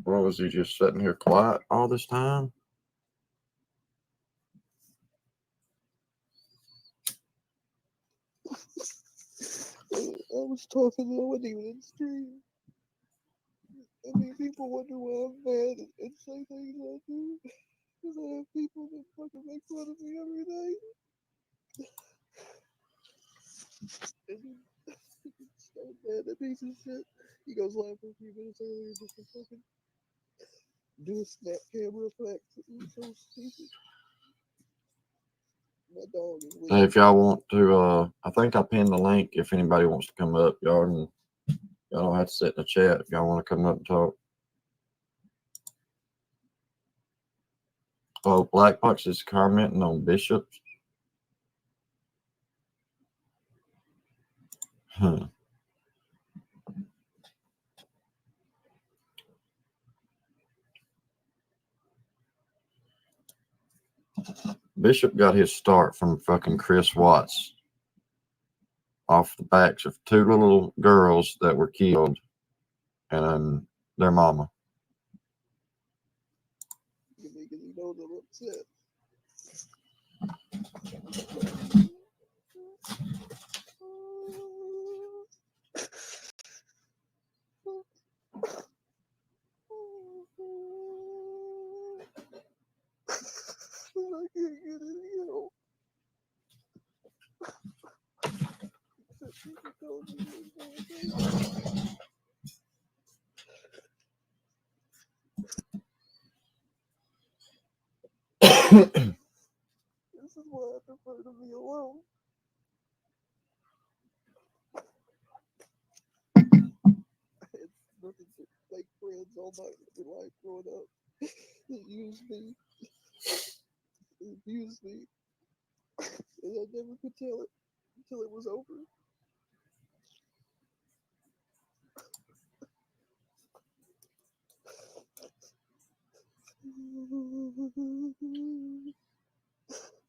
What was he just sitting here quiet all this time? I was talking, I wasn't even in stream. I mean, people wonder why I'm mad and say things I do. Because I have people that fucking make fun of me every day. And so mad, that piece of shit. He goes live for a few minutes earlier just to fucking do a snap camera effect. It was so stupid. My dog is Hey, if y'all want to, I think I pinned the link if anybody wants to come up. Y'all don't have to sit in the chat if y'all want to come up and talk. Oh, Black Box is commenting on Bishops. Huh. Bishop got his start from fucking Chris Watts off the backs of 2 little girls that were killed and their mama. because he knows I'm upset. I can't get any help. Except people telling me they're going This is why I prefer to be alone. I had nothing but fake friends all my life growing up that used me, abused me, and I never could tell it until it was over.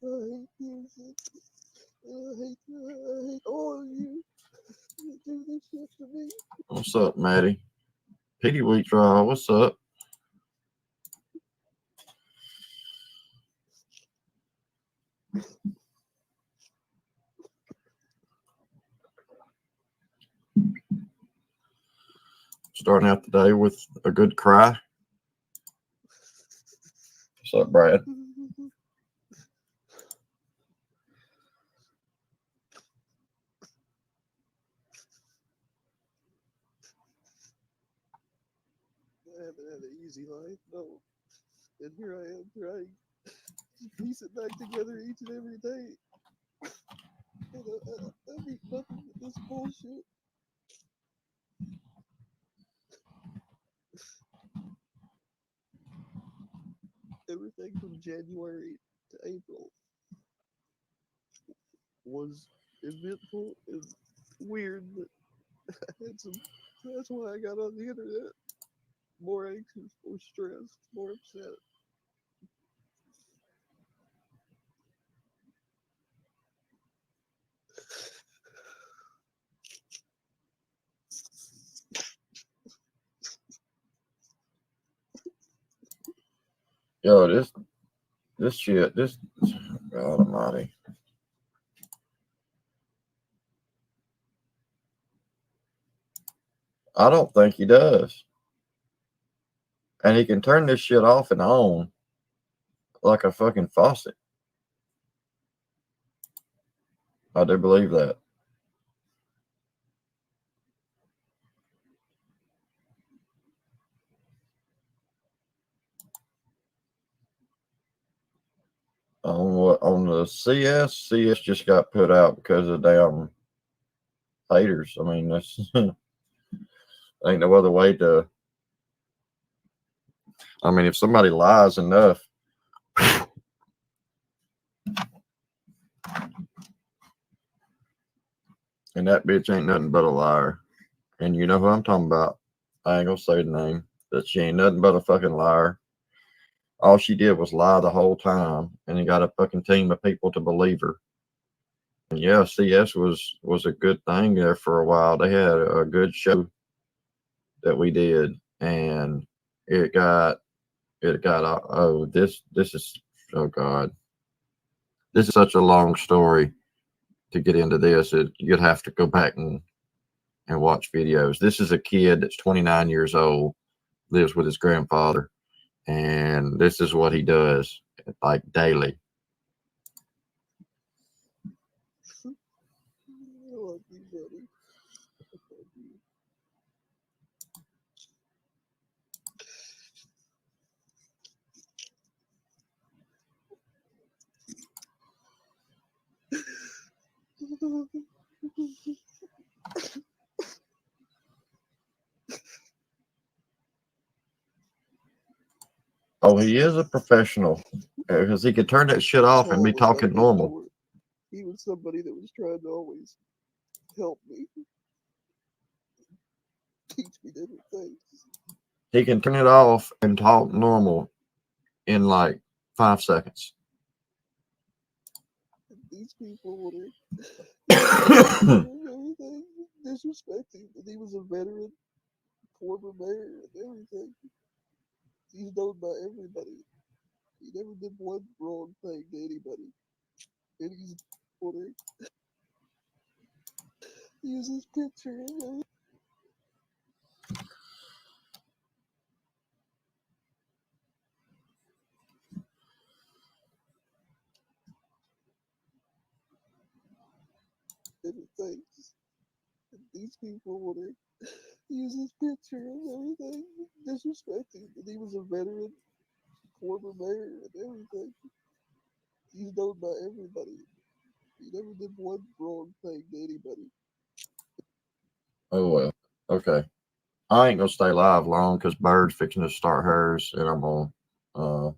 I hate music. I hate all of you that do this shit to me. What's up, Maddie? Petey Wheat Draw, what's up? Starting out the day with a good cry. What's up, Brad? I haven't had an easy life, no. And here I am trying to piece it back together each and every day. And I mean nothing but this bullshit. Everything from January to April was eventful and weird, but I had some. That's why I got on the internet. More anxious, more stressed, more upset. Yo, this shit, God almighty. I don't think he does. And he can turn this shit off and on like a fucking faucet. I do believe that. On the CS just got put out because of damn haters. I mean, that's ain't no other way to. I mean, if somebody lies enough, and that bitch ain't nothing but a liar, and you know who I'm talking about. I ain't gonna say the name, but she ain't nothing but a fucking liar. All she did was lie the whole time, and he got a fucking team of people to believe her. And yeah, CS was a good thing there for a while. They had a good show that we did, and it got oh, this is, oh God, this is such a long story to get into this. You'd have to go back and watch videos. This is a kid that's 29 years old, lives with his grandfather, and this is what he does like daily. I love you, buddy. I love you. Oh, he is a professional because he could turn that shit off and be Paul was like talking that normal. before. He was somebody that was trying to always help me, teach me different things. He can turn it off and talk normal in like 5 seconds. These people were everything, disrespecting that he was a veteran, former mayor, and everything. He's known by everybody. He never did one wrong thing to anybody. And he's wanting to use his picture and everything. Different things. And these people want to use his picture and everything, disrespecting that he was a veteran, former mayor, and everything. You know, not everybody. You never did one wrong thing to anybody. Oh well. Okay. I ain't gonna stay live long because Bird's fixing to start hers, and I'm gonna hold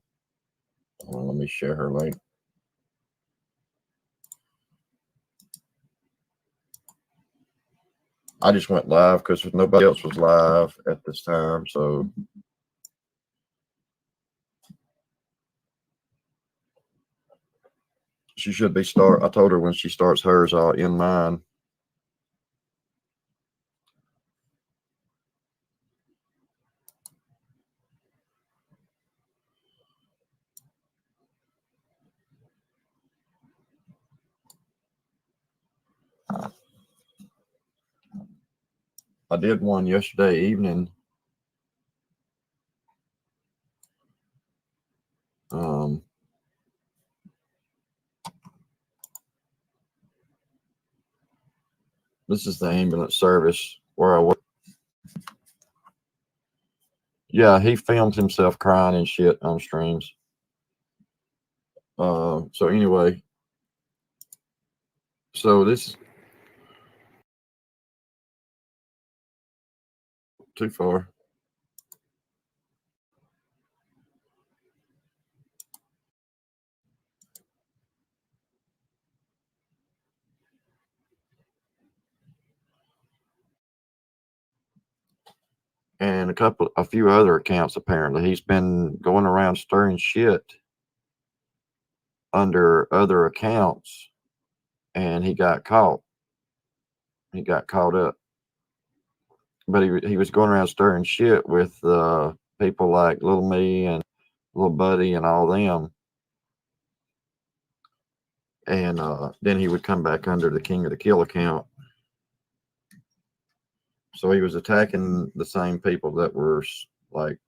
on, let me share her link. I just went live because nobody else was live at this time, so she should be I told her when she starts hers, I'll end mine. I did one yesterday evening. This is the ambulance service where I work. Yeah, he filmed himself crying and shit on streams. So anyway, so this too far. And a few other accounts. Apparently, he's been going around stirring shit under other accounts, and he got caught. He got caught up, but he was going around stirring shit with people like Little Me and Little Buddy and all them. And then he would come back under the King of the Kill account. So he was attacking the same people that were like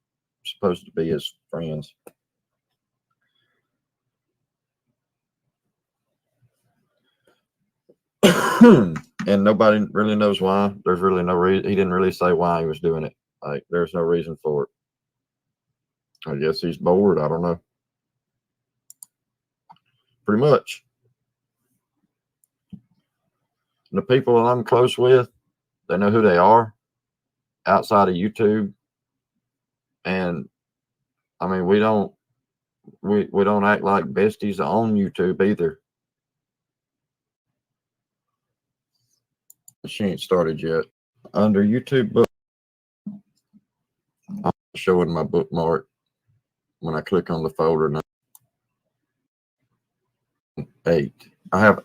supposed to be his friends. And nobody really knows why. There's really no reason. He didn't really say why he was doing it. Like, there's no reason for it. I guess he's bored. I don't know. Pretty much. The people that I'm close with, they know who they are outside of YouTube. And I mean, we don't act like besties on YouTube either. She ain't started yet. Under YouTube book, I'm showing my bookmark when I click on the folder now. 8. I have.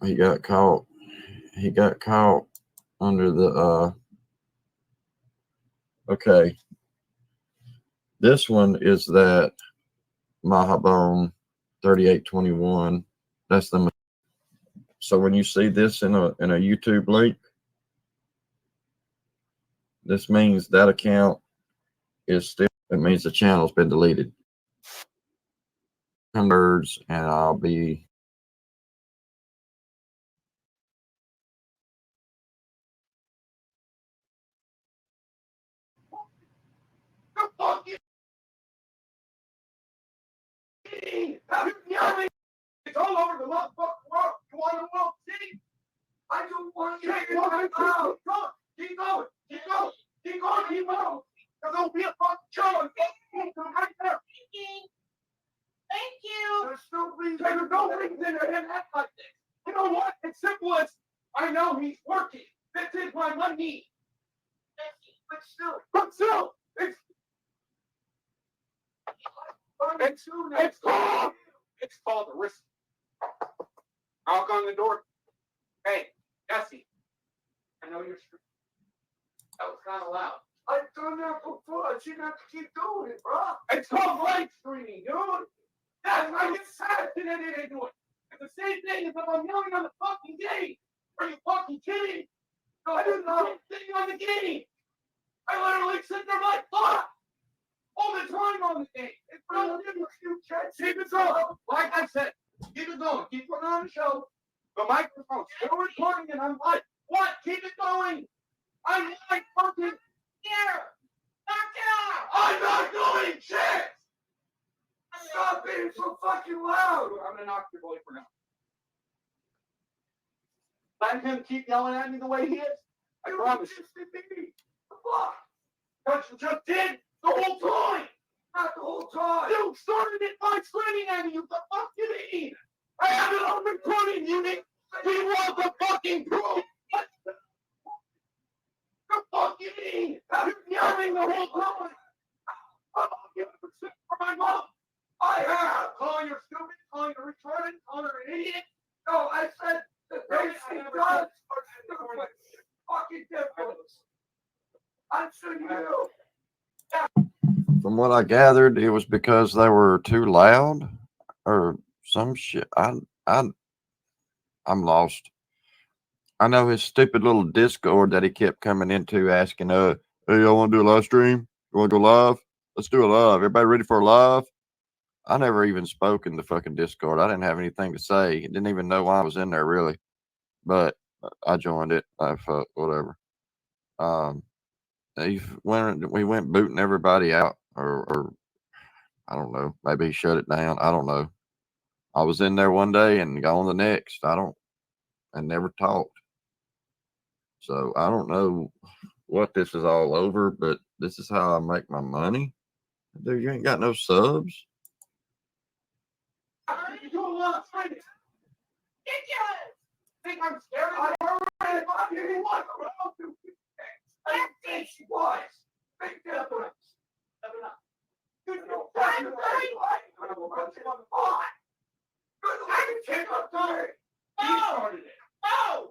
He got caught. He got caught under the. Okay. This one is that Mahabone 3821. That's the. So when you see this in a YouTube link, this means that account is still. It means the channel's been deleted. Birds, and I'll be. It's all over the motherfucking world. You want the world to see? I don't want to take it out. Keep going. Keep going. Keep going. Keep going. There's gonna be a fucking show. Right there. Thank you. There's no reason to act like this. You know what? It's simple as I know he's working. This is my money. But still, it's called the risk. Knock on the door. Hey, Jesse. I know you're streaming. That was kind of loud. I've done that before. I shouldn't have to keep doing it, bro. It's called live streaming, dude. That's why I get sad that they didn't do it. It's the same thing as if I'm yelling on the fucking game. Are you fucking kidding? No, I didn't know anything on the game. I literally sit there like, fuck. All the time on the game. It's not you can't keep it going. Like I said, keep it going. Keep putting on the show. The microphone's still recording and I'm like, what? Keep it going. I'm like fucking here. Knock it out. I'm not going fucking loud. I'm gonna knock your boyfriend out. Let him keep yelling at me the way he is. I promise you. Fuck. What you just did the whole time. Not the whole time. You started it by screaming at me. You the fuck you mean? I have it on recording, you need. We want the fucking proof. What the fuck you mean? You're yelling the whole time. I'm giving a for my mom. I have. Calling her stupid, calling her retarded, calling her an idiot. No, I said the things she does are stupid. Fucking difference. I'm sure you. From what I gathered, it was because they were too loud or some shit. I'm lost. I know his stupid little Discord that he kept coming into asking, hey, y'all want to do a live stream? You want to go live? Let's do a live. Everybody ready for a live? I never even spoke in the fucking Discord. I didn't have anything to say. Didn't even know why I was in there really, but I joined it. I fuck whatever. We went booting everybody out, or I don't know. Maybe he shut it down. I don't know. I was in there one day and gone the next. And never talked. So I don't know what this is all over, but this is how I make my money. Dude, you ain't got no subs. You do a lot of fighting. Think I'm scared of her? I'm here. What? I didn't think she was. Big difference. You know, I'm I can take up time. He started it. No.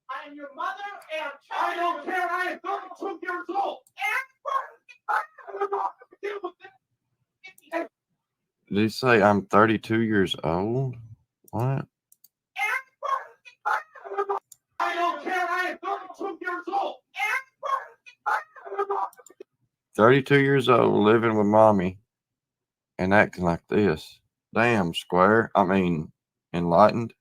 I am your mother and I don't care. I am 32 years old. Did he say I'm 32 years old? What? I don't care. I am 32 years old. 32 years old, living with mommy, and acting like this. Damn, Square. I mean, enlightened.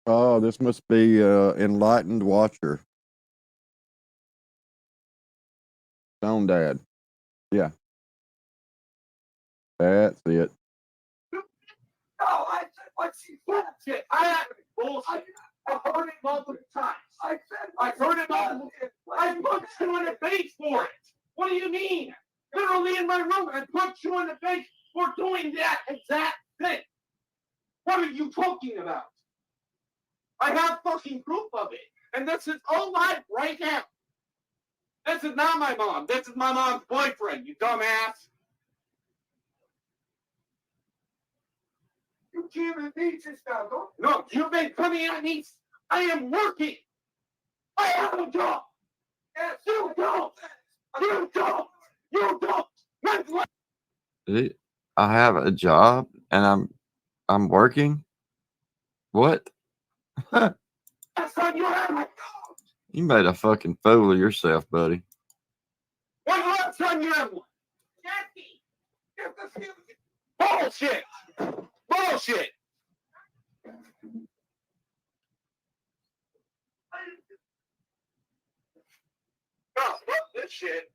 Oh, this must be enlightened watcher. Stone Dad. Yeah. That's it. No, I said what she said. I had bullshit. I heard it multiple times. I heard it multiple times. I put you in the face for it. What do you mean? Literally in my room, I put you in the face for doing that exact thing. What are you talking about? I have fucking proof of it. And this is all live right now. This is not my mom. This is my mom's boyfriend, you dumbass. You can't repeat yourself, don't you? No, you've been coming at me. I am working. I have a job. Yes, you don't. You don't. You don't. I have a job and I'm working. What? You made a fucking fool of yourself, buddy. When last time you had one? Jackie. Bullshit. Bullshit. Oh, fuck this shit.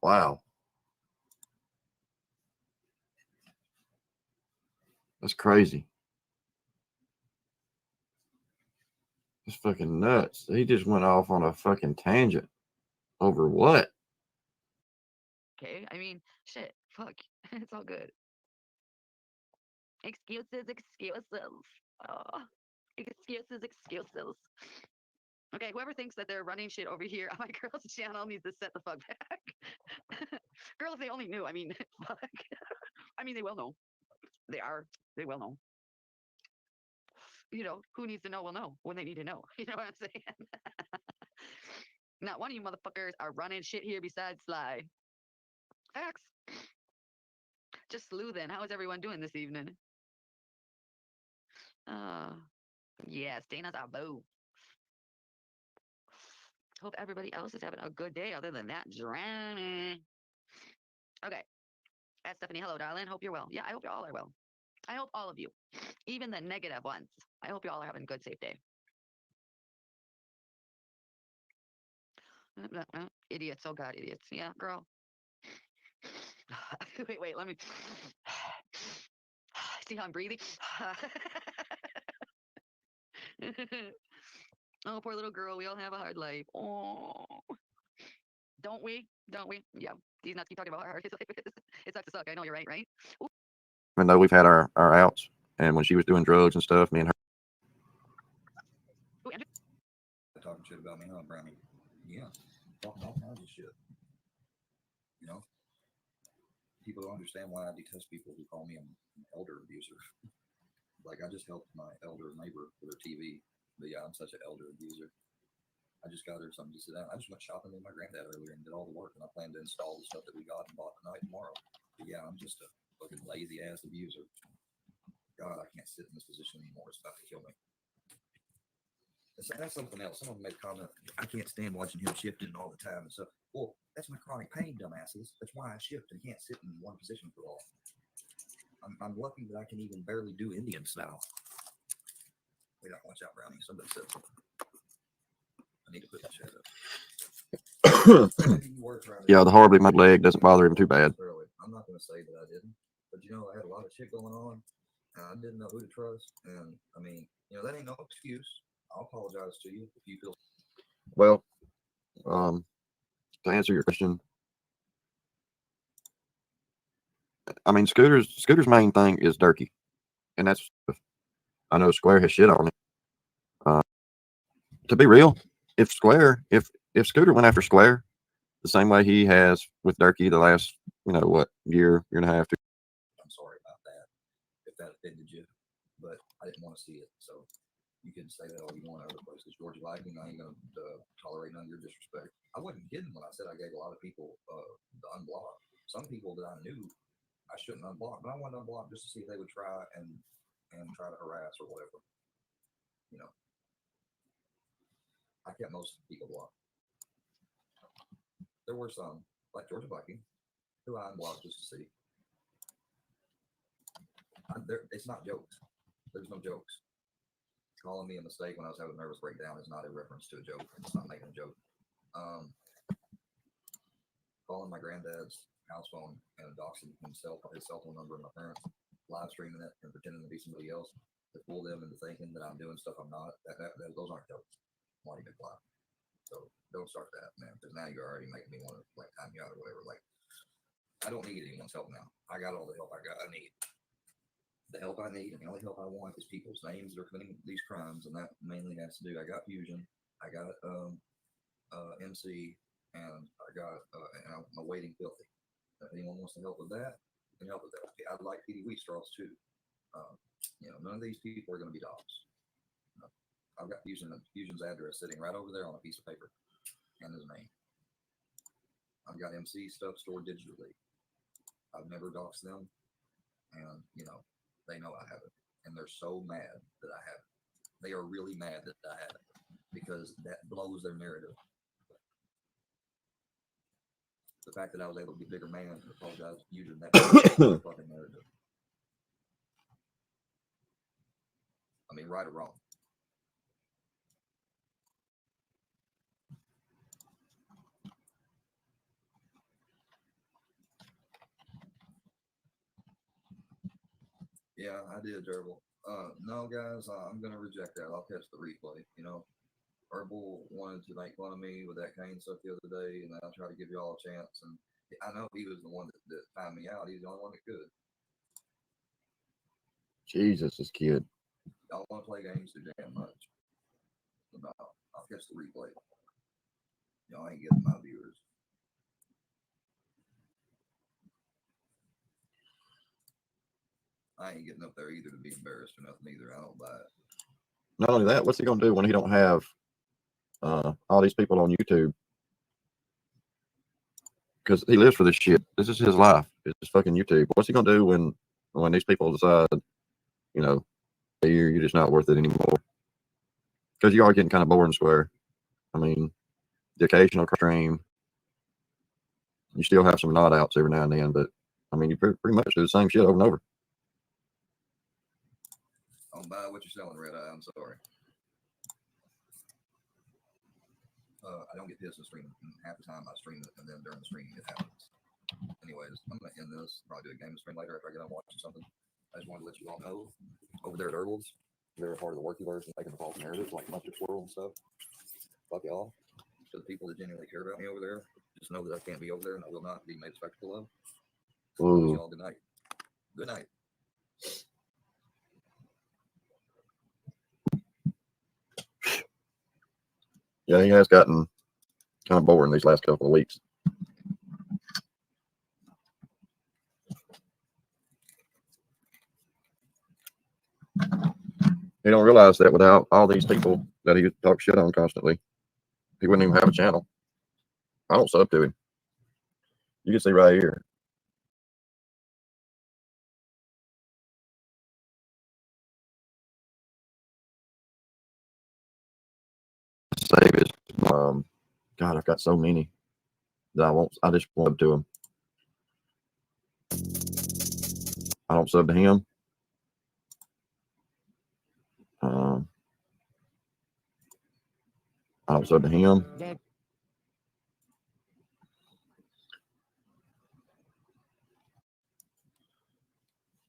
Wow. That's crazy. That's fucking nuts. He just went off on a fucking tangent. Over what? Okay, I mean, shit, fuck, it's all good. Excuses, excuses. Oh, excuses. Okay, whoever thinks that they're running shit over here on my girl's channel needs to set the fuck back. Girl, if they only knew, I mean, fuck. I mean, they will know. They will know. You know, who needs to know will know when they need to know. You know what I'm saying? Not one of you motherfuckers are running shit here besides Sly. Facts. Just sleuthing. How is everyone doing this evening? Yes, Dana's our boo. Hope everybody else is having a good day other than that drowning. Okay. Stephanie, hello, darling. Hope you're well. Yeah, I hope you all are well. I hope all of you, even the negative ones, I hope you all are having a good, safe day. Idiots. Oh God, idiots. Yeah, girl. Wait, let me see how I'm breathing. Oh, poor little girl. We all have a hard life. Oh, don't we? Don't we? Yeah. He's not keep talking about how hard his life is. It sucks to suck. I know you're right, right? Ooh. Even though we've had our outs, and when she was doing drugs and stuff, me and her. Ooh, Andrew. Talking shit about me, huh, Brownie? Yeah, talking all kinds of shit. You know, people don't understand why I detest people who call me an elder abuser. Like, I just helped my elder neighbor with her TV, but yeah, I'm such an elder abuser. I just got her something to sit down. I just went shopping with my granddad earlier and did all the work, and I plan to install the stuff that we got and bought tonight tomorrow. But yeah, I'm just a fucking lazy ass abuser. God, I can't sit in this position anymore. It's about to kill me. That's something else. Someone made a comment. I can't stand watching him shifting all the time and stuff. Well, that's my chronic pain, dumbasses. That's why I shift and can't sit in one position for long. I'm lucky that I can even barely do Indian style. Wait, watch out, Brownie. Somebody said something. I need to put that shit up. Yeah, the horribly my leg doesn't bother him too bad. I'm not going to say that I didn't, but you know, I had a lot of shit going on, and I didn't know who to trust. And I mean, you know, that ain't no excuse. I'll apologize to you if you feel. Well, to answer your question, I mean, Scooter's main thing is Durkee, and that's, I know Square has shit on it. To be real, if Scooter went after Square the same way he has with Durkee the last, year and a half. I'm sorry about that if that offended you, but I didn't want to see it. So you can say that all you want other places. George Lightning, I ain't gonna tolerate none of your disrespect. I wasn't kidding when I said I gave a lot of people the unblock. Some people that I knew I shouldn't unblock, but I wanted to unblock just to see if they would try and try to harass or whatever. You know, I kept most people blocked. There were some, like Georgia Viking, who I unblocked just to see. It's not jokes. There's no jokes. Calling me a mistake when I was having a nervous breakdown is not a reference to a joke. It's not making a joke. Calling my granddad's house phone and doxing himself, his cell phone number, and my parents, live streaming it and pretending to be somebody else to fool them into thinking that I'm doing stuff I'm not. Those aren't jokes. I'm already been blocked. So don't start that, man, because now you're already making me want to like time you out or whatever. Like, I don't need anyone's help now. I got all the help I need. The help I need and the only help I want is people's names that are committing these crimes, and that mainly has to do. I got Fusion, I got MC, and I got and I'm awaiting Filthy. If anyone wants to help with that, you can help with that. I'd like PD Wheatstraws too. None of these people are going to be dogs. I've got Fusion's address sitting right over there on a piece of paper and his name. I've got MC stuff stored digitally. I've never doxed them, and they know I haven't, and they're so mad that I haven't. They are really mad that I haven't because that blows their narrative. The fact that I was able to be bigger man and apologize to you, that fucking narrative. I mean, right or wrong. Yeah, I did terrible. No, guys, I'm gonna reject that. I'll catch the replay. Herbal wanted to make fun of me with that cane stuff the other day, and I tried to give you all a chance. And I know he was the one that timed me out. He's the only one that could. Jesus, this kid. Y'all want to play games too damn much. No, I'll catch the replay. Y'all ain't getting my viewers. I ain't getting up there either to be embarrassed or nothing either. I don't buy it. Not only that, what's he gonna do when he don't have all these people on YouTube? Because he lives for this shit. This is his life. It's just fucking YouTube. What's he gonna do when these people decide, you're just not worth it anymore? Because you are getting kind of bored and Square. I mean, the occasional stream, you still have some nod outs every now and then, but I mean, you pretty much do the same shit over and over. I'll buy what you're selling, Red Eye. I'm sorry. I don't get pissed at streaming. And half the time I stream it, and then during the stream it happens. Anyways, I'm gonna end this. Probably do a game stream later after I get done watching something. I just wanted to let you all know over there at Herbal's, they're a part of the workyverse and making the false narratives like Mustard Swirl and stuff. Fuck y'all. To the people that genuinely care about me over there, just know that I can't be over there and I will not be made a spectacle of. Ooh. Y'all, good night. Good night. Yeah, he has gotten kind of boring these last couple of weeks. He don't realize that without all these people that he talks shit on constantly, he wouldn't even have a channel. I don't sub to him. You can see right here. Save it. God, I've got so many that I just won't to him. I don't sub to him. I don't sub to him.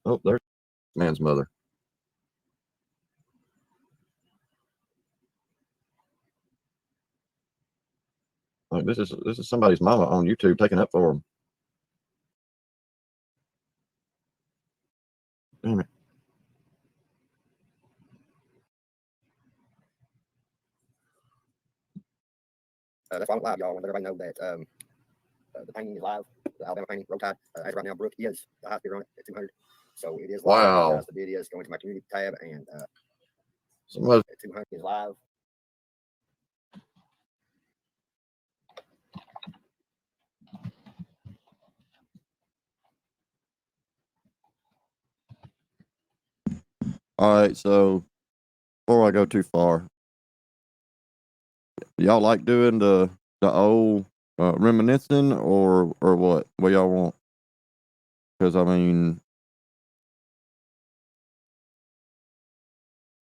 Oh, there's man's mother. Like this is somebody's mama on YouTube taking up for him. Damn it. That's why I'm live, y'all. I want to let everybody know that the painting is live. The Alabama painting, Roll Tide. As right now, Brooke is the high speed on it at 200. So it is live. Wow. The video is going to my community tab, and Somebody, at 200 is live. all right, so before I go too far, y'all like doing the old reminiscing or what? What y'all want? Because I mean,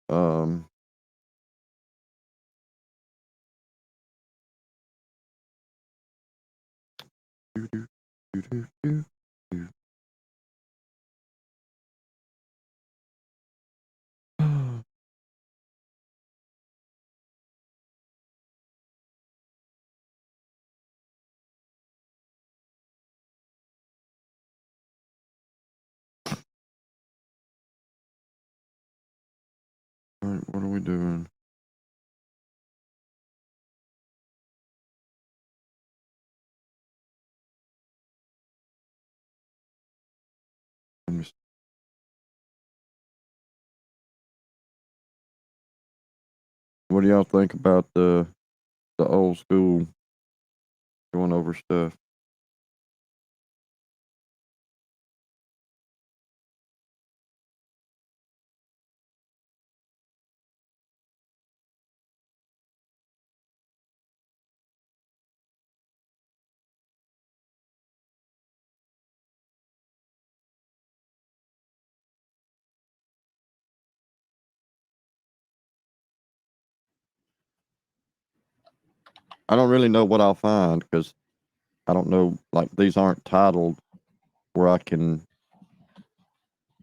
all right, what are we doing? Let me see. What do y'all think about the old school going over stuff? I don't really know what I'll find because I don't know. Like these aren't titled where I can.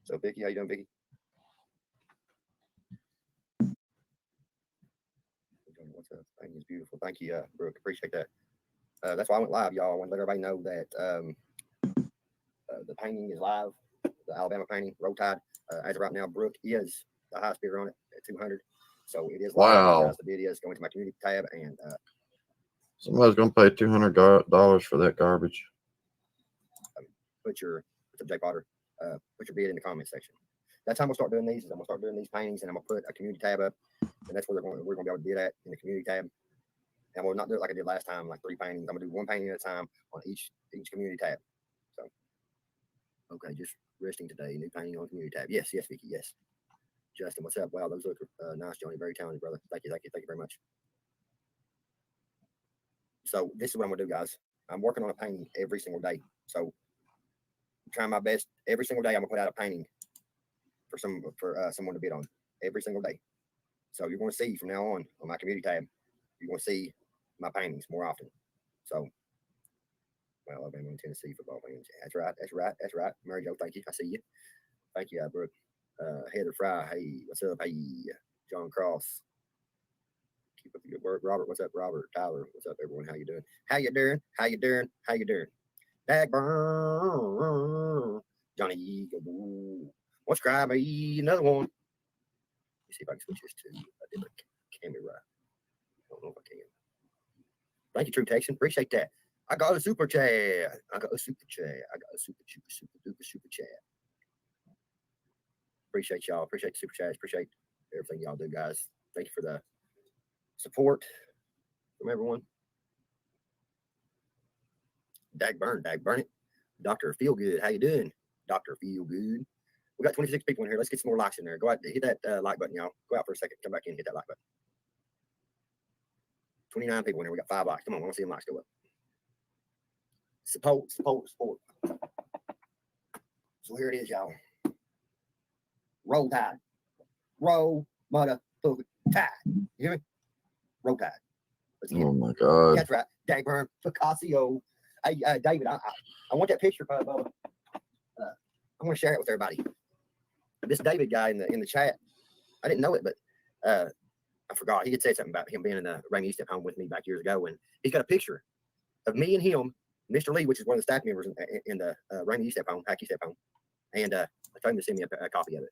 So Vicky, how you doing, Vicky? What's up? Thank you, it's beautiful. Thank you, Brooke. Appreciate that. That's why I went live, y'all. I want to let everybody know that the painting is live. The Alabama painting, Roll Tide. As of right now, Brooke is the highest bidder on it at 200. So it is live. Wow. The video is going to my community tab, and Somebody's gonna pay $200 for that garbage. Put your Jay Potter, put your bid in the comment section. That's how I'm gonna start doing these. Is I'm gonna start doing these paintings, and I'm gonna put a community tab up, and that's where we're gonna be able to bid at in the community tab. And we'll not do it like I did last time, like 3 paintings. I'm gonna do 1 painting at a time on each community tab. So, okay, just resting today. New painting on community tab. Yes, Vicky. Yes. Justin, what's up? Wow, those look nice, Johnny. Very talented, brother. Thank you very much. So this is what I'm gonna do, guys. I'm working on a painting every single day. So I'm trying my best every single day. I'm gonna put out a painting for someone to bid on every single day. So you're gonna see from now on my community tab. You're gonna see my paintings more often. So, well, Alabama and Tennessee football fans. That's right. That's right. That's right. Mary Jo, thank you. I see you. Thank you, Brooke. Heather Fry. Hey, what's up? Hey, John Cross. Keep up the good work. Robert, what's up? Robert, Tyler, what's up, everyone? How you doing? How you doing? How you doing? How you doing? Dagburn. Johnny Eagle. What's Crybaby? Another one. Let me see if I can switch this to a different camera. I don't know if I can. Thank you, True Texan. Appreciate that. I got a super chat. I got a super chat. Super chat. Appreciate y'all. Appreciate the super chats. Appreciate everything y'all do, guys. Thank you for the support from everyone. Dagburn it. Dr. Feelgood, how you doing? Dr. Feelgood. We got 26 people in here. Let's get some more likes in there. Go out, hit that like button, y'all. Go out for a second. Come back in, hit that like button. 29 people in here. We got 5 likes. Come on, I want to see them likes go up. Support. So here it is, y'all. Roll Tide. Roll motherfucking tide. You hear me? Roll Tide. Let's get Oh my God. That's right. Dagburn Picasso. Hey, David, I want that picture, Bubba. I want to share it with everybody. This David guy in the chat, I didn't know it, but I forgot. He had said something about him being in the Rainy Step Home with me back years ago, and he's got a picture of me and him, Mr. Lee, which is one of the staff members in the Rainy Step Home, Hacky Step Home, and I told him to send me a copy of it.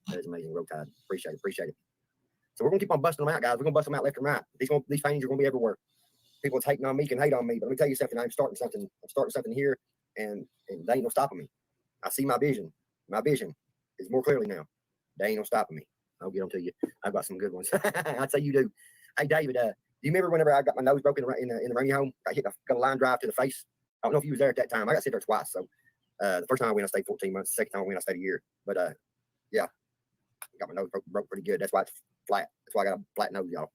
That is amazing. Road Tide. Appreciate it. So we're gonna keep on busting them out, guys. We're gonna bust them out left and right. These paintings are gonna be everywhere. People that's hating on me can hate on me, but let me tell you something. I'm starting something here, and they ain't no stopping me. I see my vision. My vision is more clearly now. They ain't no stopping me. I'll get them to you. I've got some good ones. I'd say you do. Hey, David, do you remember whenever I got my nose broken in the Rainy home? I got a line drive to the face. I don't know if you was there at that time. I got sent there twice. So the first time I went, I stayed 14 months. The second time I went, I stayed a year. But yeah, got my nose broke pretty good. That's why it's flat. That's why I got a flat nose, y'all.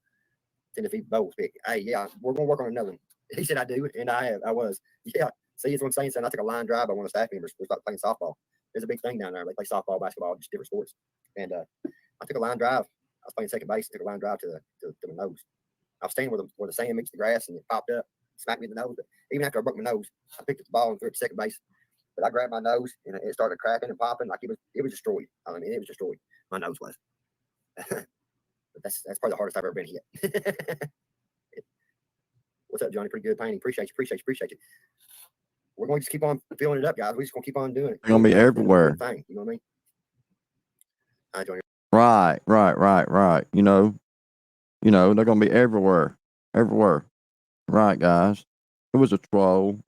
10 to feet bows big. Hey, yeah, we're gonna work on another one. He said I do, and I was. Yeah. See, it's what I'm saying. Son, I took a line drive by one of the staff members. We started playing softball. There's a big thing down there. They play softball, basketball, just different sports. And I took a line drive. I was playing second base. Took a line drive to my nose. I was standing where the sand meets the grass, and it popped up, smacked me in the nose. But even after I broke my nose, I picked up the ball and threw it to second base. But I grabbed my nose, and it started cracking and popping like it was destroyed. I mean, it was destroyed. My nose was. But that's probably the hardest I've ever been hit. What's up, Johnny? Pretty good painting. Appreciate you. We're going to just keep on filling it up, guys. We're just going to keep on doing it. They're gonna be everywhere. Thing, you know what I mean? Hi, Johnny. Right. You know, they're gonna be everywhere. Right, guys. It was a troll,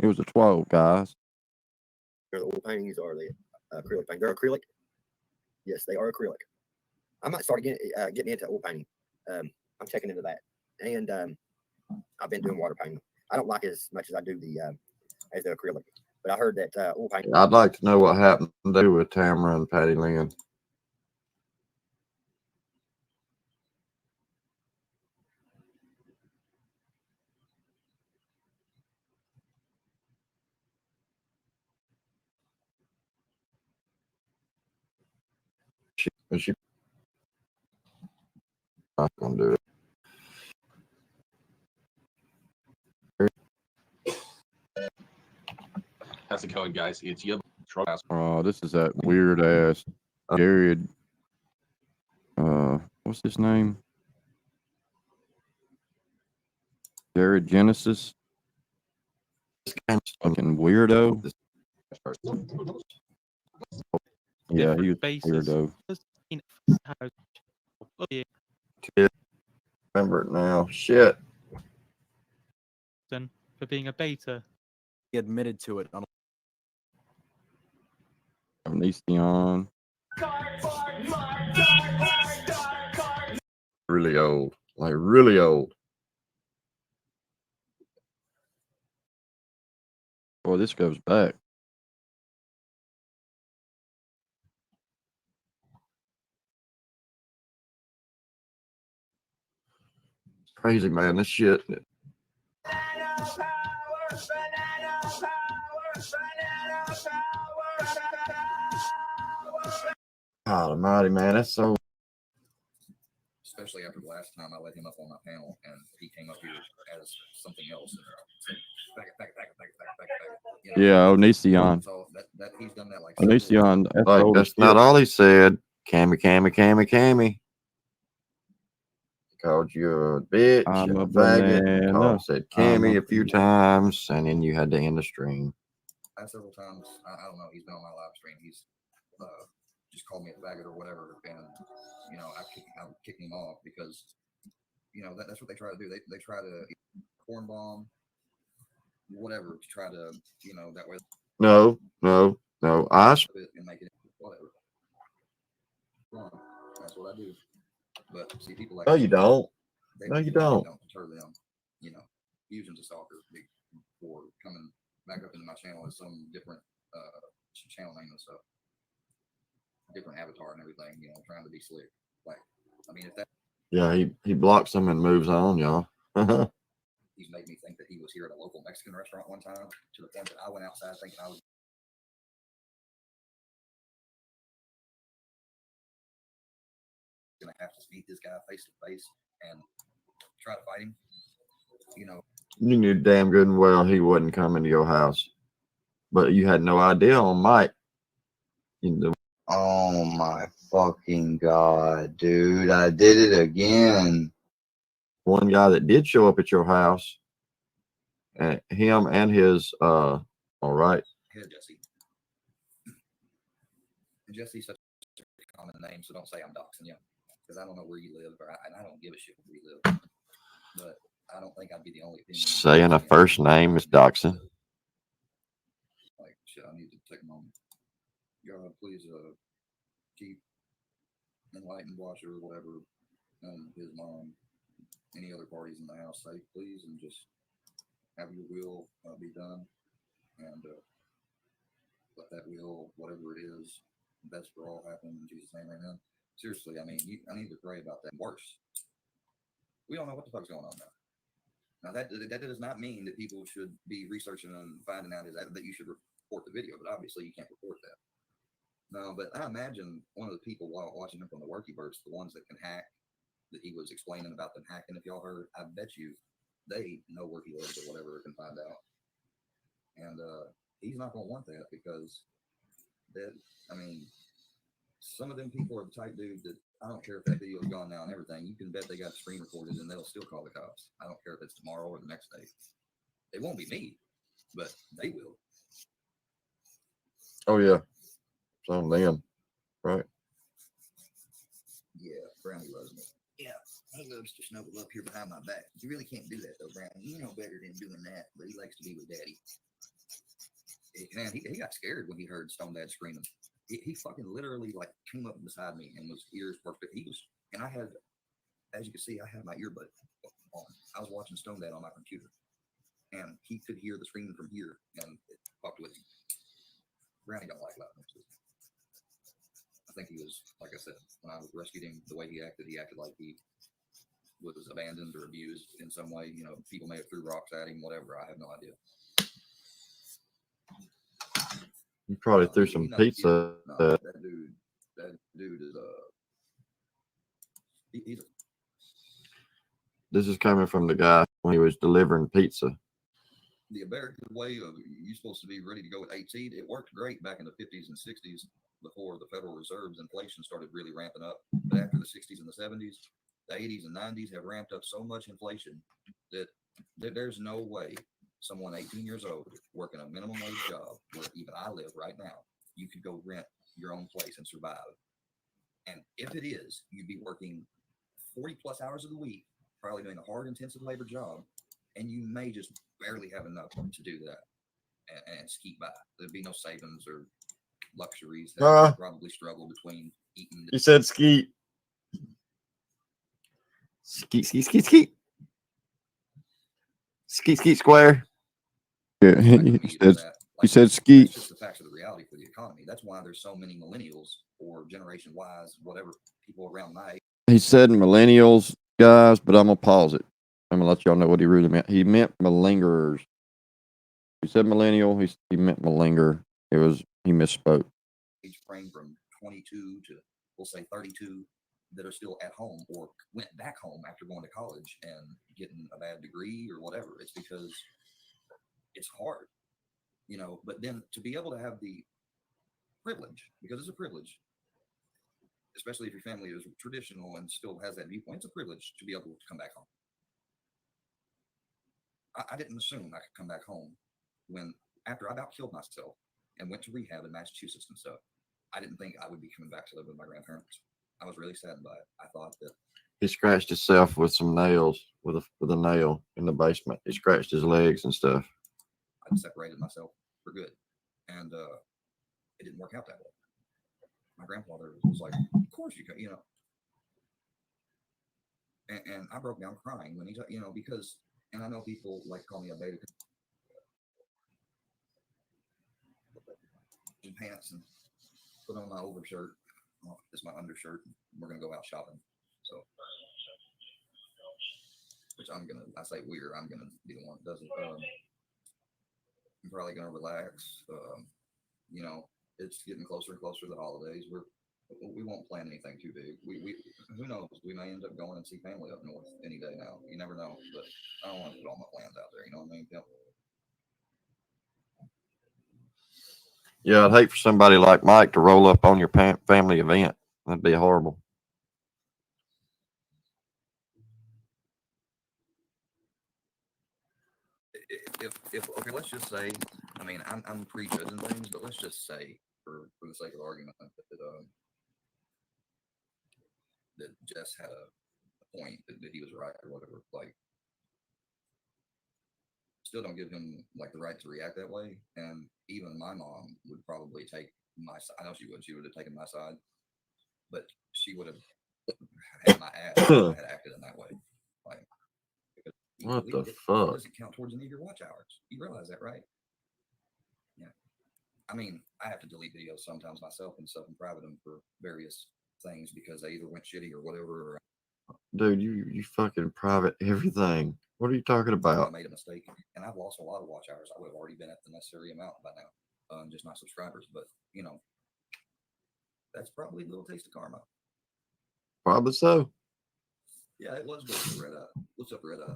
guys. The oil paintings are the acrylic paint. They're acrylic. Yes, they are acrylic. I might start getting into oil painting. I'm checking into that, and I've been doing water painting. I don't like it as much as I do the acrylic, but I heard that oil painting. I'd like to know what happened to with Tamara and Patty Lynn. She not gonna do it. How's it going, guys? It's you. Oh, this is that weird ass Jared. What's his name? Jared Genesis. This guy's fucking weirdo. Yeah, he was weirdo. Remember it now. Shit. For being a beta. He admitted to it. Amnesion. Really old. Like really old. Boy, this goes back. Crazy, man. This shit. God almighty, man. That's so especially after the last time I let him up on my panel and he came up here as something else and said, back it. You know, Yeah, Onision. so that he's done that like Onision. Like, that's not all he said. Cammy. Called you a bitch I'm and a a faggot. banana. Said I'm Cammy a a few times, and then you had to end the stream. several times. I don't know. He's been on my live stream. He's just called me a faggot or whatever, and you know, I kicked him off because you know that's what they try to do. They try to corn bomb, whatever, to try to that way. No. And make it whatever. That's what I do. But see, people like No, you don't. They No, you don't. deter them. You know, using the stalker for coming back up into my channel as some different channel name and stuff, different avatar and everything. You know, trying to be slick. Like, I mean, if that. Yeah, he blocks them and moves on, y'all. He's made me think that he was here at a local Mexican restaurant one time, to the point that I went outside thinking I was gonna have to meet this guy face to face and try to fight him. You know, You knew damn good and well he wouldn't come into your house, but you had no idea on Mike. Oh my fucking god, dude! I did it again. One guy that did show up at your house, and him and his all right. Jesse. Jesse's such a common name, so don't say I'm doxing you, because I don't know where you live, and I don't give a shit where you live. But I don't think I'd be the only opinion. Saying a first name is doxing. Like, shit, I need to take a moment. God, please keep Enlightened Watcher or whatever, and his mom, any other parties in the house safe, please, and just have your will be done, and let that will, whatever it is, best for all happen in Jesus' name, amen. Seriously, I mean, I need to pray about that. Worse, we don't know what the fuck's going on now. Now that does not mean that people should be researching and finding out that you should report the video, but obviously you can't report that. No, but I imagine one of the people while watching him from the Worky Burst, the ones that can hack, that he was explaining about them hacking, if y'all heard, I bet you they know where he lives or whatever, can find out. And he's not going to want that, because that, I mean, some of them people are the type dude that I don't care if that video is gone now and everything. You can bet they got screen recorded and they'll still call the cops. I don't care if it's tomorrow or the next day. It won't be me, but they will. Oh yeah, it's on them, right? Yeah, Brownie loves me. Yeah, he loves to snuggle up here behind my back. You really can't do that though, Brownie. You know better than doing that, but he likes to be with Daddy. Man, he got scared when he heard Stone Dad screaming. He fucking literally like came up beside me and was ears perked. He was, and I had, as you can see, I had my earbud on. I was watching Stone Dad on my computer, and he could hear the screaming from here, and it fucked with him. Brownie don't like loud noises. I think he was, like I said, when I rescued him, the way he acted like he was abandoned or abused in some way. You know, people may have threw rocks at him, whatever. I have no idea. You probably threw some pizza. That dude is he's a. This is coming from the guy when he was delivering pizza. The American way of you're supposed to be ready to go with 8 seed. It worked great back in the 50s and 60s before the Federal Reserve's inflation started really ramping up. But after the 60s and the 70s, the 80s and 90s have ramped up so much inflation that there's no way someone 18 years old working a minimum wage job where even I live right now, you could go rent your own place and survive. And if it is, you'd be working 40 plus hours of the week, probably doing a hard, intensive labor job, and you may just barely have enough to do that and skeet by. There'd be no savings or luxuries. They'd probably struggle between eating. He said skeet. Skeet. Skeet square. Yeah, he said skeet. That's just the facts of the reality for the economy. That's why there's so many millennials or Generation Ys, whatever, people around my age. He said millennials, guys, but I'm gonna pause it. I'm gonna let y'all know what he really meant. He meant malingerers. He said millennial. He meant malinger. He misspoke. Age frame from 22 to, we'll say, 32. that are still at home or went back home after going to college and getting a bad degree or whatever. It's because it's hard, you know. But then to be able to have the privilege, because it's a privilege, especially if your family is traditional and still has that viewpoint, it's a privilege to be able to come back home. I didn't assume I could come back home when, after I about killed myself and went to rehab in Massachusetts and stuff, I didn't think I would be coming back to live with my grandparents. I was really saddened by it. I thought that He scratched himself with some nails, with a nail in the basement. He scratched his legs and stuff. I'd separated myself for good, and it didn't work out that way. My grandfather was like, "Of course you can," you know. And I broke down crying when he, you know, because, and I know people like call me a beta in pants and put on my overshirt. Well, it's my undershirt. We're gonna go out shopping. So, which I say weird. I'm gonna be the one that does it. I'm probably gonna relax. You know, it's getting closer and closer to the holidays. We won't plan anything too big. We who knows? We may end up going and see family up north any day now. You never know. But I don't want to put all my plans out there. You know what I mean? Yep. Yeah, I'd hate for somebody like Mike to roll up on your family event. That'd be horrible. If okay, let's just say, I mean, I'm prejudging things, but let's just say, for the sake of argument, that Jess had a point that he was right or whatever. Like, still don't give him like the right to react that way. And even my mom would probably take my side. I know she would. She would have taken my side, but she would have had my ass if I had acted in that way. Like, What the it fuck? doesn't count towards any of your watch hours. You realize that, right? Yeah. I mean, I have to delete videos sometimes myself and stuff and private them for various things because they either went shitty or whatever. Or Dude, you fucking private everything. What are you talking I about? made a mistake, and I've lost a lot of watch hours. I would have already been at the necessary amount by now, just not subscribers. But you know, that's probably a little taste of karma. Probably so. Yeah, it was good. Red Eye. What's up, Red Eye?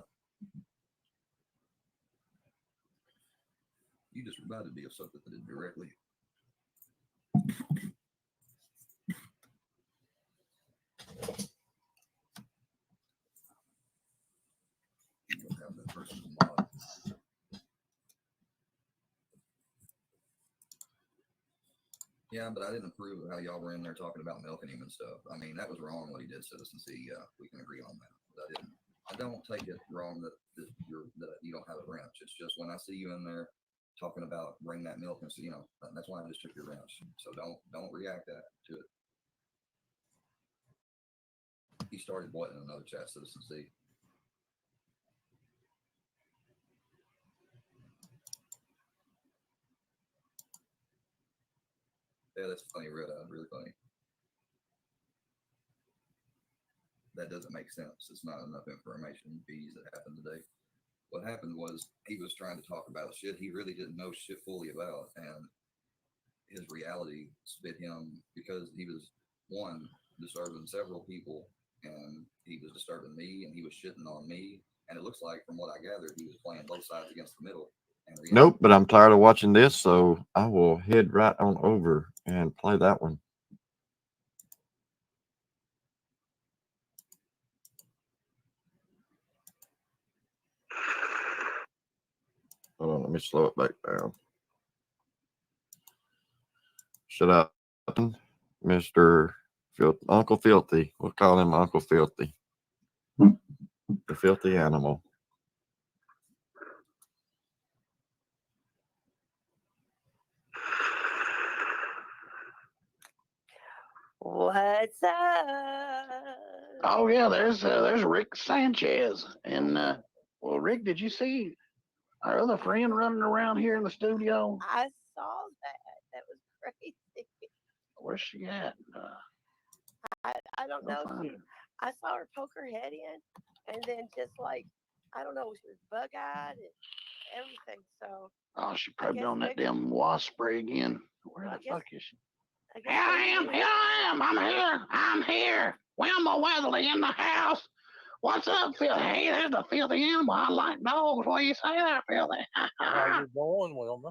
You just reminded me of something that did directly. You don't have that person's mod. Yeah, but I didn't approve of how y'all were in there talking about milking him and stuff. I mean, that was wrong what he did, Citizen C. Yeah, we can agree on that. But I don't take it wrong that you don't have a wrench. It's just when I see you in there talking about bring that milk and so, you know, that's why I just took your wrench. So don't react to it. He started what in another chat, Citizen C. Yeah, that's funny, Red Eye, really funny. That doesn't make sense. It's not enough information. Bees that happened today. What happened was he was trying to talk about shit he really didn't know shit fully about, and his reality spit him because he was one disturbing several people, and he was disturbing me, and he was shitting on me, and it looks like from what I gathered, he was playing both sides against the middle. And Nope, but I'm tired of watching this, so I will head right on over and play that one. Hold on, let me slow it back down. Shut up, Mr. Uncle Filthy. We'll call him Uncle Filthy. The filthy animal. What's up? Oh yeah, there's Rick Sanchez, and well, Rick, did you see our other friend running around here in the studio? I saw that. That was crazy. Where's she at? I don't know. find her. I saw her poke her head in, and then just like I don't know, she was bug eyed and everything. So Oh, she I probably guess on that maybe damn wasp spray again. Where I the guess fuck is she? I guess Here I maybe am. you- Here I am. I'm here. I'm here. Wilma Weatherly in the house. What's up, Phil? Hey, there's a filthy animal. I like dogs. What do you say there, Filthy? How you doing, Wilma?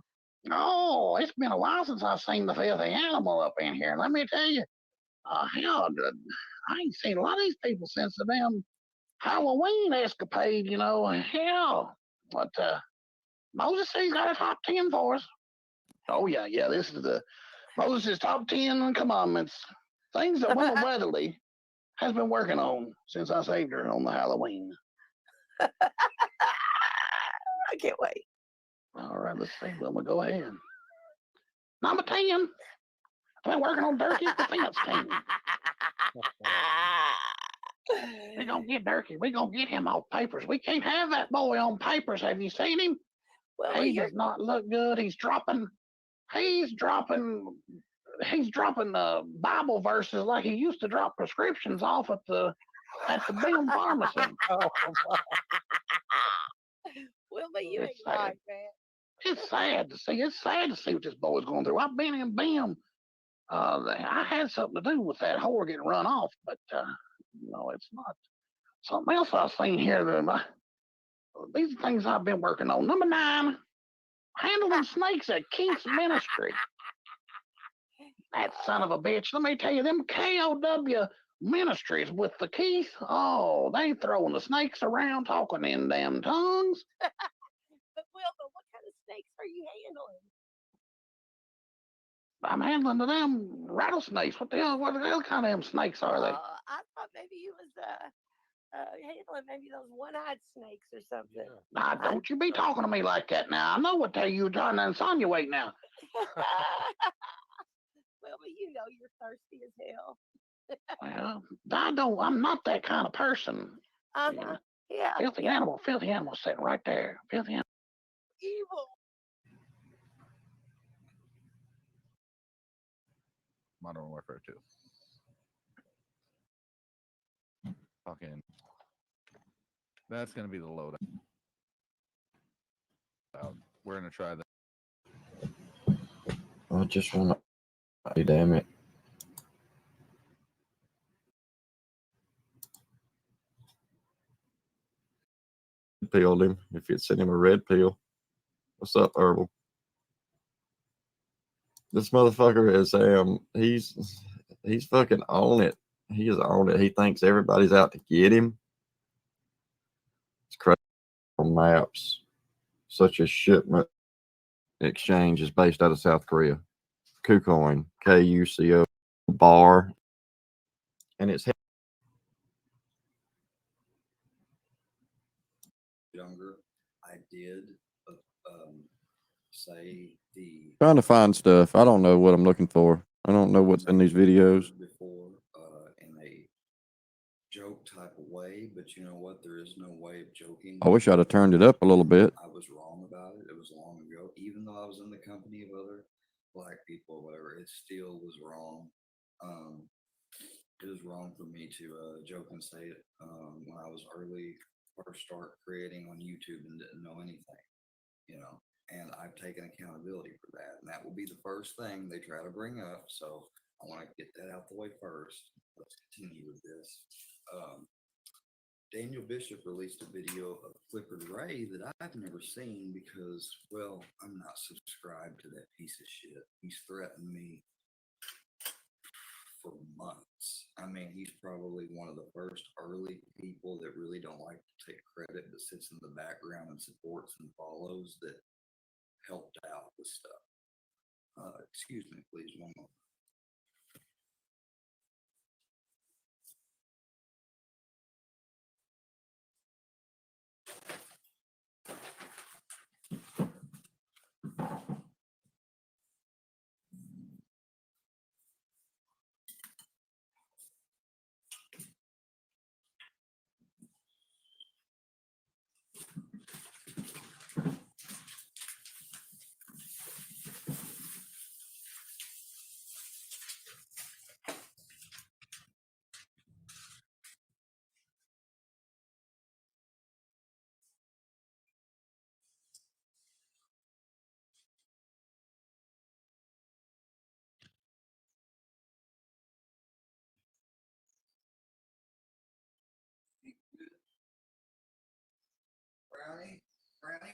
Oh, it's been a while since I've seen the filthy animal up in here. Let me tell you, hell, I ain't seen a lot of these people since the damn Halloween escapade, you know. Hell, but Moses said he's got a top 10 for us. Oh, yeah, this is the Moses' top 10 commandments. Things that Wilma Weatherly has been working on since I saved her on the Halloween. I can't wait. All right, let's see, Wilma, go ahead. Number 10, I've been working on Durkee's defense team. We're going to get Durkee. We're going to get him off papers. We can't have that boy on papers. Have you seen him? Well, He does not look good. He's dropping Bible verses like he used to drop prescriptions off at the Bim pharmacy. Well, but you ain't It's sad. right, man. It's sad to see. It's sad to see what this boy's going through. I've been in Bim. I had something to do with that whore getting run off, but no, it's not. Something else I've seen here. These are things I've been working on. Number 9, handling snakes at Keith's ministry. That son of a bitch. Let me tell you, them KOW ministries with the Keith. Oh, they throwing the snakes around, talking in damn tongues. But Wilma, what kind of snakes are you handling? I'm handling to them rattlesnakes. What the hell kind of them snakes are they? I thought maybe you was handling maybe those one-eyed snakes or something. Now, don't you be talking to me like that now. I know what you're trying to insinuate now. Well, but you know you're thirsty as hell. Well, I'm not that kind of person. Uh-huh. Yeah. Filthy animal sitting right there. Filthy animal. Evil. Modern Warfare 2. Fucking. That's gonna be the loadout. We're gonna try that. I just want to. Damn it. Peeled him. If you'd sent him a red pill. What's up, Herbal? This motherfucker is he's fucking on it. He is on it. He thinks everybody's out to get him. It's crazy. On maps, such as shipment exchange is based out of South Korea. KuCoin, KUCO bar, and it's Younger, I did say trying to find stuff. I don't know what I'm looking for. I don't know what's in these videos. before in a joke type of way, but you know what? There is no way of joking. I wish I'd have turned it up a little bit. I was wrong about it. It was long ago. Even though I was in the company of other black people or whatever, it still was wrong. It was wrong for me to joke and say it when I was first start creating on YouTube and didn't know anything, you know. And I've taken accountability for that, and that will be the first thing they try to bring up. So I want to get that out the way first. Let's continue with this. Daniel Bishop released a video of Clifford Ray that I've never seen because, well, I'm not subscribed to that piece of shit. He's threatened me for months. I mean, he's probably one of the first early people that really don't like to take credit, but sits in the background and supports and follows that helped out with stuff. Excuse me, please, one moment.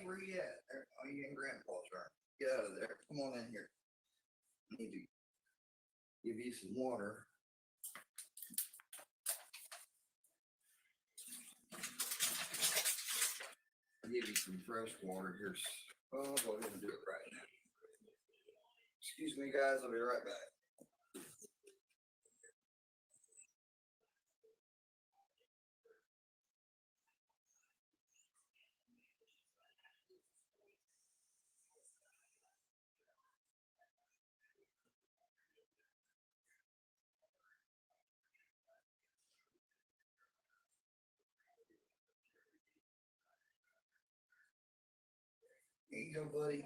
Daddy, where you at? Oh, you in Grandpa's room. Get out of there. Come on in here. I need to give you some water. I'll give you some fresh water here. Oh, boy, I'm gonna do it right now. Excuse me, guys. I'll be right back. Here you go, buddy.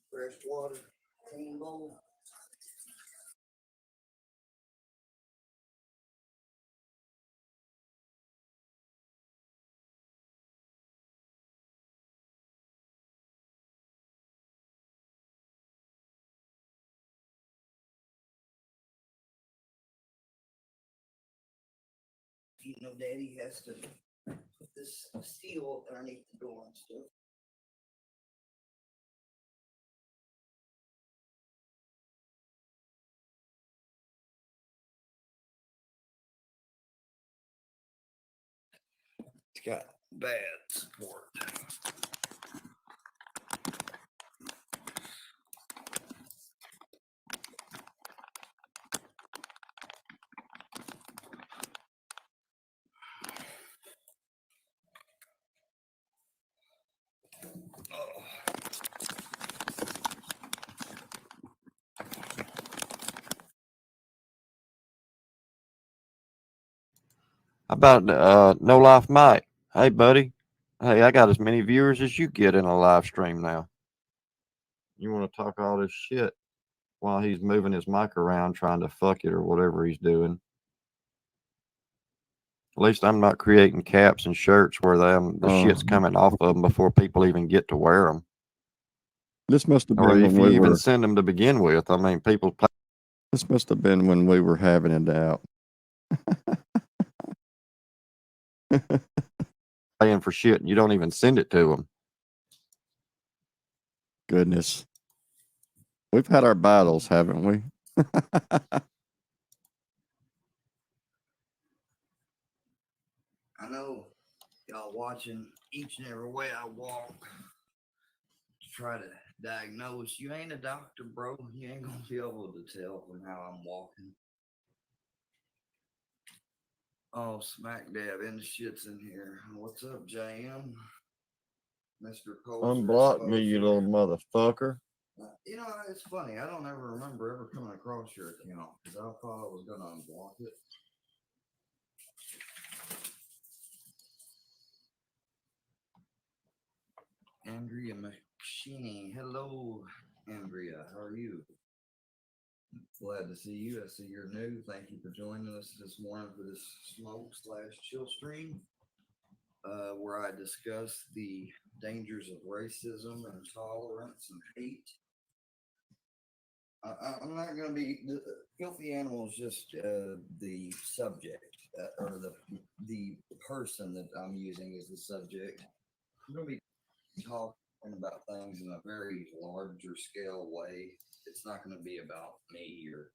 Fresh water, clean bowl. You know, Daddy has to put this steel underneath the door and stuff. It's got bad support. How about No Life Mike? Hey, buddy. Hey, I got as many viewers as you get in a live stream now. You want to talk all this shit while he's moving his mic around trying to fuck it or whatever he's doing. At least I'm not creating caps and shirts where the shit's coming off of them before people even get to wear them. This must have Or been if when you we even were. send them to begin with. I mean, people This must have been when we were having it out. paying for shit and you don't even send it to them. Goodness. We've had our battles, haven't we? I know y'all watching each and every way I walk to try to diagnose. You ain't a doctor, bro. You ain't gonna be able to tell from how I'm walking. Oh, smack dab in the shit's in here. What's up, JM? Mr. Poser. Unblock me, you little motherfucker. You know, it's funny. I don't ever remember ever coming across your account because I thought I was going to unblock it. Andrea Machini. Hello, Andrea. How are you? Glad to see you. I see you're new. Thank you for joining us this morning for this smoke/chill stream, where I discuss the dangers of racism and intolerance and hate. I'm not going to be filthy animals. Just the subject or the person that I'm using as the subject. I'm going to be talking about things in a very larger scale way. It's not going to be about me or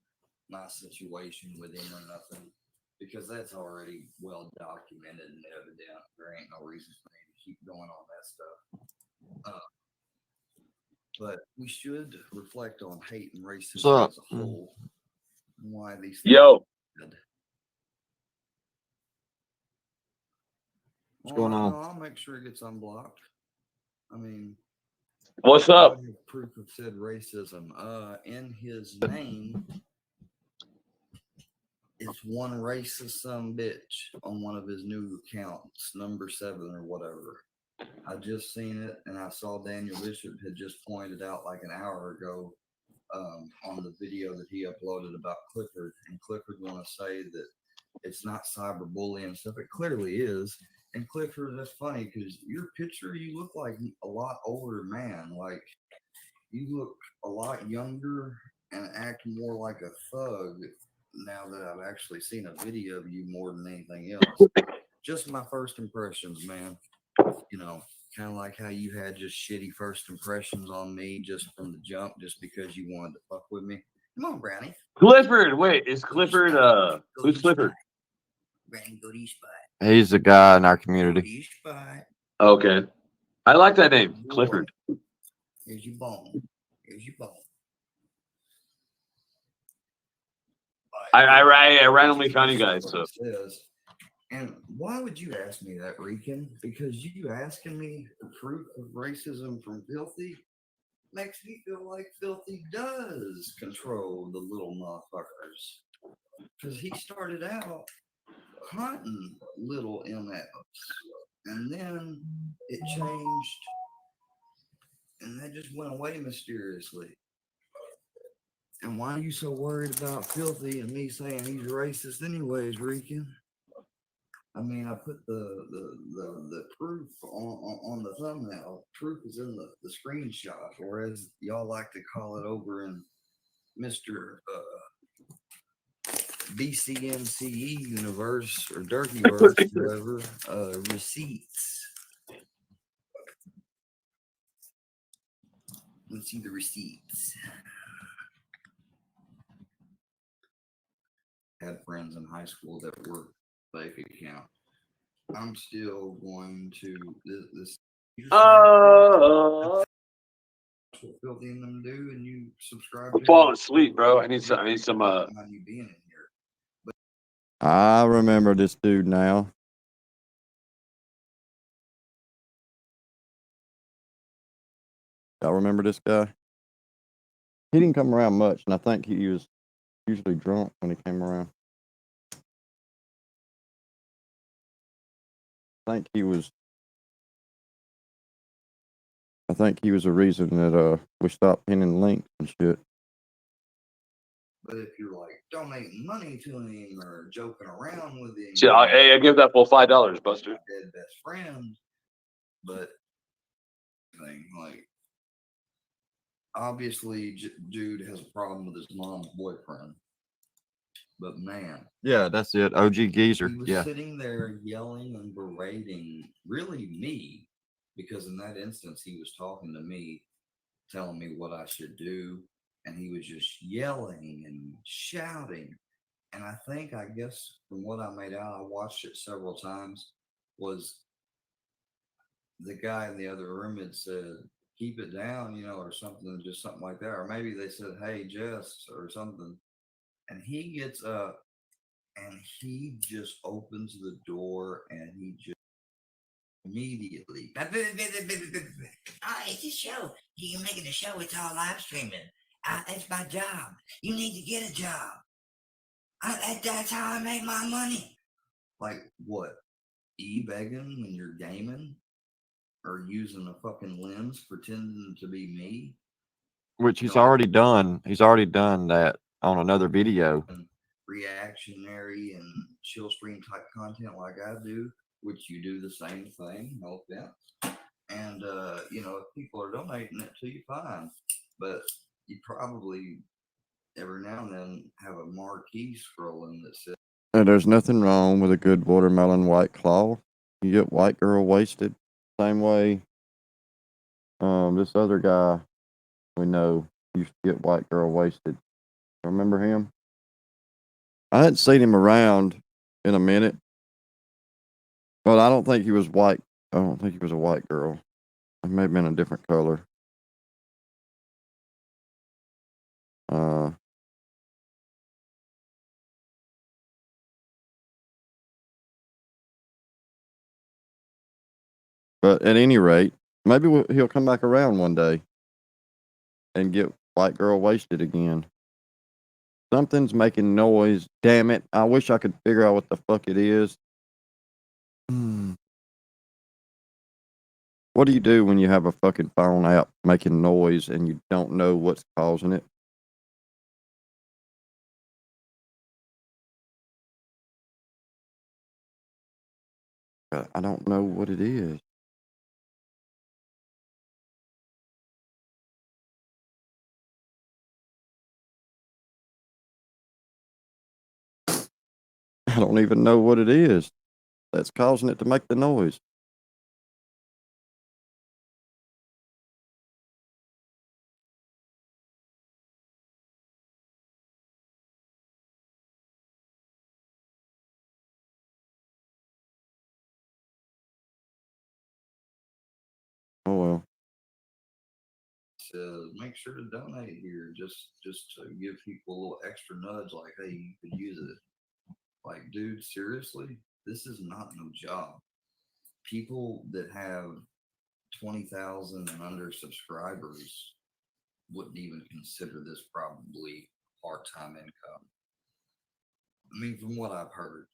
my situation with him or nothing, because that's already well documented and evident. There ain't no reason for me to keep going on that stuff. But we should reflect on hate and racism as a whole. And why these things are bad. What's going on? I'll make sure it gets unblocked. I mean, what's up? Proof of said racism. In his name, it's one racist son bitch on one of his new accounts, number 7 or whatever. I just seen it, and I saw Daniel Bishop had just pointed out like an hour ago on the video that he uploaded about Clifford, and Clifford want to say that it's not cyberbullying and stuff. It clearly is. And Clifford, that's funny because your picture, you look like a lot older man. Like you look a lot younger and act more like a thug now that I've actually seen a video of you more than anything else. just my first impressions, man. You know, kind of like how you had just shitty first impressions on me just from the jump, just because you wanted to fuck with me. Come on, Brownie. Clifford, wait, is Clifford who's Clifford? Brownie, go to your spot. He's a guy in our community. Okay. I like that name, Clifford. Here's your bone. Here's your bone. I randomly found you guys, so And why would you ask me that, Rican? Because you asking me the proof of racism from Filthy makes me feel like Filthy does control the little motherfuckers. Because he started out hunting little MFs, and then it changed, and that just went away mysteriously. And why are you so worried about Filthy and me saying he's racist anyways, Rican? I mean, I put the proof on the thumbnail. Proof is in the screenshot, or as y'all like to call it over in Mr. BCMCE universe or Dirtyverse, whatever, receipts. Let's see the receipts. Had friends in high school that worked fake account. I'm still going to this. What Filthy and them do, and you subscribe. I'm falling asleep, bro. I need some You being in here. I remember this dude now. Y'all remember this guy? He didn't come around much, and I think he was usually drunk when he came around. I think he was a reason that we stopped pinning links and shit. But if you're like donating money to him or joking around with him, shit, I give that full $5, Buster. Dead best friend. But like, obviously, dude has a problem with his mom's boyfriend. But man, Yeah, that's it. OG Geezer. he was Yeah. sitting there yelling and berating, really me, because in that instance he was talking to me, telling me what I should do, and he was just yelling and shouting. And I guess from what I made out, I watched it several times, was the guy in the other room had said, keep it down, you know, or something, just something like that. Or maybe they said, hey, Jess, or something. And he gets up and he just opens the door and he just immediately. Oh, it's a show. You're making a show. It's all live streaming. That's my job. You need to get a job. That's how I make my money. Like what? E-begging when you're gaming? Or using a fucking lens pretending to be me? Which he's already done. He's already done that on another video. Reactionary and chill stream type content like I do, which you do the same thing, no offense. And you know, if people are donating it to you, fine. But you probably every now and then have a marquee scrolling that says, And there's nothing wrong with a good watermelon white claw. You get white girl wasted. Same way this other guy we know used to get white girl wasted. Remember him? I hadn't seen him around in a minute. But I don't think he was white. I don't think he was a white girl. It may have been a different color. But at any rate, maybe he'll come back around one day and get white girl wasted again. Something's making noise. Damn it. I wish I could figure out what the fuck it is. What do you do when you have a fucking phone app making noise and you don't know what's causing it? I don't know what it is. I don't even know what it is. that's causing it to make the noise. Oh well. Says make sure to donate here just to give people a little extra nudge, like, hey, you could use it. Like, dude, seriously, this is not no job. People that have 20,000 and under subscribers wouldn't even consider this probably part-time income. I mean, from what I've heard.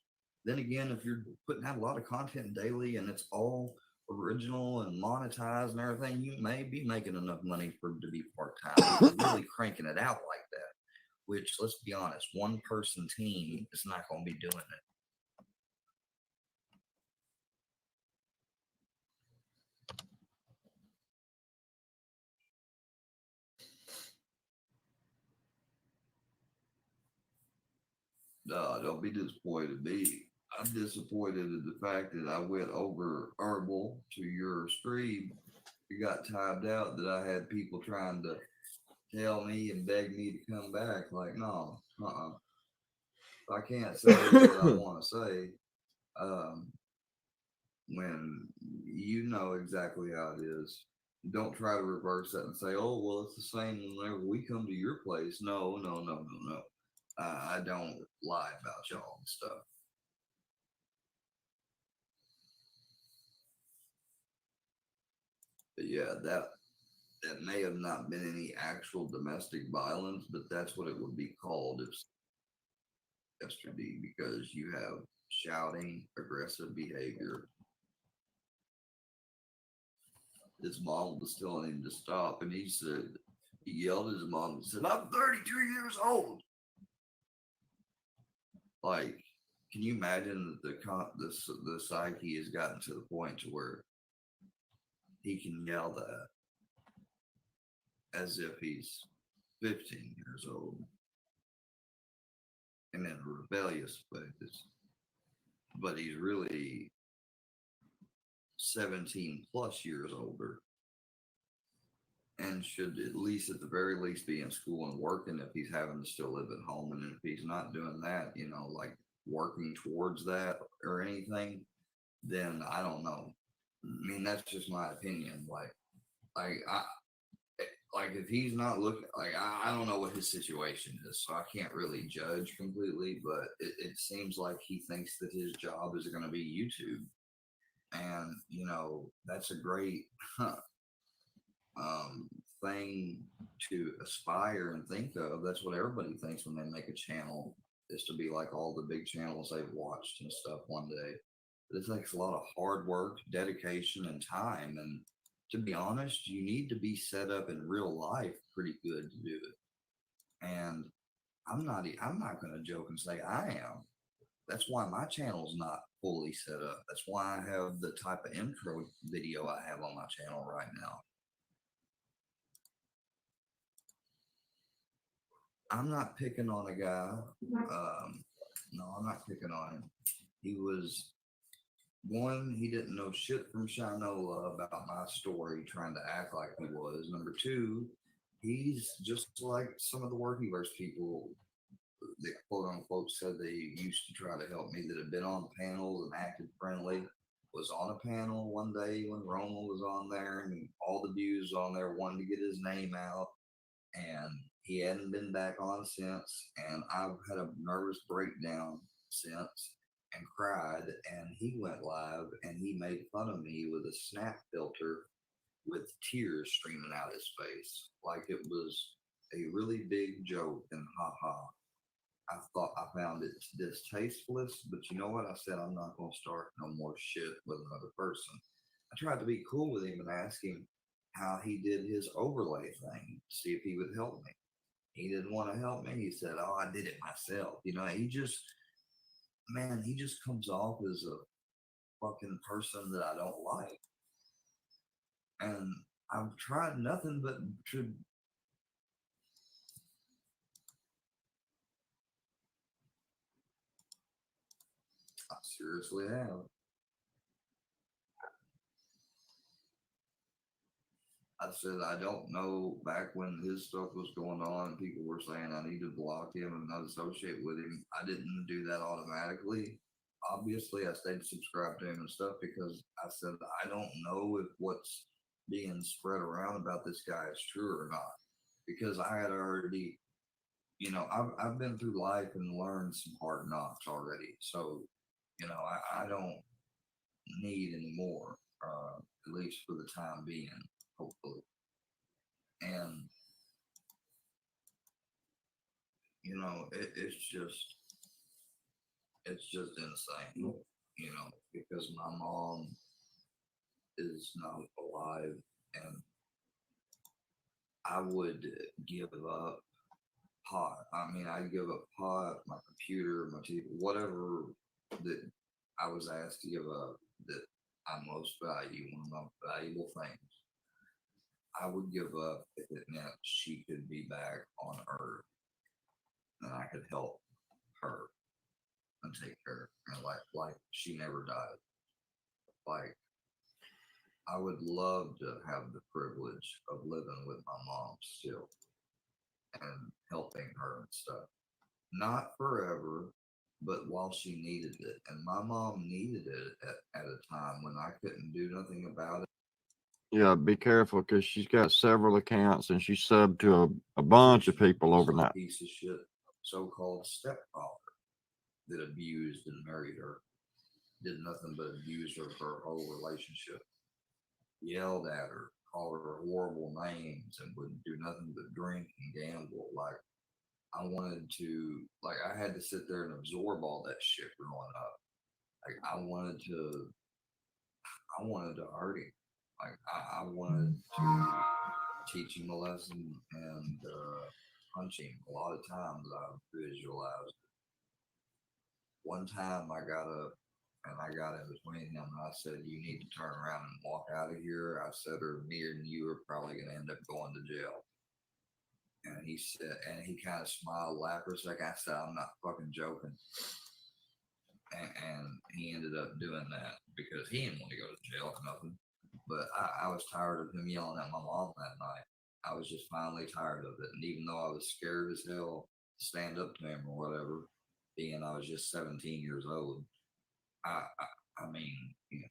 Then again, if you're putting out a lot of content daily and it's all original and monetized and everything, you may be making enough money for it to be part-time. If you're really cranking it out like that, which, let's be honest, one person team is not going to be doing it. Don't be disappointed in me. I'm disappointed in the fact that I went over herbal to your stream. You got timed out that I had people trying to tell me and beg me to come back. Like, no, I can't say what I want to say. When you know exactly how it is. Don't try to reverse that and say, oh, well, it's the same whenever we come to your place. No. I don't lie about y'all and stuff. But yeah, that may have not been any actual domestic violence, but that's what it would be called if yesterday, because you have shouting, aggressive behavior. His mom was telling him to stop, and he yelled at his mom and said, I'm 32 years old. Like, can you imagine that the psyche has gotten to the point to where he can yell that as if he's 15 years old and in a rebellious phase, but he's really 17 plus years older and should at the very least be in school and working if he's having to still live at home. And if he's not doing that, like working towards that or anything, then I don't know. I mean, that's just my opinion. Like if he's not looking, like I don't know what his situation is, so I can't really judge completely, but it seems like he thinks that his job is going to be YouTube. And, that's a great thing to aspire and think of. That's what everybody thinks when they make a channel, is to be like all the big channels they've watched and stuff one day. But it takes a lot of hard work, dedication, and time. And to be honest, you need to be set up in real life pretty good to do it. And I'm not going to joke and say I am. That's why my channel's not fully set up. That's why I have the type of intro video I have on my channel right now. I'm not picking on a guy. No, I'm not picking on him. He was, one, he didn't know shit from Shinola about my story, trying to act like he was. Number two, he's just like some of the Workyverse people that quote unquote said they used to try to help me, that had been on panels and acted friendly. Was on a panel one day when Roma was on there, and all the views on there wanted to get his name out, and he hadn't been back on since. And I've had a nervous breakdown since and cried, and he went live and he made fun of me with a snap filter with tears streaming out his face, like it was a really big joke and haha. I found it distasteful, but you know what? I said, I'm not going to start no more shit with another person. I tried to be cool with him and ask him how he did his overlay thing, see if he would help me. He didn't want to help me. He said, oh, I did it myself. He just comes off as a fucking person that I don't like. And I've tried nothing but to I seriously have. I said, I don't know. Back when his stuff was going on, people were saying I need to block him and not associate with him. I didn't do that automatically. Obviously, I stayed subscribed to him and stuff because I said, I don't know if what's being spread around about this guy is true or not. Because I had already, you know, I've been through life and learned some hard knocks already. So, you know, I don't need any more, at least for the time being, hopefully. And you know, it's just insane, you know, because my mom is not alive, and I would give up pot. I mean, I'd give up pot, my computer, my TV, whatever that I was asked to give up that I most value, one of my most valuable things. I would give up if it meant she could be back on Earth and I could help her and take care of her, like she never died. Like, I would love to have the privilege of living with my mom still and helping her and stuff. Not forever, but while she needed it. And my mom needed it at a time when I couldn't do nothing about it. Yeah, be careful because she's got several accounts and she's subbed to a bunch of people overnight. Piece of shit, so-called stepfather that abused and married her. Did nothing but abuse her for her whole relationship. Yelled at her, called her horrible names, and would do nothing but drink and gamble. Like, I wanted to, like, I had to sit there and absorb all that shit growing up. Like, I wanted to hurt him. Like, I wanted to teach him a lesson and punch him. A lot of times I visualized. One time I got up and I got in between him and I said, "You need to turn around and walk out of here." I said, "Or me and you are probably going to end up going to jail." And he said, and he kind of smiled, laughed for a second. I said, "I'm not fucking joking." And he ended up doing that because he didn't want to go to jail or nothing. But I was tired of him yelling at my mom that night. I was just finally tired of it. And even though I was scared as hell to stand up to him or whatever, being I was just 17 years old, I mean, you know.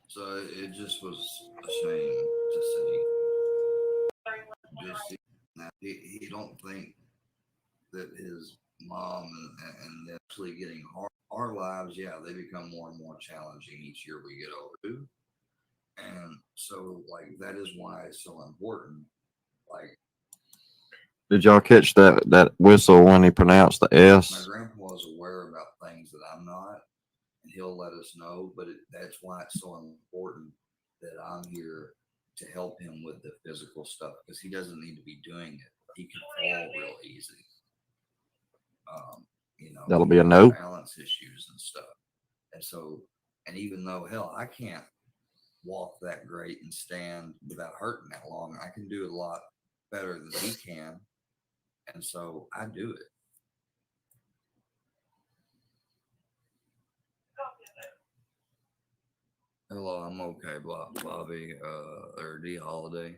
So it just was a shame to see. Just see that he don't think that his mom and actually getting our lives, yeah, they become more and more challenging each year we get older. And so, like, that is why it's so important. Like, Did y'all catch that whistle when he pronounced the S? my grandpa is aware about things that I'm not, and he'll let us know. But that's why it's so important that I'm here to help him with the physical stuff because he doesn't need to be doing it. He can fall real easy. You know, That'll be a no. Balance issues and stuff. And so, and even though hell, I can't walk that great and stand without hurting that long, I can do it a lot better than he can. And so I do it. Hello, I'm okay, Bobby, or D Holiday.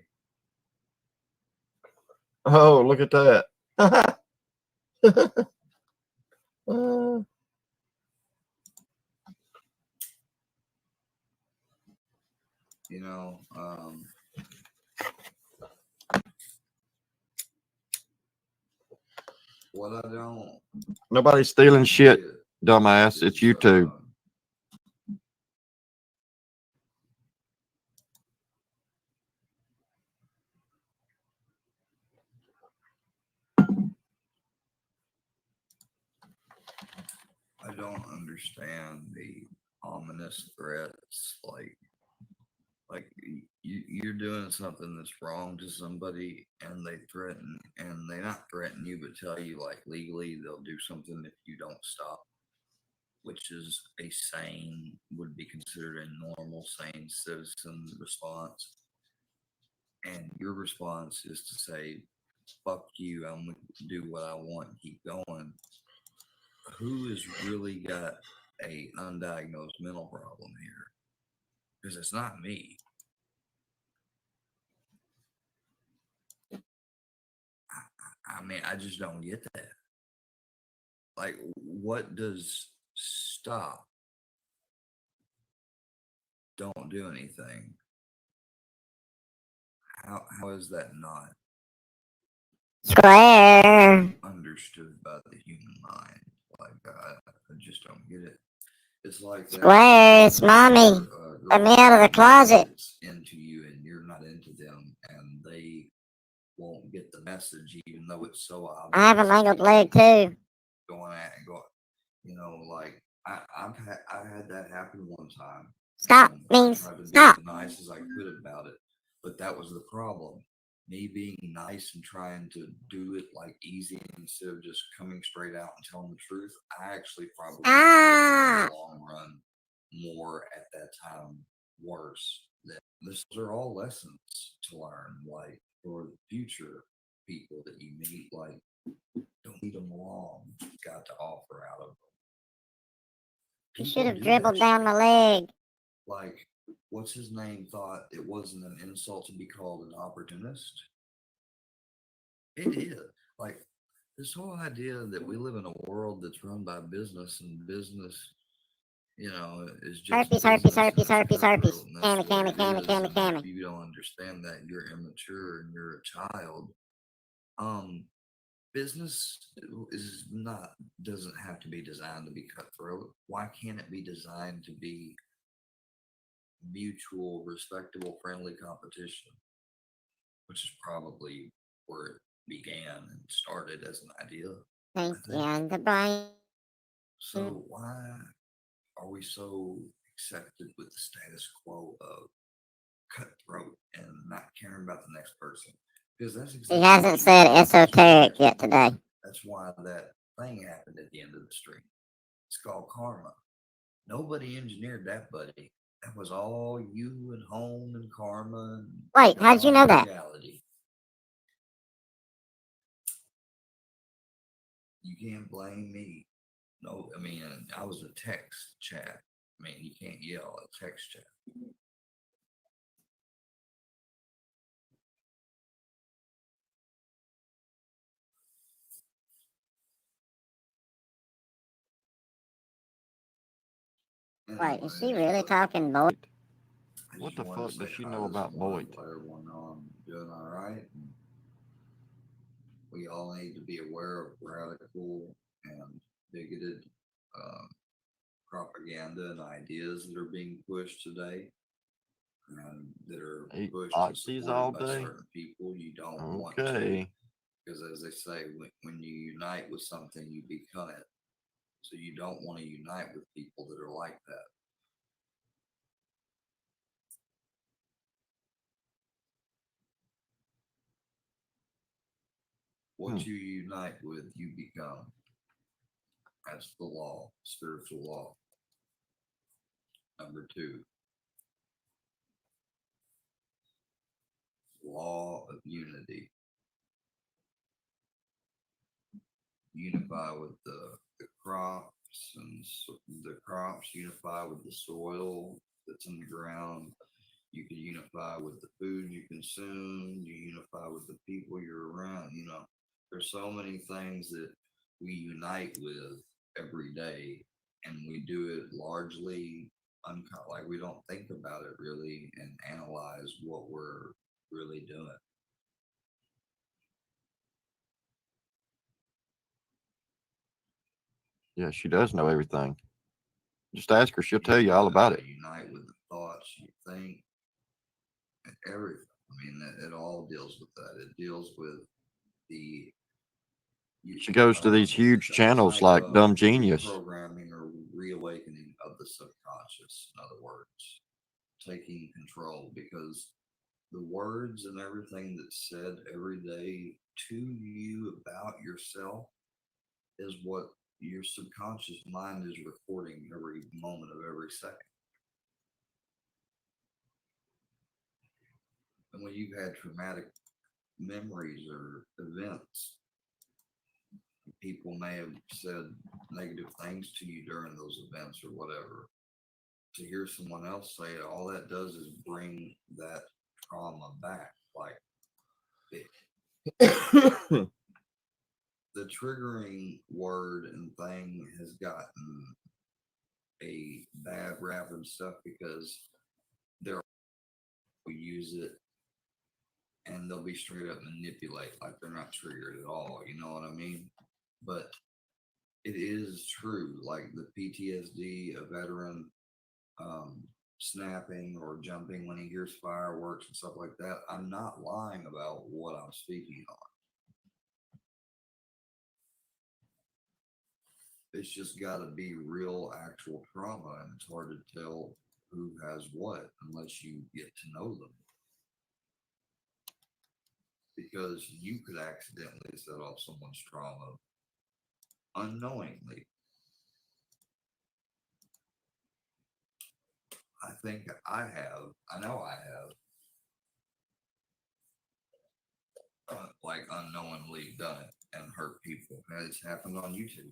Oh, look at that. You know, what I don't. Nobody's stealing shit, dumbass. It's YouTube. I don't understand the ominous threats. Like you're doing something that's wrong to somebody, and they threaten, and they not threaten you, but tell you like legally they'll do something if you don't stop, which is a sane would be considered a normal, sane citizen response. And your response is to say, fuck you, I'm going to do what I want and keep going. Who has really got a undiagnosed mental problem here? Because it's not me. I mean, I just don't get that. Like, what does stop, don't do anything? How is that not Square. understood by the human mind? Like, I just don't get it. It's like that, Square, it's mommy. Let me out of the closet. into you and you're not into them, and they won't get the message, even though it's so obvious. I have a mangled leg too. Going at and going, you know, like I had that happen one time. Stop and means I tried to be stop. as nice as I could about it, but that was the problem. Me being nice and trying to do it like easy instead of just coming straight out and telling the truth. I actually probably in the long run more at that time worse. These are all lessons to learn, like for the future people that you meet, like don't lead them along. You've got to offer out of them. You People should have do dribbled that down shit. my leg. Like, what's his name thought it wasn't an insult to be called an opportunist? It is. Like, this whole idea that we live in a world that's run by business, and business, you know, is just Herpes, business, herpes, and it's herpes, herpes, herpes. cutthroat, and that's Cammy, what cammy, it cammy, is. cammy, And cammy. if you don't understand that, you're immature and you're a child. Business doesn't have to be designed to be cutthroat. Why can't it be designed to be mutual, respectable, friendly competition? Which is probably where it began and started as an idea. Thank you, and the brain. So why are we so accepted with the status quo of cutthroat and not caring about the next person? Because that's He exactly hasn't what you said do. That's esoteric why- yet today. That's why that thing happened at the end of the stream. It's called karma. Nobody engineered that, buddy. That was all you and home and karma. And Wait, how'd you know that? reality. You can't blame me. No, I mean, I was a text chat. I mean, you can't yell at text chat. Wait, is she really talking boy? What the fuck does she know about Boyd? Everyone know I'm doing all right. And we all need to be aware of radical and bigoted propaganda and ideas that are being pushed today, and that are Eat pushed and oxys all supported by day? certain people you don't want to. Okay. Because as they say, when you unite with something, you become it. So you don't want to unite with people that are like that. What you unite with, you become. That's the law, spiritual law. Number 2, law of unity. Unify with the crops, and the crops unify with the soil that's in the ground. You can unify with the food you consume. You unify with the people you're around. You know, there's so many things that we unite with every day, and we do it largely like we don't think about it really and analyze what we're really doing. Yeah, she does know everything. Just ask her; she'll tell you all about it. Unite with the thoughts you think, and everything. I mean, it all deals with that. It deals with the. She goes to these huge channels like Dumb Genius. Programming or reawakening of the subconscious, in other words, taking control, because the words and everything that's said every day to you about yourself is what your subconscious mind is recording every moment of every second. And when you've had traumatic memories or events, people may have said negative things to you during those events or whatever. To hear someone else say it, all that does is bring that trauma back. Like the triggering word and thing has gotten a bad rap and stuff because they're use it and they'll be straight up manipulate like they're not triggered at all. You know what I mean? But it is true. Like the PTSD, a veteran snapping or jumping when he hears fireworks and stuff like that. I'm not lying about what I'm speaking on. It's just got to be real, actual trauma, and it's hard to tell who has what unless you get to know them. Because you could accidentally set off someone's trauma unknowingly. I think I have. I know I have. Like unknowingly done it and hurt people. And it's happened on YouTube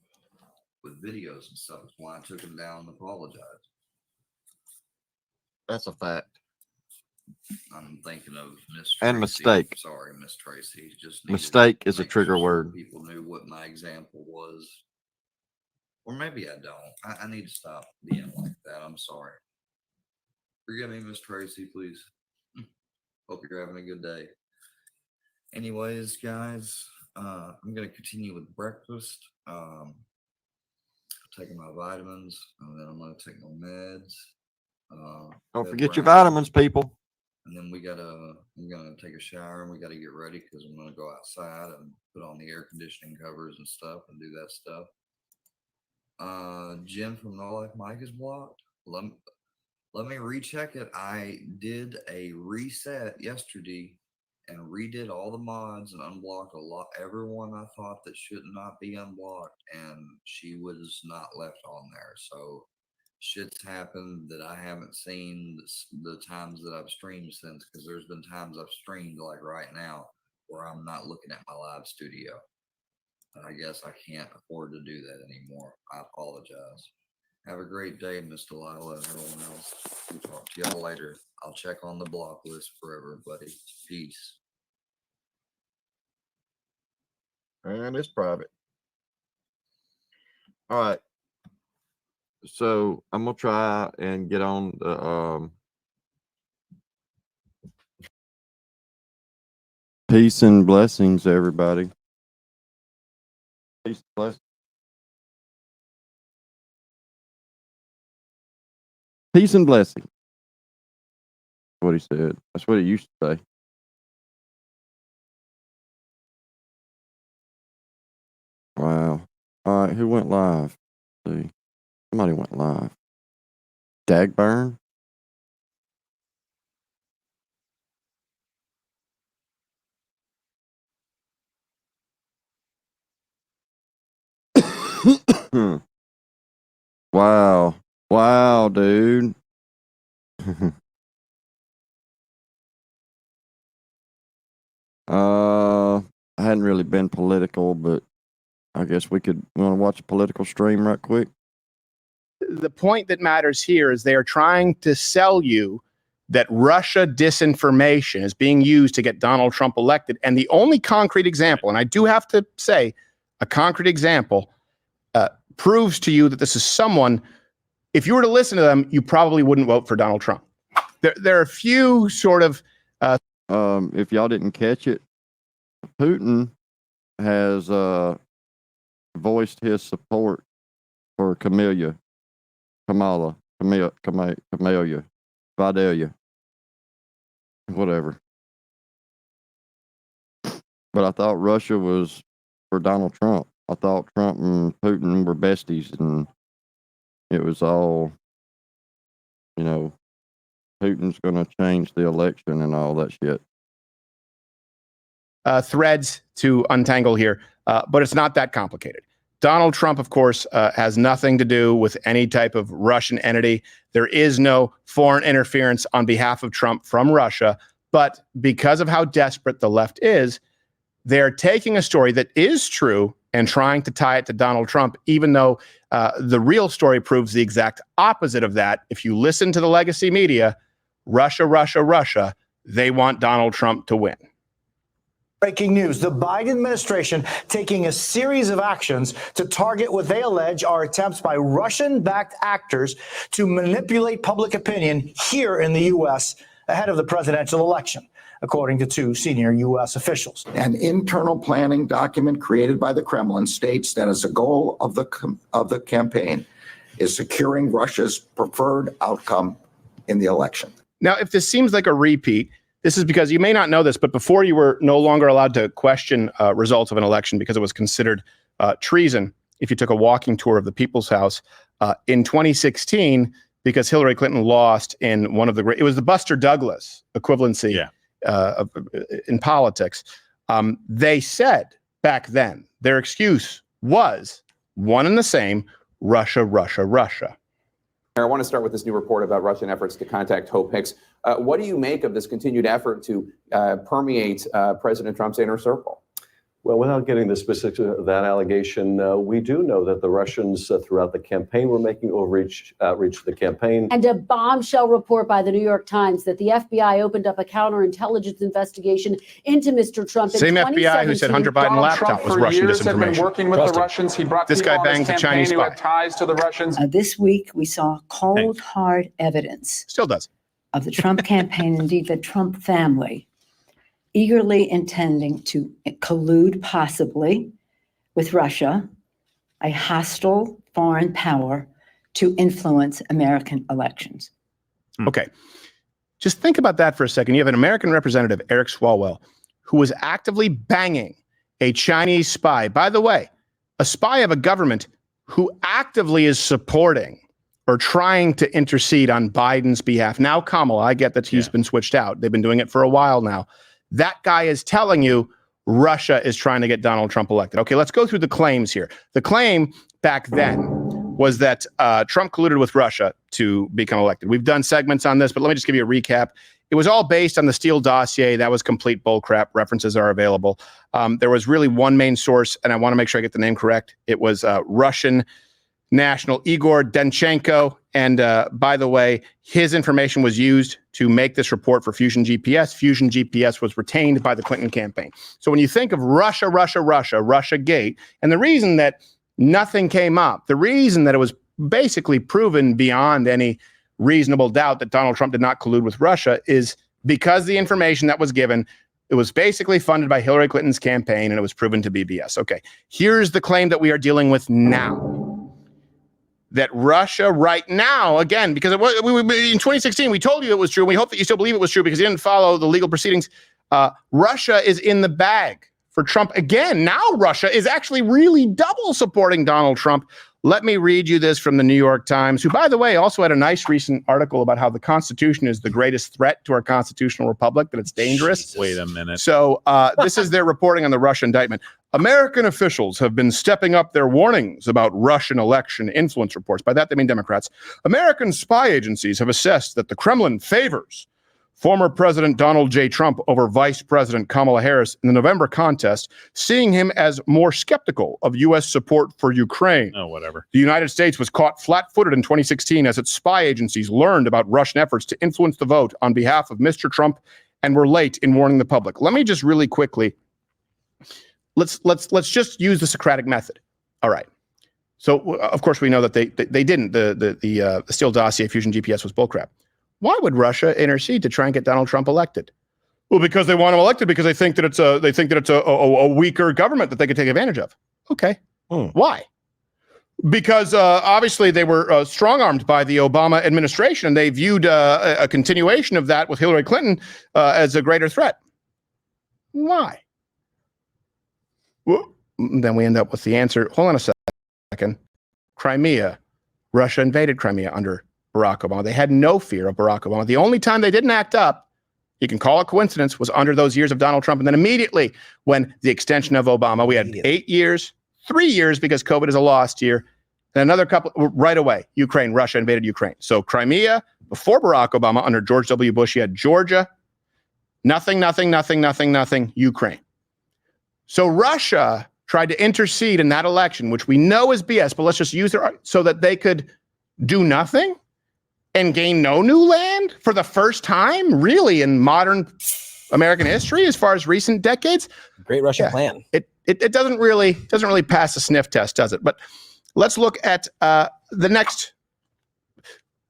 with videos and stuff. That's why I took them down and apologized. That's a fact. I'm thinking of Miss Tracy. And mistake. Sorry, Miss Tracy. Just Mistake to is a make trigger sure word. People knew what my example was. Or maybe I don't. I need to stop being like that. I'm sorry. Forgive me, Miss Tracy, please. Hope you're having a good day. Anyways, guys, I'm going to continue with breakfast. Taking my vitamins, and then I'm going to take my meds. Don't bed forget your brown. vitamins, people. And then I'm gonna take a shower and we gotta get ready because I'm gonna go outside and put on the air conditioning covers and stuff and do that stuff. Jim from No Life Mike is blocked. Let me recheck it. I did a reset yesterday and redid all the mods and unblocked everyone I thought that should not be unblocked, and she was not left on there. So shit's happened that I haven't seen the times that I've streamed since, because there's been times I've streamed like right now where I'm not looking at my live studio. And I guess I can't afford to do that anymore. I apologize. Have a great day, Miss Delilah and everyone else. We'll talk to y'all later. I'll check on the block list for everybody. Peace. And it's private. All right. So I'm gonna try and get on the peace and blessings, everybody. Peace and blessings. Peace and blessing. What he said. That's what he used to say. Wow. All right, who went live? Let's see. Somebody went live. Dagburn? Wow. Wow, dude. I hadn't really been political, but I guess we want to watch a political stream right quick. The point that matters here is they are trying to sell you that Russia disinformation is being used to get Donald Trump elected. And the only concrete example, and I do have to say, a concrete example proves to you that this is someone, if you were to listen to them, you probably wouldn't vote for Donald Trump. There are a few sort of... if y'all didn't catch it, Putin has voiced his support for Vidalia, whatever. But I thought Russia was for Donald Trump. I thought Trump and Putin were besties, and it was all, Putin's going to change the election and all that shit. Threads to untangle here, but it's not that complicated. Donald Trump, of course, has nothing to do with any type of Russian entity. There is no foreign interference on behalf of Trump from Russia. But because of how desperate the left is, they're taking a story that is true and trying to tie it to Donald Trump, even though the real story proves the exact opposite of that. If you listen to the legacy media, Russia, Russia, Russia, they want Donald Trump to win. Breaking news, the Biden administration taking a series of actions to target what they allege are attempts by Russian-backed actors to manipulate public opinion here in the U.S. ahead of the presidential election, according to two senior U.S. officials. An internal planning document created by the Kremlin states that as a goal of the campaign is securing Russia's preferred outcome in the election. Now, if this seems like a repeat, this is because you may not know this, but before you were no longer allowed to question results of an election because it was considered treason if you took a walking tour of the People's House in 2016, because Hillary Clinton lost in one of the great, it was the Buster Douglas equivalency in politics. They said back then, their excuse was one and the same, Russia, Russia, Russia. I want to start with this new report about Russian efforts to contact Hope Hicks. What do you make of this continued effort to permeate President Trump's inner circle? Well, without getting the specifics of that allegation, we do know that the Russians throughout the campaign were making outreach to the campaign. And a bombshell report by the New York Times that the FBI opened up a counterintelligence investigation into Mr. Trump. Same FBI who said Hunter Biden laptop was Russian disinformation. Have been working with the Russians. He brought this guy bangs a Chinese who spy. had ties to the Russians. This week, we saw cold, hard evidence. Still does. Of the Trump campaign, indeed the Trump family, eagerly intending to collude possibly with Russia, a hostile foreign power, to influence American elections. Okay. Just think about that for a second. You have an American representative, Eric Swalwell, who was actively banging a Chinese spy. By the way, a spy of a government who actively is supporting or trying to intercede on Biden's behalf. Now, Kamala, I get that he's been switched out. They've been doing it for a while now. That guy is telling you Russia is trying to get Donald Trump elected. Okay, let's go through the claims here. The claim back then was that Trump colluded with Russia to become elected. We've done segments on this, but let me just give you a recap. It was all based on the Steele dossier. That was complete bullcrap. References are available. There was really one main source, and I want to make sure I get the name correct. It was Russian national Igor Danchenko. And by the way, his information was used to make this report for Fusion GPS. Fusion GPS was retained by the Clinton campaign. So when you think of Russia, Russia, Russia, Russiagate, and the reason that nothing came up, the reason that it was basically proven beyond any reasonable doubt that Donald Trump did not collude with Russia is because the information that was given, it was basically funded by Hillary Clinton's campaign and it was proven to be BS. Okay, here's the claim that we are dealing with now. That Russia right now, again, because it was, in 2016, we told you it was true. We hope that you still believe it was true because you didn't follow the legal proceedings. Russia is in the bag for Trump again. Now Russia is actually really double supporting Donald Trump. Let me read you this from the New York Times, who, by the way, also had a nice recent article about how the Constitution is the greatest threat to our constitutional republic, that it's dangerous. Wait a minute. So this is their reporting on the Russia indictment. American officials have been stepping up their warnings about Russian election influence reports. By that, they mean Democrats. American spy agencies have assessed that the Kremlin favors former President Donald J. Trump over Vice President Kamala Harris in the November contest, seeing him as more skeptical of U.S. support for Ukraine. Oh, whatever. The United States was caught flat-footed in 2016 as its spy agencies learned about Russian efforts to influence the vote on behalf of Mr. Trump and were late in warning the public. Let me just really quickly, let's just use the Socratic method. All right. So, of course, we know that they didn't. The Steele dossier, Fusion GPS, was bullcrap. Why would Russia intercede to try and get Donald Trump elected? Well, because they want him elected because they think that it's a weaker government that they could take advantage of. Okay. Why? Because obviously they were strong-armed by the Obama administration, and they viewed a continuation of that with Hillary Clinton as a greater threat. Why? Well, then we end up with the answer. Hold on a second. Crimea. Russia invaded Crimea under Barack Obama. They had no fear of Barack Obama. The only time they didn't act up, you can call it coincidence, was under those years of Donald Trump. And then immediately when the extension of Obama, we had 8 years, 3 years because COVID is a lost year, and another couple right away, Ukraine, Russia invaded Ukraine. So Crimea, before Barack Obama, under George W. Bush, you had Georgia, Nothing, Ukraine. So Russia tried to intercede in that election, which we know is BS, but let's just use it so that they could do nothing and gain no new land for the first time, really, in modern American history, as far as recent decades. Great Russian plan. It doesn't really pass the sniff test, does it? But let's look at the next.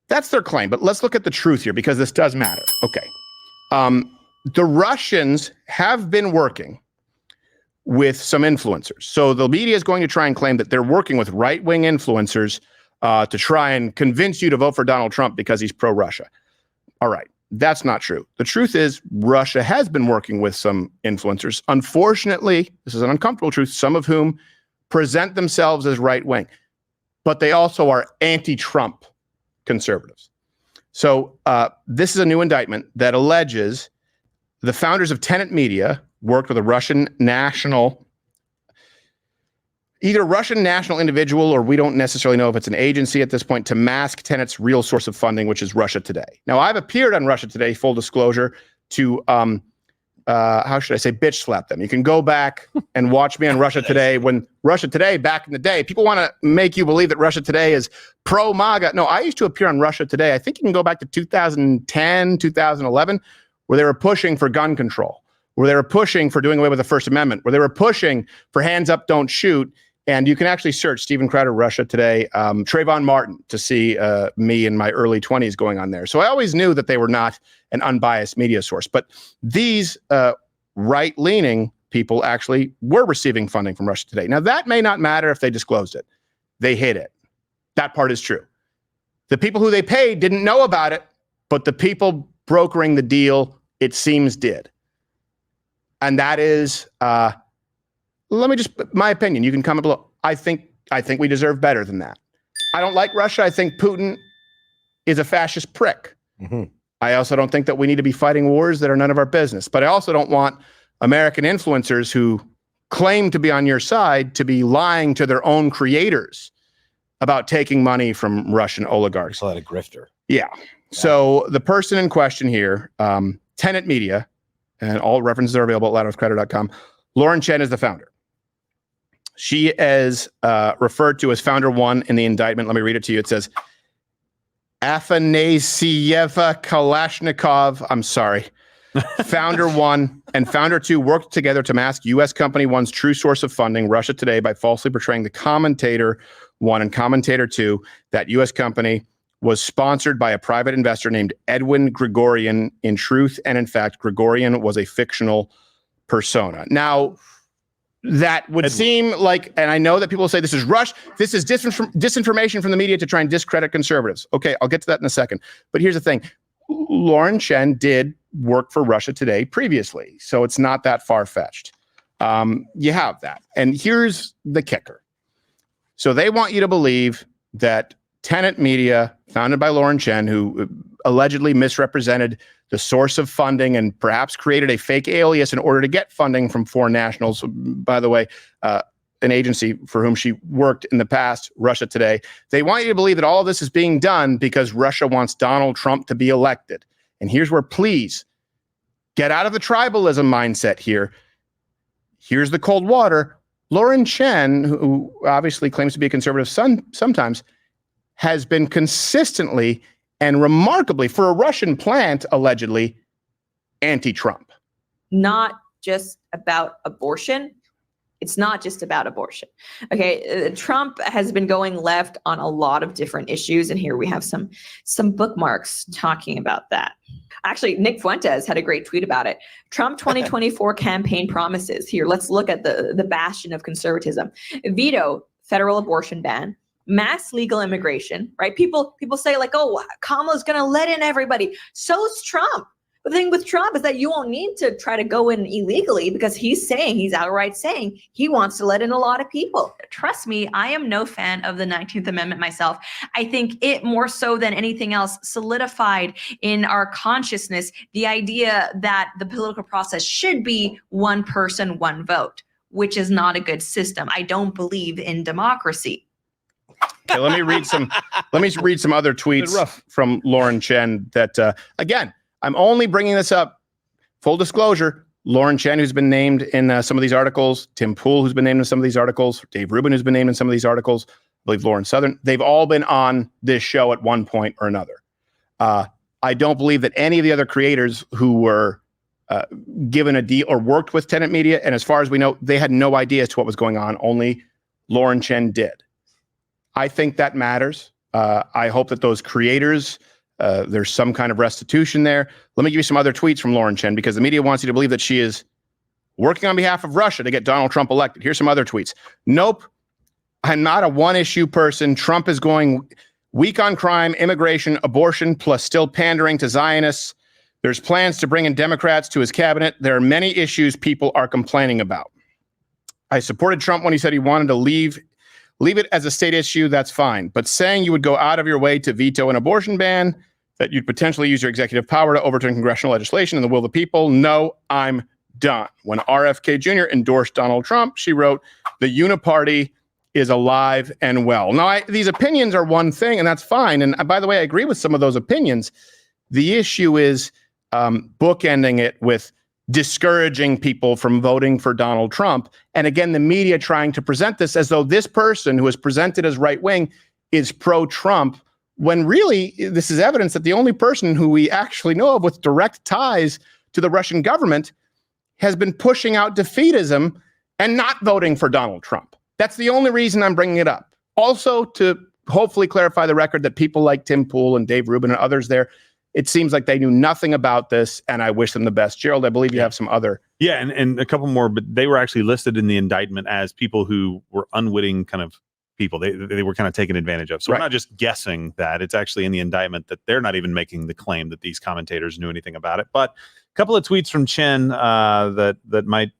That's their claim, but let's look at the truth here because this does matter. Okay. The Russians have been working with some influencers. So the media is going to try and claim that they're working with right-wing influencers to try and convince you to vote for Donald Trump because he's pro-Russia. All right. That's not true. The truth is Russia has been working with some influencers. Unfortunately, this is an uncomfortable truth, some of whom present themselves as right-wing, but they also are anti-Trump conservatives. So this is a new indictment that alleges the founders of Tenet Media worked with a either Russian national individual, or we don't necessarily know if it's an agency at this point, to mask Tenet's real source of funding, which is Russia Today. Now, I've appeared on Russia Today, full disclosure, to, how should I say, bitch slap them. You can go back and watch me on Russia Today. When Russia Today, back in the day, people want to make you believe that Russia Today is pro-MAGA. No, I used to appear on Russia Today. I think you can go back to 2010, 2011, where they were pushing for gun control, where they were pushing for doing away with the First Amendment, where they were pushing for hands up, don't shoot. And you can actually search Stephen Crowder, Russia Today, Trayvon Martin to see me in my early 20s going on there. So I always knew that they were not an unbiased media source. But these right-leaning people actually were receiving funding from Russia Today. Now, that may not matter if they disclosed it. They hid it. That part is true. The people who they paid didn't know about it, but the people brokering the deal, it seems, did. And that is... my opinion, you can comment below. I think we deserve better than that. I don't like Russia. I think Putin is a fascist prick. Mm-hmm. I also don't think that we need to be fighting wars that are none of our business. But I also don't want American influencers who claim to be on your side to be lying to their own creators about taking money from Russian oligarchs. It's a lot of grifter. Yeah. So the person in question here, Tenet Media, and all references are available at loudwithcrowder.com. Lauren Chen is the founder. She is referred to as founder one in the indictment. Let me read it to you. It says, Afanasieva Kalashnikov, I'm sorry, founder one and founder two worked together to mask U.S. company one's true source of funding, Russia Today, by falsely portraying the commentator one and commentator two, that U.S. company was sponsored by a private investor named Edwin Gregorian. In truth and in fact, Gregorian was a fictional persona. Now, that would seem like, and I know that people say this is disinformation from the media to try and discredit conservatives. Okay, I'll get to that in a second. But here's the thing. Lauren Chen did work for Russia Today previously, so it's not that far-fetched. You have that. And here's the kicker. So they want you to believe that Tenet Media, founded by Lauren Chen, who allegedly misrepresented the source of funding and perhaps created a fake alias in order to get funding from foreign nationals. By the way, an agency for whom she worked in the past, Russia Today. They want you to believe that all of this is being done because Russia wants Donald Trump to be elected. And here's where, please, get out of the tribalism mindset here. Here's the cold water. Lauren Chen, who obviously claims to be a conservative sometimes, has been consistently and remarkably, for a Russian plant, allegedly, anti-Trump. Not just about abortion. It's not just about abortion. Okay, Trump has been going left on a lot of different issues, and here we have some bookmarks talking about that. Actually, Nick Fuentes had a great tweet about it. Trump 2024 campaign promises. Here, let's look at the bastion of conservatism. Veto federal abortion ban. Mass legal immigration, right? People say like, oh, Kamala's going to let in everybody. So's Trump. The thing with Trump is that you won't need to try to go in illegally because he's outright saying he wants to let in a lot of people. Trust me, I am no fan of the 19th Amendment myself. I think it more so than anything else solidified in our consciousness the idea that the political process should be one person, one vote, which is not a good system. I don't believe in democracy. Okay, let me read some other tweets from Lauren Chen that, again, I'm only bringing this up full disclosure, Lauren Chen, who's been named in some of these articles, Tim Pool, who's been named in some of these articles, Dave Rubin, who's been named in some of these articles, I believe Lauren Southern, they've all been on this show at one point or another. I don't believe that any of the other creators who were given a deal or worked with Tenant Media, and as far as we know, they had no idea as to what was going on. Only Lauren Chen did. I think that matters. I hope that those creators, there's some kind of restitution there. Let me give you some other tweets from Lauren Chen, because the media wants you to believe that she is working on behalf of Russia to get Donald Trump elected. Here's some other tweets. Nope, I'm not a one-issue person. Trump is going weak on crime, immigration, abortion, plus still pandering to Zionists. There's plans to bring in Democrats to his cabinet. There are many issues people are complaining about. I supported Trump when he said he wanted to leave it as a state issue. That's fine. But saying you would go out of your way to veto an abortion ban, that you'd potentially use your executive power to overturn congressional legislation and the will of the people, no, I'm done. When RFK Jr. endorsed Donald Trump, she wrote, the uniparty is alive and well. Now, these opinions are one thing, and that's fine. And by the way, I agree with some of those opinions. The issue is bookending it with discouraging people from voting for Donald Trump. And again, the media trying to present this as though this person who is presented as right-wing is pro-Trump, when really this is evidence that the only person who we actually know of with direct ties to the Russian government has been pushing out defeatism and not voting for Donald Trump. That's the only reason I'm bringing it up. Also, to hopefully clarify the record that people like Tim Pool and Dave Rubin and others there, it seems like they knew nothing about this, and I wish them the best. Gerald, I believe you have some other. Yeah, and a couple more, but they were actually listed in the indictment as people who were unwitting kind of people. They were kind of taken advantage of. So we're not just guessing that. It's actually in the indictment that they're not even making the claim that these commentators knew anything about it. But a couple of tweets from Chen that might,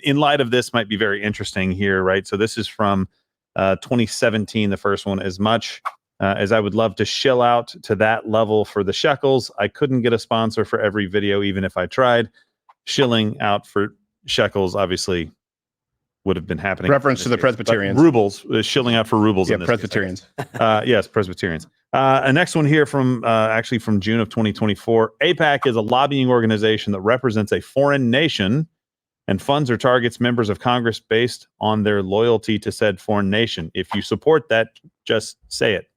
in light of this, might be very interesting here, right? So this is from 2017, the first one. As much as I would love to shill out to that level for the shekels, I couldn't get a sponsor for every video, even if I tried. Shilling out for shekels obviously would have been happening. Reference to the Presbyterians. Rubles, shilling out for rubles. Yeah, in this Presbyterians. Case, yes, Presbyterians. A next one here from actually from June of 2024. AIPAC is a lobbying organization that represents a foreign nation and funds or targets members of Congress based on their loyalty to said foreign nation. If you support that, just say it.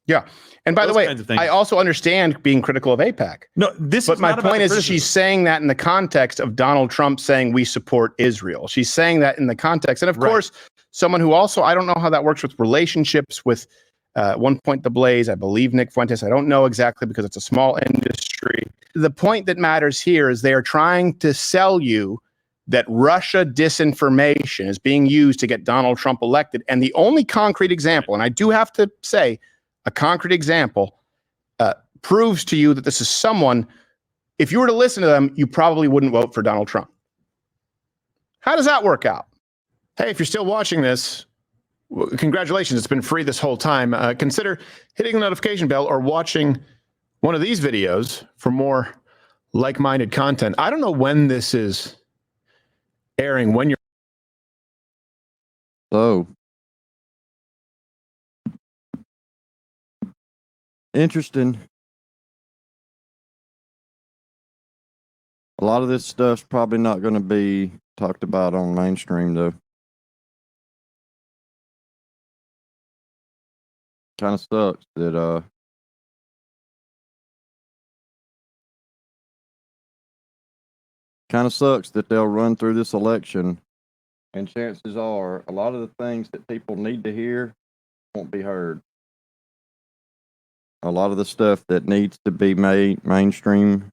Yeah. And by the way, I also understand being critical of AIPAC. No, this but is my not about point the is criticism. she's saying that in the context of Donald Trump saying we support Israel. She's saying that in the context. And of course, someone who also, I don't know how that works with relationships with One Point the Blaze, I believe Nick Fuentes. I don't know exactly because it's a small industry. The point that matters here is they are trying to sell you that Russia disinformation is being used to get Donald Trump elected. And the only concrete example, and I do have to say, a concrete example proves to you that this is someone, if you were to listen to them, you probably wouldn't vote for Donald Trump. How does that work out? Hey, if you're still watching this, congratulations, it's been free this whole time. Consider hitting the notification bell or watching one of these videos for more like-minded content. I don't know when this is airing, when you're. So, interesting. A lot of this stuff's probably not going to be talked about on mainstream, though. Kind of sucks that they'll run through this election, and chances are a lot of the things that people need to hear won't be heard. A lot of the stuff that needs to be made mainstream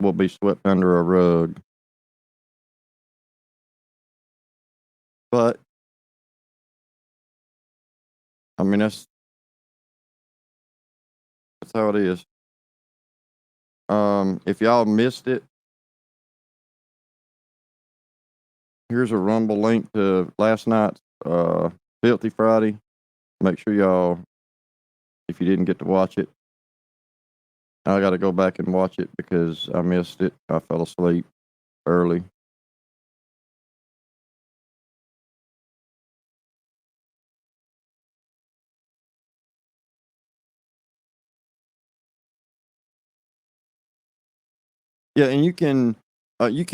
will be swept under a rug. But I mean, that's how it is. If y'all missed it, here's a Rumble link to last night's Filthy Friday. Make sure y'all, if you didn't get to watch it, I got to go back and watch it because I missed it. I fell asleep early. Yeah, and you can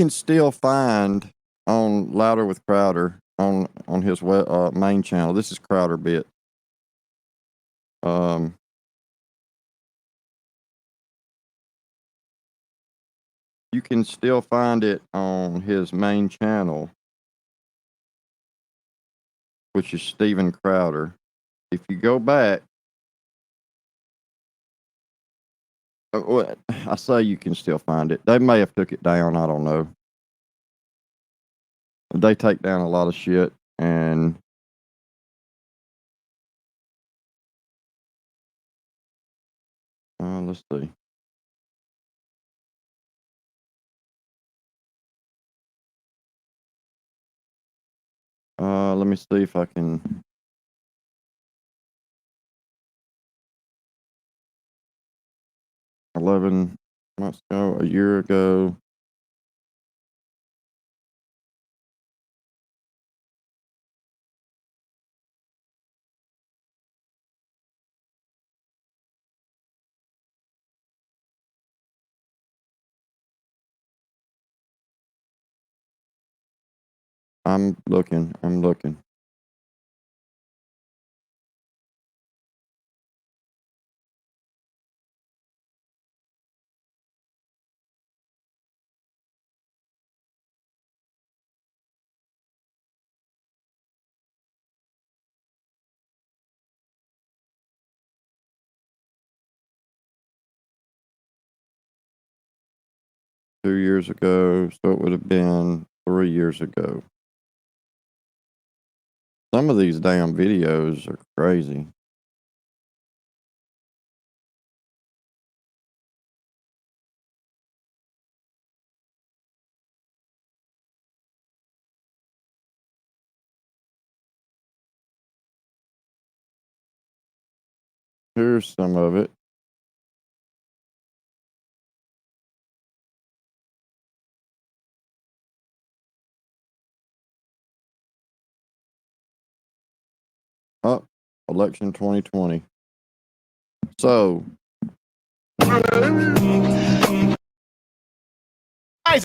still find on Louder with Crowder on his main channel. This is Crowder Bit. You can still find it on his main channel, which is Steven Crowder. If you go back, I say you can still find it. They may have took it down. I don't know. They take down a lot of shit, and let's see. Let me see if I can. $11 months ago, a year ago. I'm looking. 2 years ago, so it would have been 3 years ago. Some of these damn videos are crazy. Here's some of it. Oh, election 2020. So,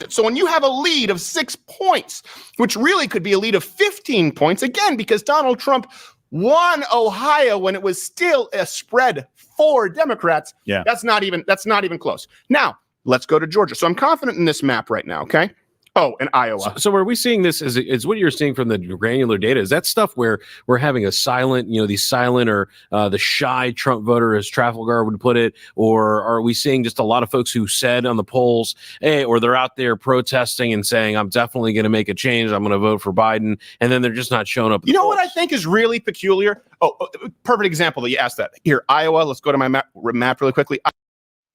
So when you have a lead of 6 points, which really could be a lead of 15 points, again, because Donald Trump won Ohio when it was still a spread for Democrats. Yeah. That's not even close. Now, let's go to Georgia. So I'm confident in this map right now, okay? Oh, and Iowa. So are we seeing this as what you're seeing from the granular data? Is that stuff where we're having a silent, these silent or the shy Trump voter, as Trafalgar would put it, or are we seeing just a lot of folks who said on the polls, hey, or they're out there protesting and saying, I'm definitely going to make a change, I'm going to vote for Biden, and then they're just not showing up? You know what I think is really peculiar? Oh, perfect example that you asked that. Here, Iowa, let's go to my map really quickly.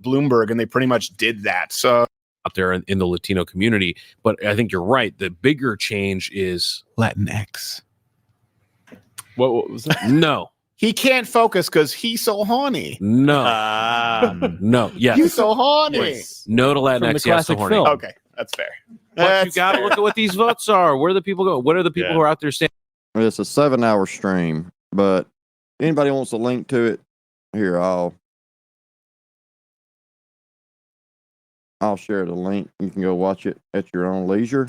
Bloomberg, and they pretty much did that. So out there in the Latino community. But I think you're right. The bigger change is Latinx. What was that? No. He can't focus because he's so horny. No. No. Yes. He's so horny. Yes. No to Latinx. Yes to horny. Okay, that's fair. But you got to look at what these votes are. Where do the people go? What are the people who are out there saying? It's a 7-hour stream, but anybody wants a link to it, here, I'll share the link. You can go watch it at your own leisure.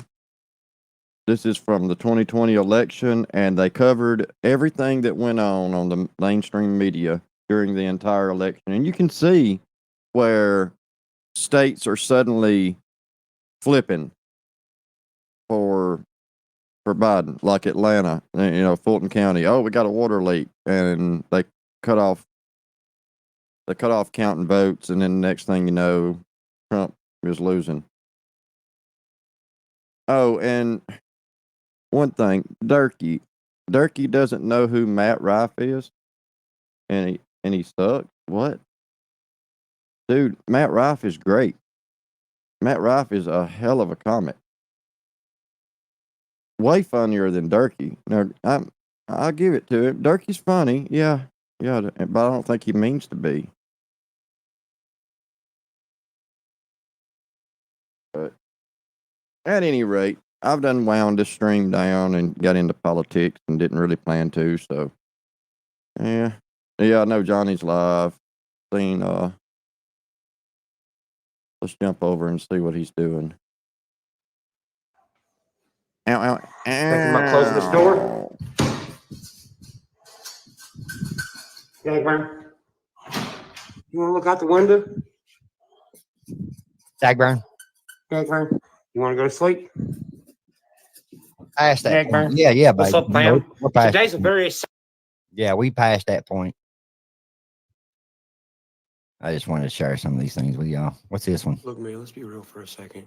This is from the 2020 election, and they covered everything that went on the mainstream media during the entire election. And you can see where states are suddenly flipping for Biden, like Atlanta, Fulton County. Oh, we got a water leak, and they cut off counting votes, and then the next thing you know, Trump is losing. Oh, and one thing, Durkee doesn't know who Matt Rife is, and he sucks. What? Dude, Matt Rife is great. Matt Rife is a hell of a comic. Way funnier than Durkee. Now, I'll give it to him. Durkee's funny, yeah, but I don't think he means to be. But at any rate, I've done wound this stream down and got into politics and didn't really plan to, so yeah, I know Johnny's live. Seen Let's jump over and see what he's doing. Ow, ow, ow. Thinking about closing this door? Dagburn, you want to look out the window? Dagburn. Dagburn, you want to go to sleep? Past that Dagburn. point. Yeah, What's baby. up, fam? We're past Today's a that point. very Yeah, we passed that point. I just wanted to share some of these things with y'all. What's this one? Look, man, let's be real for a second.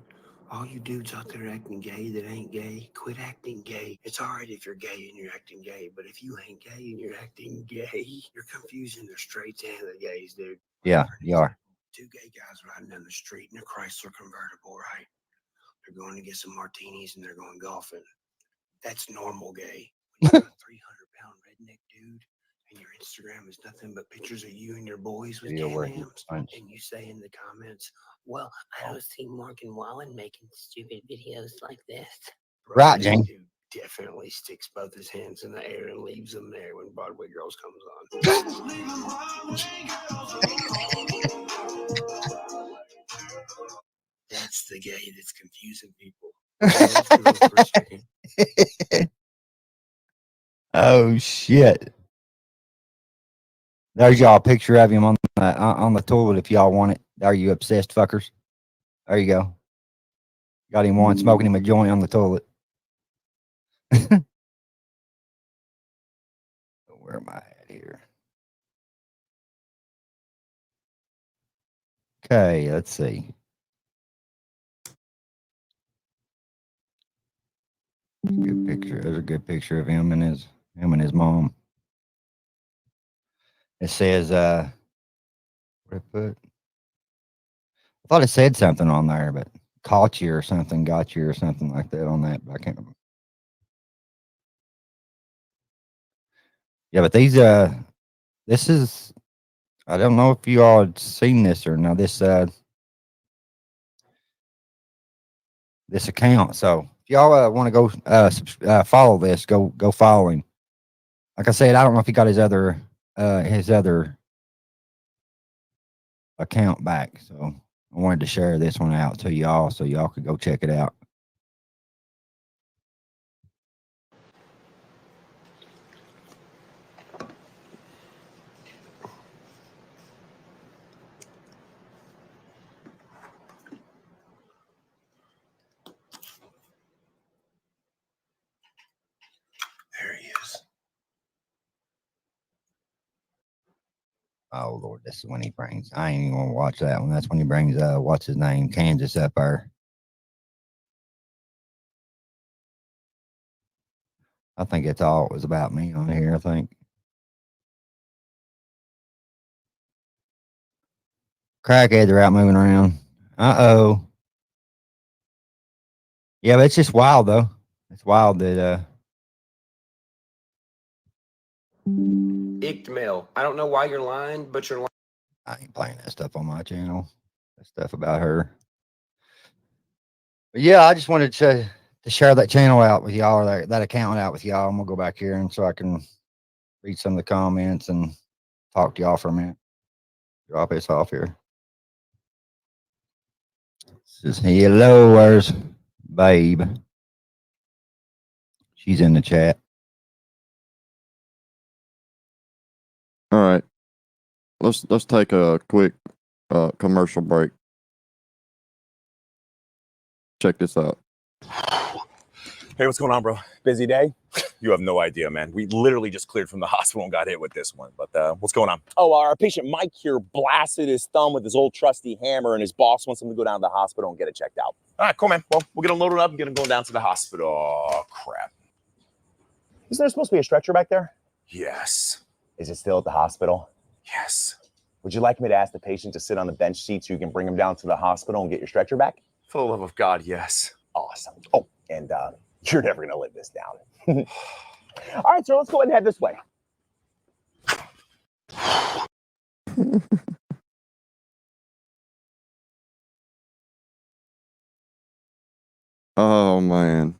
All you dudes out there acting gay that ain't gay, quit acting gay. It's all right if you're gay and you're acting gay, but if you ain't gay and you're acting gay, you're confusing the straights and the gays, dude. Yeah, you are. Two gay guys riding down the street in a Chrysler convertible, right? They're going to get some martinis and they're going golfing. That's normal gay. When you're a 300-pound redneck dude and your Instagram is nothing but pictures of you and your boys with Yeah, where he Can-Ams, punched. and you say in the comments, well, I don't see Morgan Wallen making stupid videos like this. Bro, Right, this Jane. dude definitely sticks both his hands in the air and leaves them there when Broadway Girls comes on. That's the gay that's confusing people. Let's be real for a second. Oh shit! There's y'all a picture of him on the toilet if y'all want it. There you obsessed fuckers. There you go. Got him one smoking him a joint on the toilet. Where am I at here? Okay, let's see. Good picture. There's a good picture of him and his mom. It says, what I put? I thought it said something on there, but caught you or something, got you or something like that on that, but I can't remember. Yeah, but these, this is, I don't know if you all had seen this or not. This account. So if y'all want to go follow this, go follow him. Like I said, I don't know if he got his other account back. So I wanted to share this one out to y'all so y'all could go check it out. There he is. Oh Lord, this is when he brings. I ain't even gonna watch that one. That's when he brings what's his name, Kansas up there. I think it's all it was about me on here. I think. Crackheads are out moving around. Uh-oh. Yeah, but it's just wild though. It's wild that Ickmail. I don't know why you're lying, but you're lying. I ain't playing that stuff on my channel. That stuff about her. But yeah, I just wanted to share that channel out with y'all, or that account out with y'all. I'm gonna go back here and so I can read some of the comments and talk to y'all for a minute. Drop this off here. Says hello, where's Babe? She's in the chat. All right. Let's take a quick commercial break. Check this out. Hey, what's going on, bro? Busy day? You have no idea, man. We literally just cleared from the hospital and got hit with this one. But what's going on? Oh, our patient Mike here blasted his thumb with his old trusty hammer, and his boss wants him to go down to the hospital and get it checked out. All right, cool, man. Well, we'll get him loaded up and get him going down to the hospital. Oh, crap. Isn't there supposed to be a stretcher back there? Yes. Is it still at the hospital? Yes. Would you like me to ask the patient to sit on the bench seat so you can bring him down to the hospital and get your stretcher back? For the love of God, yes. Awesome. Oh, and you're never going to live this down. All right, so let's go ahead and head this way. Oh man,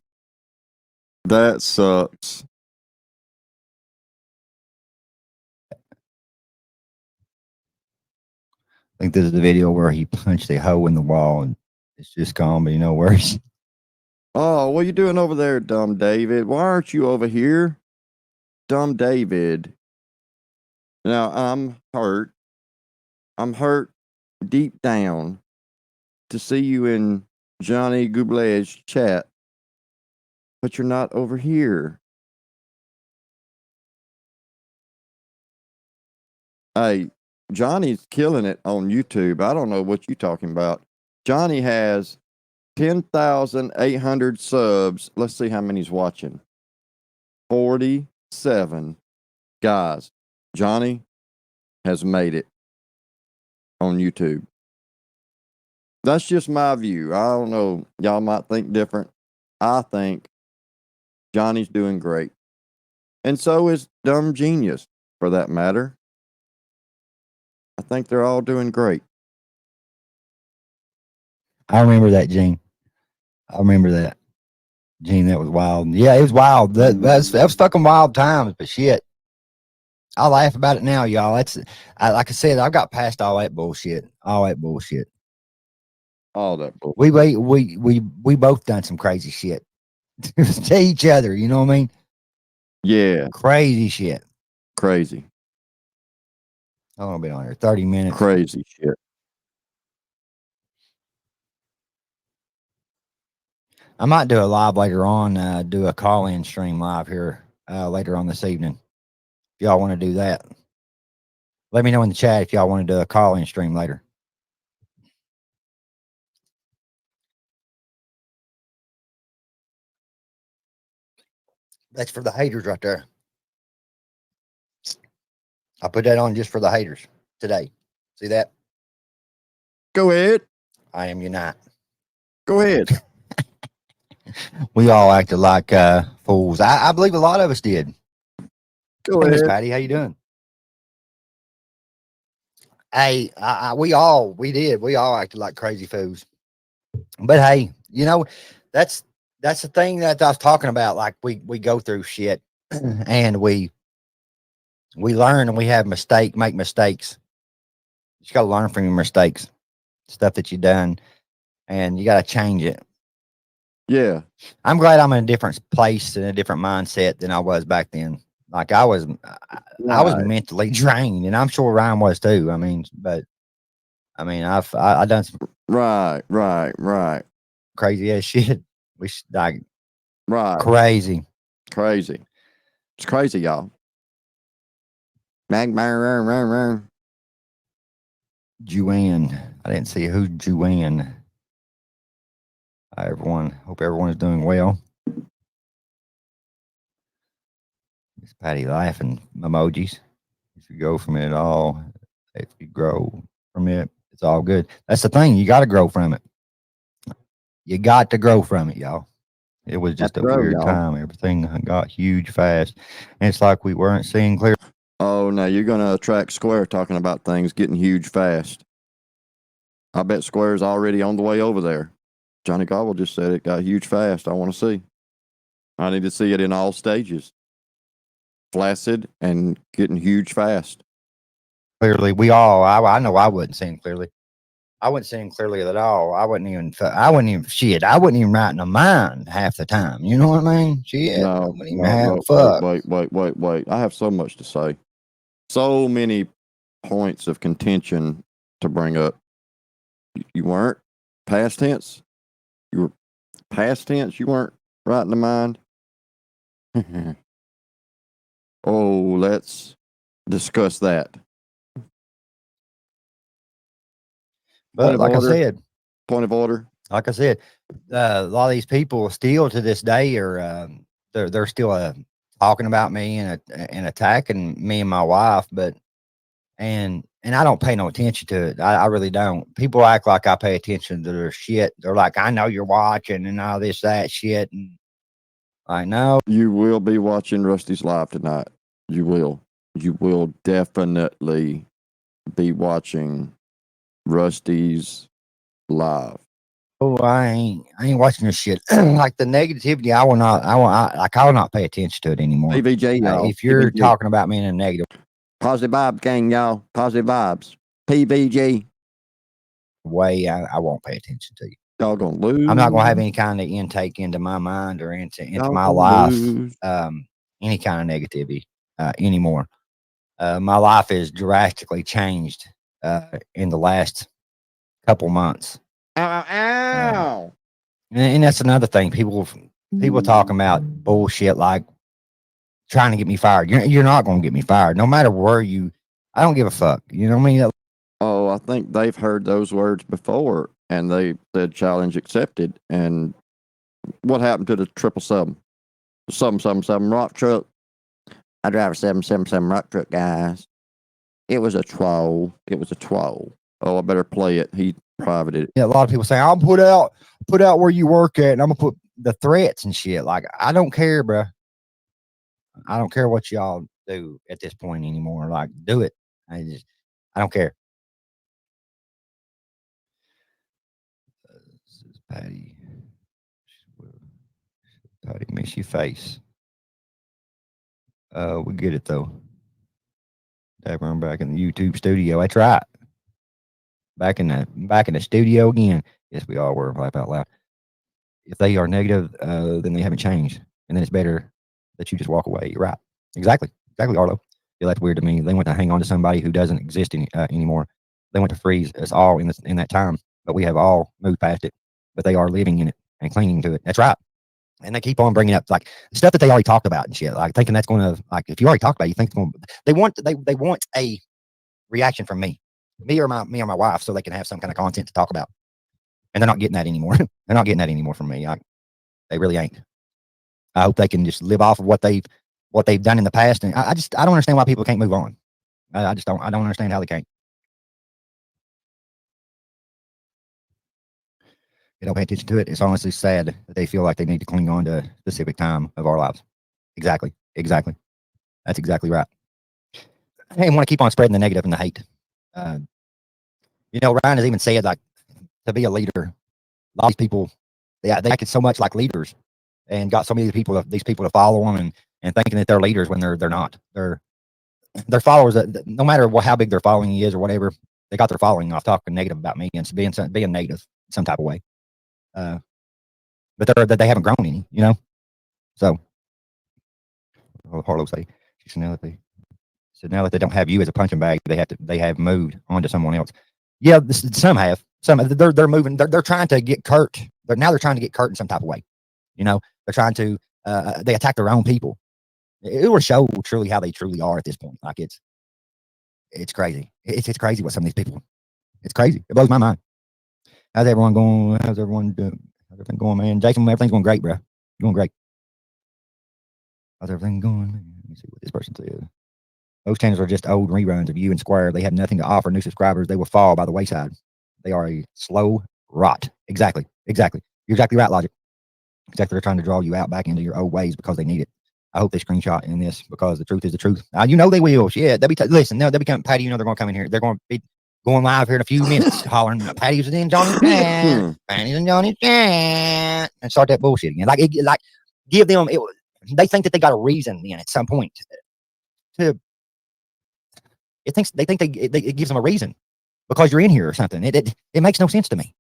that sucks. think this is the video where he punched a hole in the wall and it's just gone, but no worries. Oh, what are you doing over there, dumb David? Why aren't you over here? Dumb David. Now, I'm hurt. I'm hurt deep down to see you in Johnny Goublet's chat, but you're not over here. Hey, Johnny's killing it on YouTube. I don't know what you're talking about. Johnny has 10,800 subs. Let's see how many he's watching. 47. Guys, Johnny has made it on YouTube. That's just my view. I don't know. Y'all might think different. I think Johnny's doing great. And so is Dumb Genius, for that matter. I think they're all doing great. I remember that, Gene. I remember that. Gene, that was wild. Yeah, it was wild. That was fucking wild times, but shit. I laugh about it now, y'all. Like I said, I've got past all that bullshit. All that bullshit. All that bullshit. We both done some crazy shit to each other. You know what I mean? Yeah. Crazy shit. Crazy. I don't know, been on here 30 minutes. Crazy shit. I might do a live later on, do a call-in stream live here later on this evening. If y'all want to do that, let me know in the chat if y'all want to do a call-in stream later. That's for the haters right there. I put that on just for the haters today. See that? Go ahead. I am Unite. Go ahead. We all acted like fools. I believe a lot of us did. Go Hey, Miss ahead. Patty, how you doing? Hey, we all acted like crazy fools. But hey, you know, that's the thing that I was talking about. Like we go through shit and we learn and we make mistakes. You just got to learn from your mistakes, stuff that you done, and you got to change it. Yeah. I'm glad I'm in a different place and a different mindset than I was back then. Like I was mentally drained, and I'm sure Ryan was too. I've done some right crazy ass shit. Crazy. It's crazy, y'all. Juan. I didn't see who's Juan. Hi, everyone. Hope everyone is doing well. Miss Patty laughing emojis. If you go from it at all, if you grow from it, it's all good. That's the thing. You got to grow from it. You got to grow from it, y'all. It was just a weird time. Everything got huge fast. And it's like we weren't seeing clear. Oh, now you're going to attract Square talking about things getting huge fast. I bet Square's already on the way over there. Johnny Gobble just said it got huge fast. I want to see. I need to see it in all stages. Flaccid and getting huge fast. Clearly, I know I wasn't seeing clearly. I wasn't seeing clearly at all. I wasn't even writing a mind half the time. You know what I mean? Shit. No, wait. I have so much to say. So many points of contention to bring up. You weren't past tense. You were past tense. You weren't writing a mind. Oh, let's discuss that. But like I said, point of order. Like I said, a lot of these people still to this day are they're still talking about me and attacking me and my wife. But and I don't pay no attention to it. I really don't. People act like I pay attention to their shit. They're like, I know you're watching and all this that shit. And I know you will be watching Rusty's live tonight. You will definitely be watching Rusty's live. Oh, I ain't watching this shit. Like the negativity, I will not pay attention to it anymore. PVJ, y'all. If you're PVJ. talking about me in a negative, positive vibes, gang, y'all. Positive vibes. PVG. way, I won't pay attention to you. Y'all gonna lose. I'm not gonna have any kind of intake into my mind or into Y'all my gonna life, lose. any kind of negativity anymore. My life has drastically changed in the last couple months. Ow. And that's another thing. People talking about bullshit like trying to get me fired. You're not going to get me fired, no matter where you. I don't give a fuck. You know what I mean? Oh, I think they've heard those words before, and they said challenge accepted. And what happened to the 777 rock truck? I drive a 777 rock truck, guys. It was a troll. It was a troll. Oh, I better play it. He privated it. Yeah, a lot of people say I'll put out where you work at, and I'm gonna put the threats and shit. Like I don't care, bro. I don't care what y'all do at this point anymore. Like do it. I don't care. This is Patty. Patty, miss your face. We get it though. I'm back in the YouTube studio. That's right. Back in the studio again. Yes, we all were. Laugh out loud. If they are negative, then they haven't changed, and then it's better that you just walk away. You're right. Exactly, Arlo. Yeah, that's weird to me. They want to hang on to somebody who doesn't exist anymore. They want to freeze us all in that time, but we have all moved past it. But they are living in it and clinging to it. That's right. And they keep on bringing up like stuff that they already talked about and shit. Like thinking that's going to like if you already talked about it, you think it's going. They want a reaction from me or my wife, so they can have some kind of content to talk about. And they're not getting that anymore. They're not getting that anymore from me. They really ain't. I hope they can just live off of what they've done in the past. And I don't understand why people can't move on. I don't understand how they can't. They don't pay attention to it. It's honestly sad that they feel like they need to cling on to a specific time of our lives. Exactly. That's exactly right. They want to keep on spreading the negative and the hate. Ryan has even said like to be a leader, a lot of these people, they acted so much like leaders and got so many people to follow them and thinking that they're leaders when they're not. They're followers that no matter how big their following is or whatever, they got their following off talking negative about me and being negative some type of way. But they haven't grown any, So Harlow say now that they don't have you as a punching bag, they have moved on to someone else. Yeah, some have. Some they're moving. They're trying to get Kurt. They're trying to get Kurt in some type of way. They're trying to. They attack their own people. It will show truly how they truly are at this point. Like it's crazy. It's crazy what some of these people. It's crazy. It blows my mind. How's everyone going? How's everyone doing? How's everything going, man? Jason, everything's going great, bro. You're going great. How's everything going? Let me see what this person said. Those channels are just old reruns of you and Square. They have nothing to offer new subscribers. They will fall by the wayside. They are a slow rot. Exactly. You're exactly right, Logic. Exactly. They're trying to draw you out back into your old ways because they need it. I hope they screenshot in this because the truth is the truth. They will. Yeah, listen. No, they'll be coming. Patty, they're going to come in here. They're going to be going live here in a few minutes, hollering Patty's and Johnny's chat, Patty's and Johnny's chat, and start that bullshit again. Like give them. They think that they got a reason then at some point to. It gives them a reason because you're in here or something. It makes no sense to me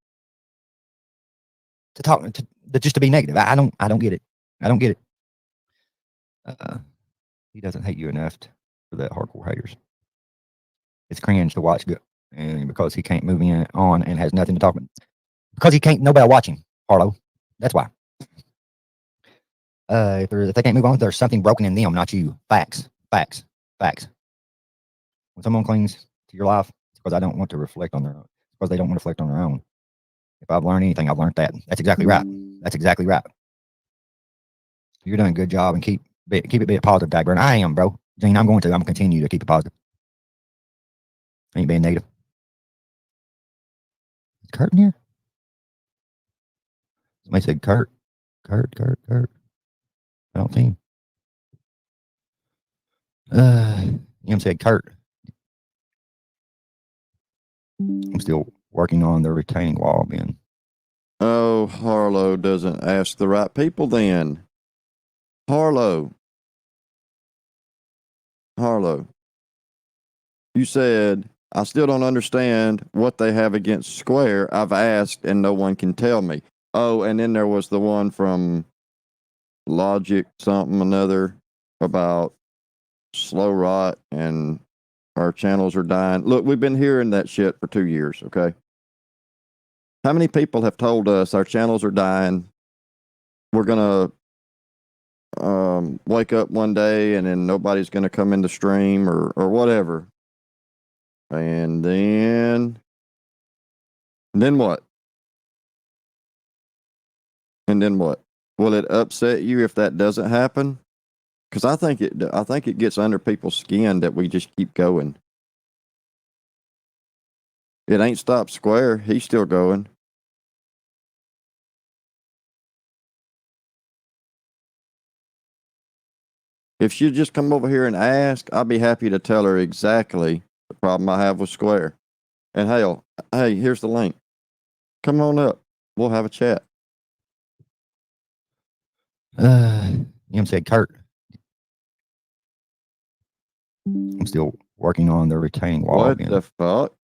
to talk just to be negative. I don't get it. I don't get it. He doesn't hate you enough for that hardcore haters. It's cringe to watch good, and because he can't move on and has nothing to talk about. Because he can't, nobody watching, Harlow. That's why. If they can't move on, there's something broken in them, not you. Facts. When someone clings to your life, it's because I don't want to reflect on their own. It's because they don't want to reflect on their own. If I've learned anything, I've learned that. That's exactly right. You're doing a good job and keep it being positive, Dagburn. I am, bro. Gene, I'm going to continue to keep it positive. I ain't being negative. Is Kurt in here? Somebody said Kurt. I don't see him. Him said Kurt. I'm still working on the retaining wall, Ben. Oh, Harlow doesn't ask the right people then. Harlow. You said I still don't understand what they have against Square. I've asked and no one can tell me. Oh, and then there was the one from Logic something another about slow rot and our channels are dying. Look, we've been hearing that shit for 2 years, okay? How many people have told us our channels are dying? We're gonna wake up one day and then nobody's gonna come in the stream or whatever. And then what? And then what? Will it upset you if that doesn't happen? Because I think it gets under people's skin that we just keep going. It ain't stopped Square. He's still going. If she'd just come over here and ask, I'd be happy to tell her exactly the problem I have with Square. And hell, hey, here's the link. Come on up. We'll have a chat. Him said, Kurt, I'm still working on the retaining wall. What the fuck?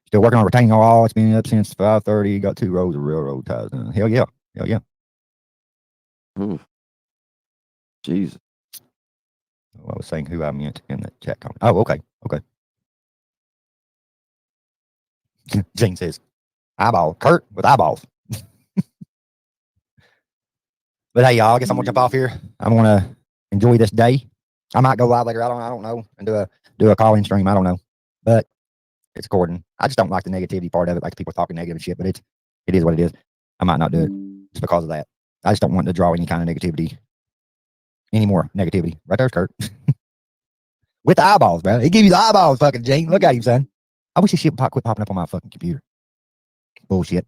Still working on retaining wall. It's been up since 5:30. Got 2 rows of railroad ties. Hell yeah. Hell yeah. Ooh. Jesus. Oh, I was saying who I meant in the chat comment. Oh, okay. Okay. Jane says, eyeball. Kurt with eyeballs. But hey, y'all, I guess I'm gonna jump off here. I'm gonna enjoy this day. I might go live later. I don't know, and do a call-in stream. I don't know, but it's recording. I just don't like the negativity part of it, like people talking negative shit. But it is what it is. I might not do it just because of that. I just don't want to draw any kind of negativity. Any more negativity. Right there's Kurt. With the eyeballs, bro. He give you the eyeballs, fucking Gene. Look at him, son. I wish this shit would quit popping up on my fucking computer. Bullshit.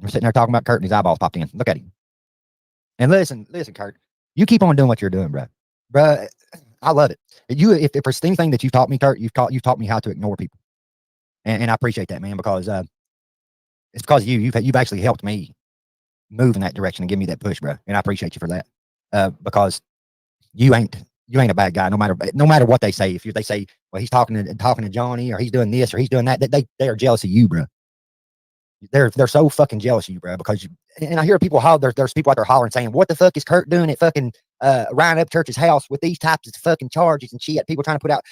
We're sitting there talking about Kurt and his eyeballs popped in. Look at him. And listen, Kurt. You keep on doing what you're doing, bro. Bro, I love it. If there's anything that you've taught me, Kurt, you've taught me how to ignore people. And I appreciate that, man, because it's because of you. You've actually helped me move in that direction and give me that push, bro. And I appreciate you for that. Because you ain't a bad guy, no matter what they say. If they say, well, he's talking to Johnny, or he's doing this, or he's doing that, they are jealous of you, bro. They're so fucking jealous of you, bro. Because and I hear people there's people out there hollering saying, what the fuck is Kurt doing at fucking Ryan Upchurch's house with these types of fucking charges and shit? People trying to put out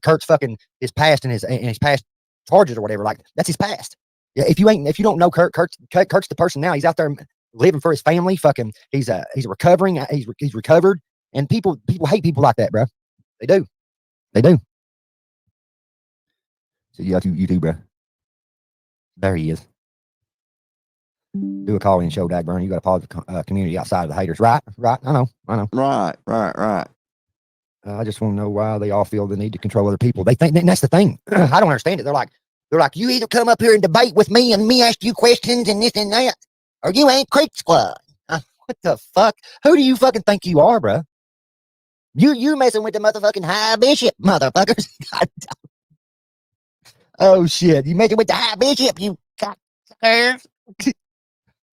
Kurt's fucking his past and his past charges or whatever. Like, that's his past. Yeah, if you don't know Kurt's the person now. He's out there living for his family. Fucking he's recovering. He's recovered. And people hate people like that, bro. They do. So yeah, you do, bro. There he is. Do a call-in show, Dagburn. You got to pause the community outside of the haters, right? I know. Right. I just want to know why they all feel the need to control other people. They think, and that's the thing. I don't understand it. They're like, you either come up here and debate with me and me ask you questions and this and that, or you ain't Creek Squad. What the fuck? Who do you fucking think you are, bro? You messing with the motherfucking high bishop, motherfuckers. Oh shit, you messing with the high bishop, you cocksuckers.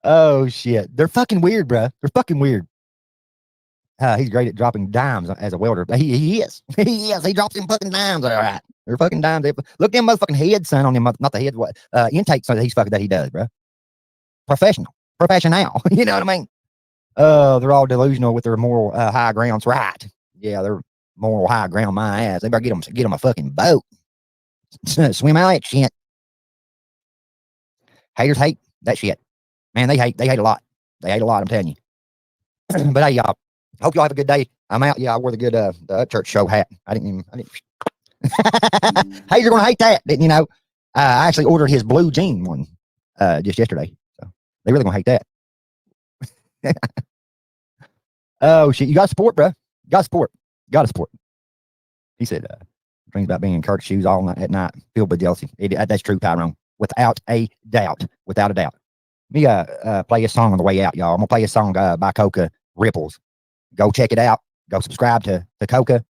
Oh shit, they're fucking weird, bro. They're fucking weird. He's great at dropping dimes as a welder. He is. He is. He drops them fucking dimes. All right, they're fucking dimes. Look them motherfucking heads, son, on them. Not the heads. What intake? So that he does, bro. Professional. You know what I mean? They're all delusional with their moral high grounds, right? Yeah, they're moral high ground. My ass. They better get them a fucking boat. Swim out that shit. Haters hate that shit. Man, they hate a lot. They hate a lot, I'm telling you. But hey, y'all, hope y'all have a good day. I'm out. Yeah, I wore the good the Upchurch show hat. I didn't Hey, you're gonna hate that, didn't you know? I actually ordered his blue jean one just yesterday. So they really gonna hate that. Oh shit, you got support, bro. Gotta support. He said dreams about being in Kurt's shoes all night at night, filled with jealousy. That's true, Tyrone. Without a doubt. Let me play a song on the way out, y'all. I'm gonna play a song by Coca, Ripples. Go check it out. Go subscribe to Coca,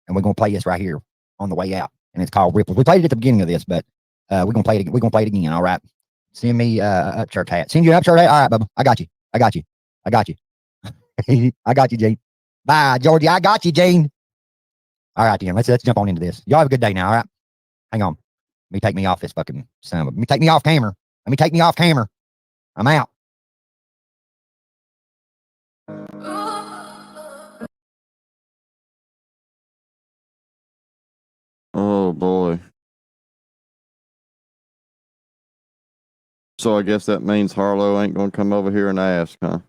and we're gonna play this right here on the way out. And it's called Ripples. We played it at the beginning of this, but we're gonna play it again. All right. Send me Upchurch hat. Send you an Upchurch hat. All right, Bubba. I got you. I got you, Gene. Bye, Georgie. I got you, Gene. All right, then. Let's jump on into this. Y'all have a good day now. All right. Hang on. Let me take me off this fucking sound. Let me take me off camera. Let me take me off camera. I'm out. Oh boy. So I guess that means Harlow ain't gonna come over here and ask, huh?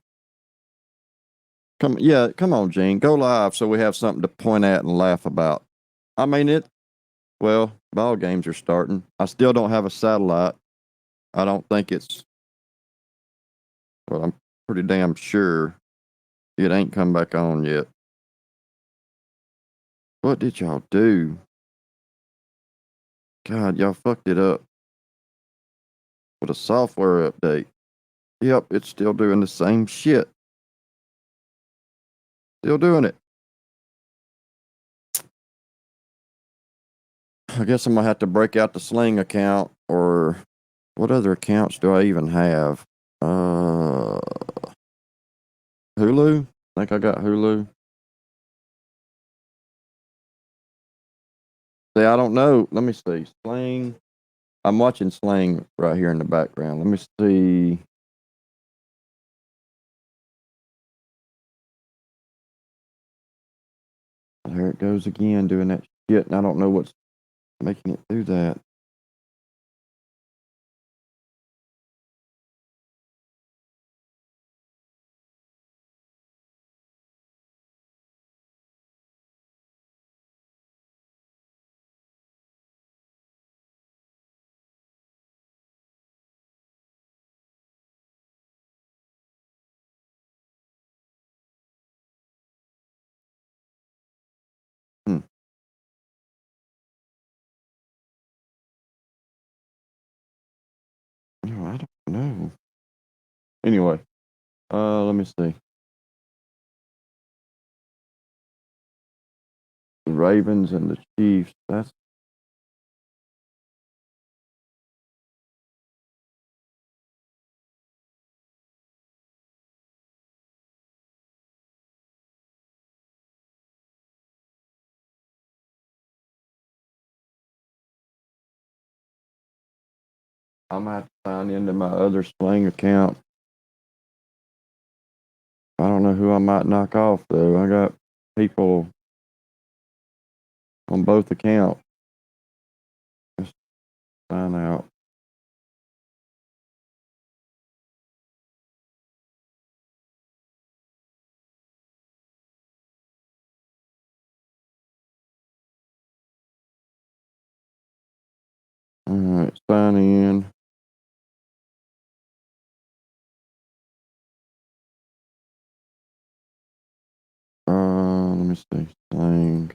Come on, Gene. Go live so we have something to point at and laugh about. I mean well, ball games are starting. I still don't have a satellite. I don't think I'm pretty damn sure it ain't come back on yet. What did y'all do? God, y'all fucked it up. With a software update. Yep, it's still doing the same shit. Still doing it. I guess I'm gonna have to break out the Sling account, or what other accounts do I even have? Hulu? I think I got Hulu. See, I don't know. Let me see. Sling. I'm watching Sling right here in the background. Let me see. There it goes again, doing that shit, and I don't know what's making it do that. Hmm. No, I don't know. Anyway, let me see. The Ravens and the Chiefs. That's I'm gonna have to sign into my other Sling account. I don't know who I might knock off though. I got people on both accounts. Let's sign out. All right, sign in. Let me see. Sling.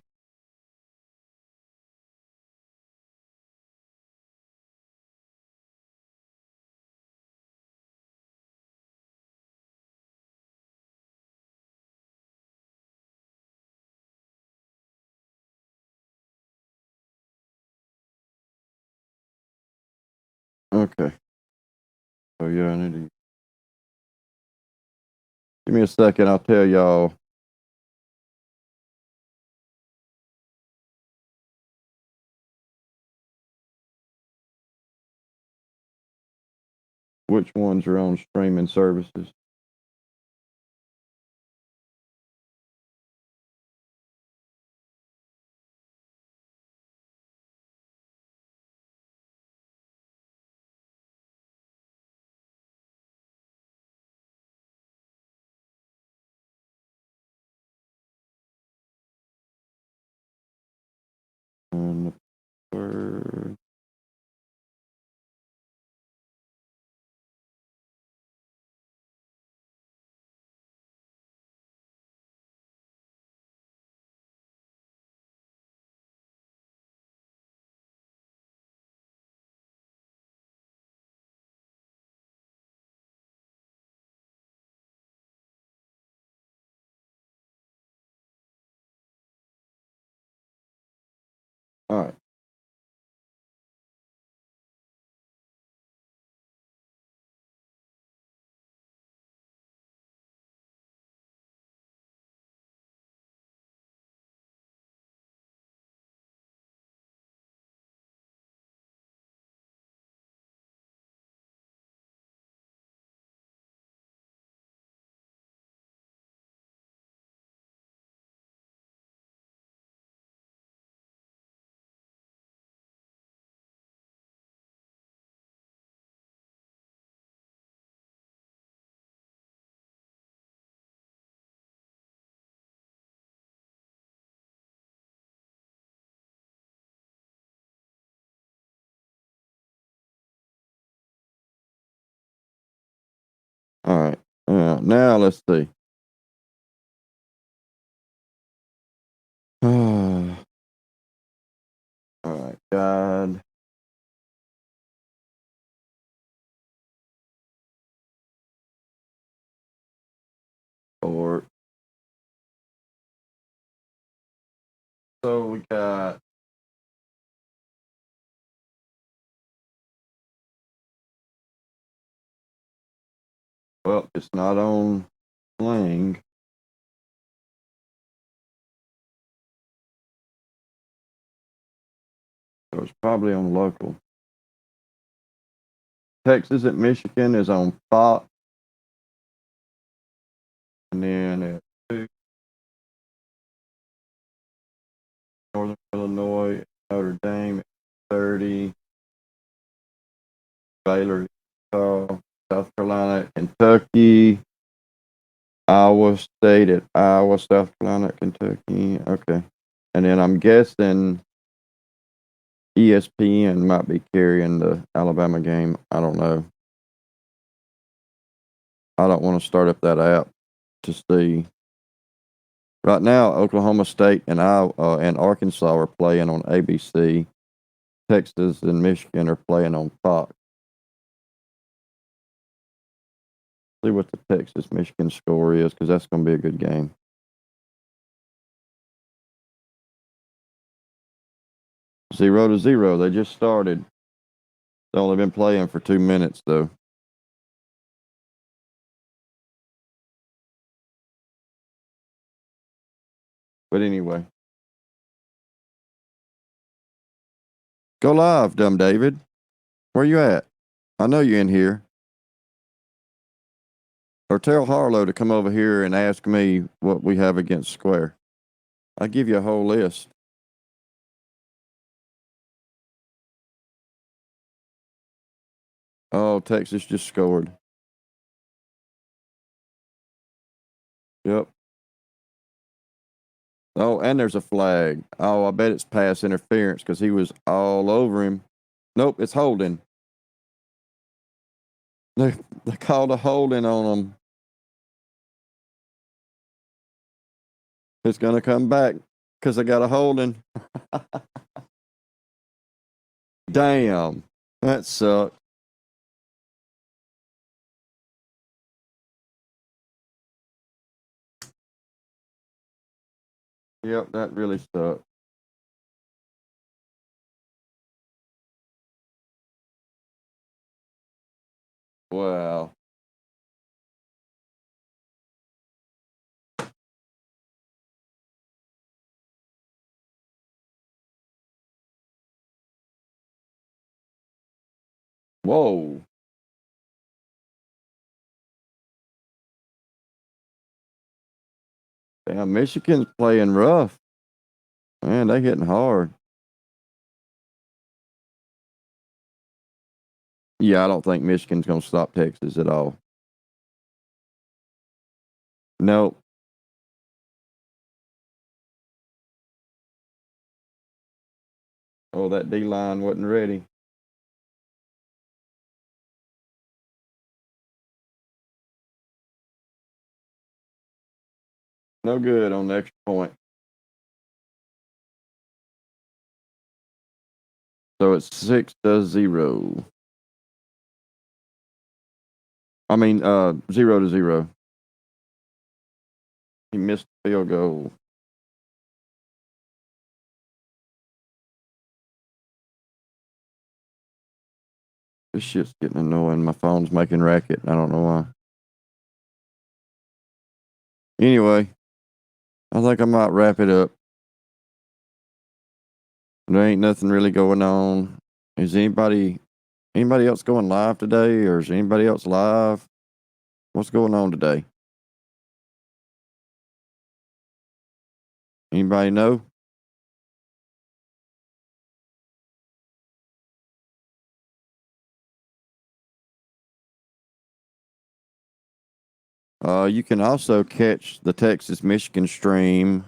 Okay. So yeah, I need to give me a second. I'll tell y'all. Which ones are on streaming services. And the third. All right. Now let's see. All right, God. Or so we got well, it's not on Sling. So it's probably on local. Texas and Michigan is on Fox. And then at 2, Northern Illinois, Notre Dame at 30, Baylor, Utah, South Carolina, Kentucky, Iowa State at Iowa, South Carolina, Kentucky. Okay. And then I'm guessing ESPN might be carrying the Alabama game. I don't know. I don't want to start up that app to see. Right now, Oklahoma State and Arkansas are playing on ABC. Texas and Michigan are playing on Fox. See what the Texas Michigan score is, because that's going to be a good game. 0-0. They just started. They've only been playing for 2 minutes, though. But anyway. Go live, dumb David. Where you at? I know you're in here. Or tell Harlow to come over here and ask me what we have against Square. I'll give you a whole list. Oh, Texas just scored. Yep. Oh, and there's a flag. Oh, I bet it's pass interference because he was all over him. Nope, it's holding. They called a holding on him. It's going to come back because I got a holding. Damn. That sucked. Yep, that really sucked. Wow. Whoa. Damn, Michigan's playing rough. Man, they hitting hard. Yeah, I don't think Michigan's going to stop Texas at all. Nope. Oh, that D-line wasn't ready. No good on the extra point. So it's 6-0. I mean, 0-0. He missed the field goal. This shit's getting annoying. My phone's making racket. I don't know why. Anyway, I think I might wrap it up. There ain't nothing really going on. Is anybody else going live today, or is anybody else live? What's going on today? Anybody know? You can also catch the Texas Michigan stream.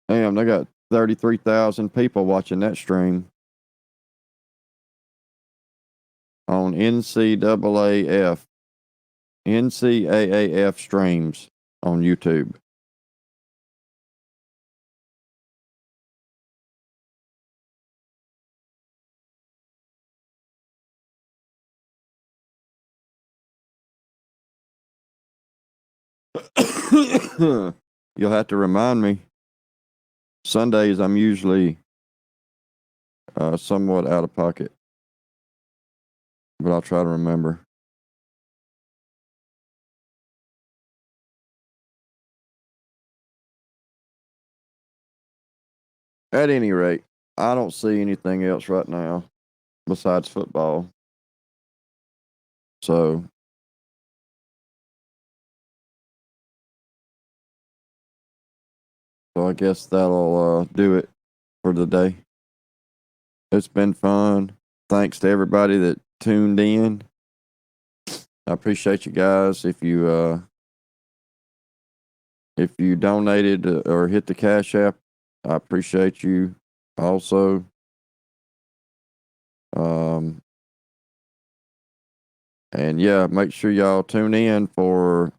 Damn, they got 33,000 people watching that stream on NCAAF streams on YouTube. You'll have to remind me. Sundays, I'm usually somewhat out of pocket, but I'll try to remember. At any rate, I don't see anything else right now besides football. So I guess that'll do it for the day. It's been fun. Thanks to everybody that tuned in. I appreciate you guys. If you donated or hit the Cash App, I appreciate you also. And yeah, make sure y'all tune in for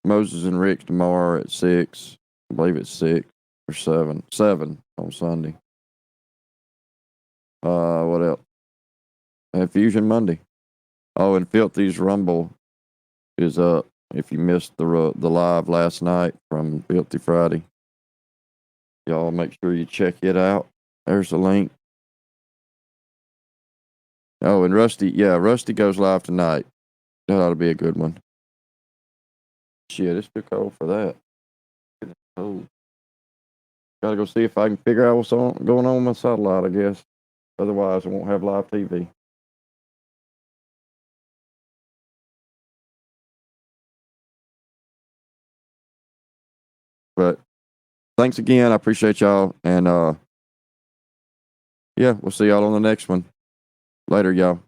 Moses and Rick tomorrow at 6. I believe it's 6 or 7 on Sunday. What else? And Fusion Monday. Oh, and Filthy's Rumble is up. If you missed the live last night from Filthy Friday, y'all make sure you check it out. There's the link. Oh, and Rusty goes live tonight. That ought to be a good one. Shit, it's too cold for that. It's cold. Gotta go see if I can figure out what's going on with my satellite, I guess. Otherwise, I won't have live TV. But thanks again. I appreciate y'all. And yeah, we'll see y'all on the next one. Later, y'all.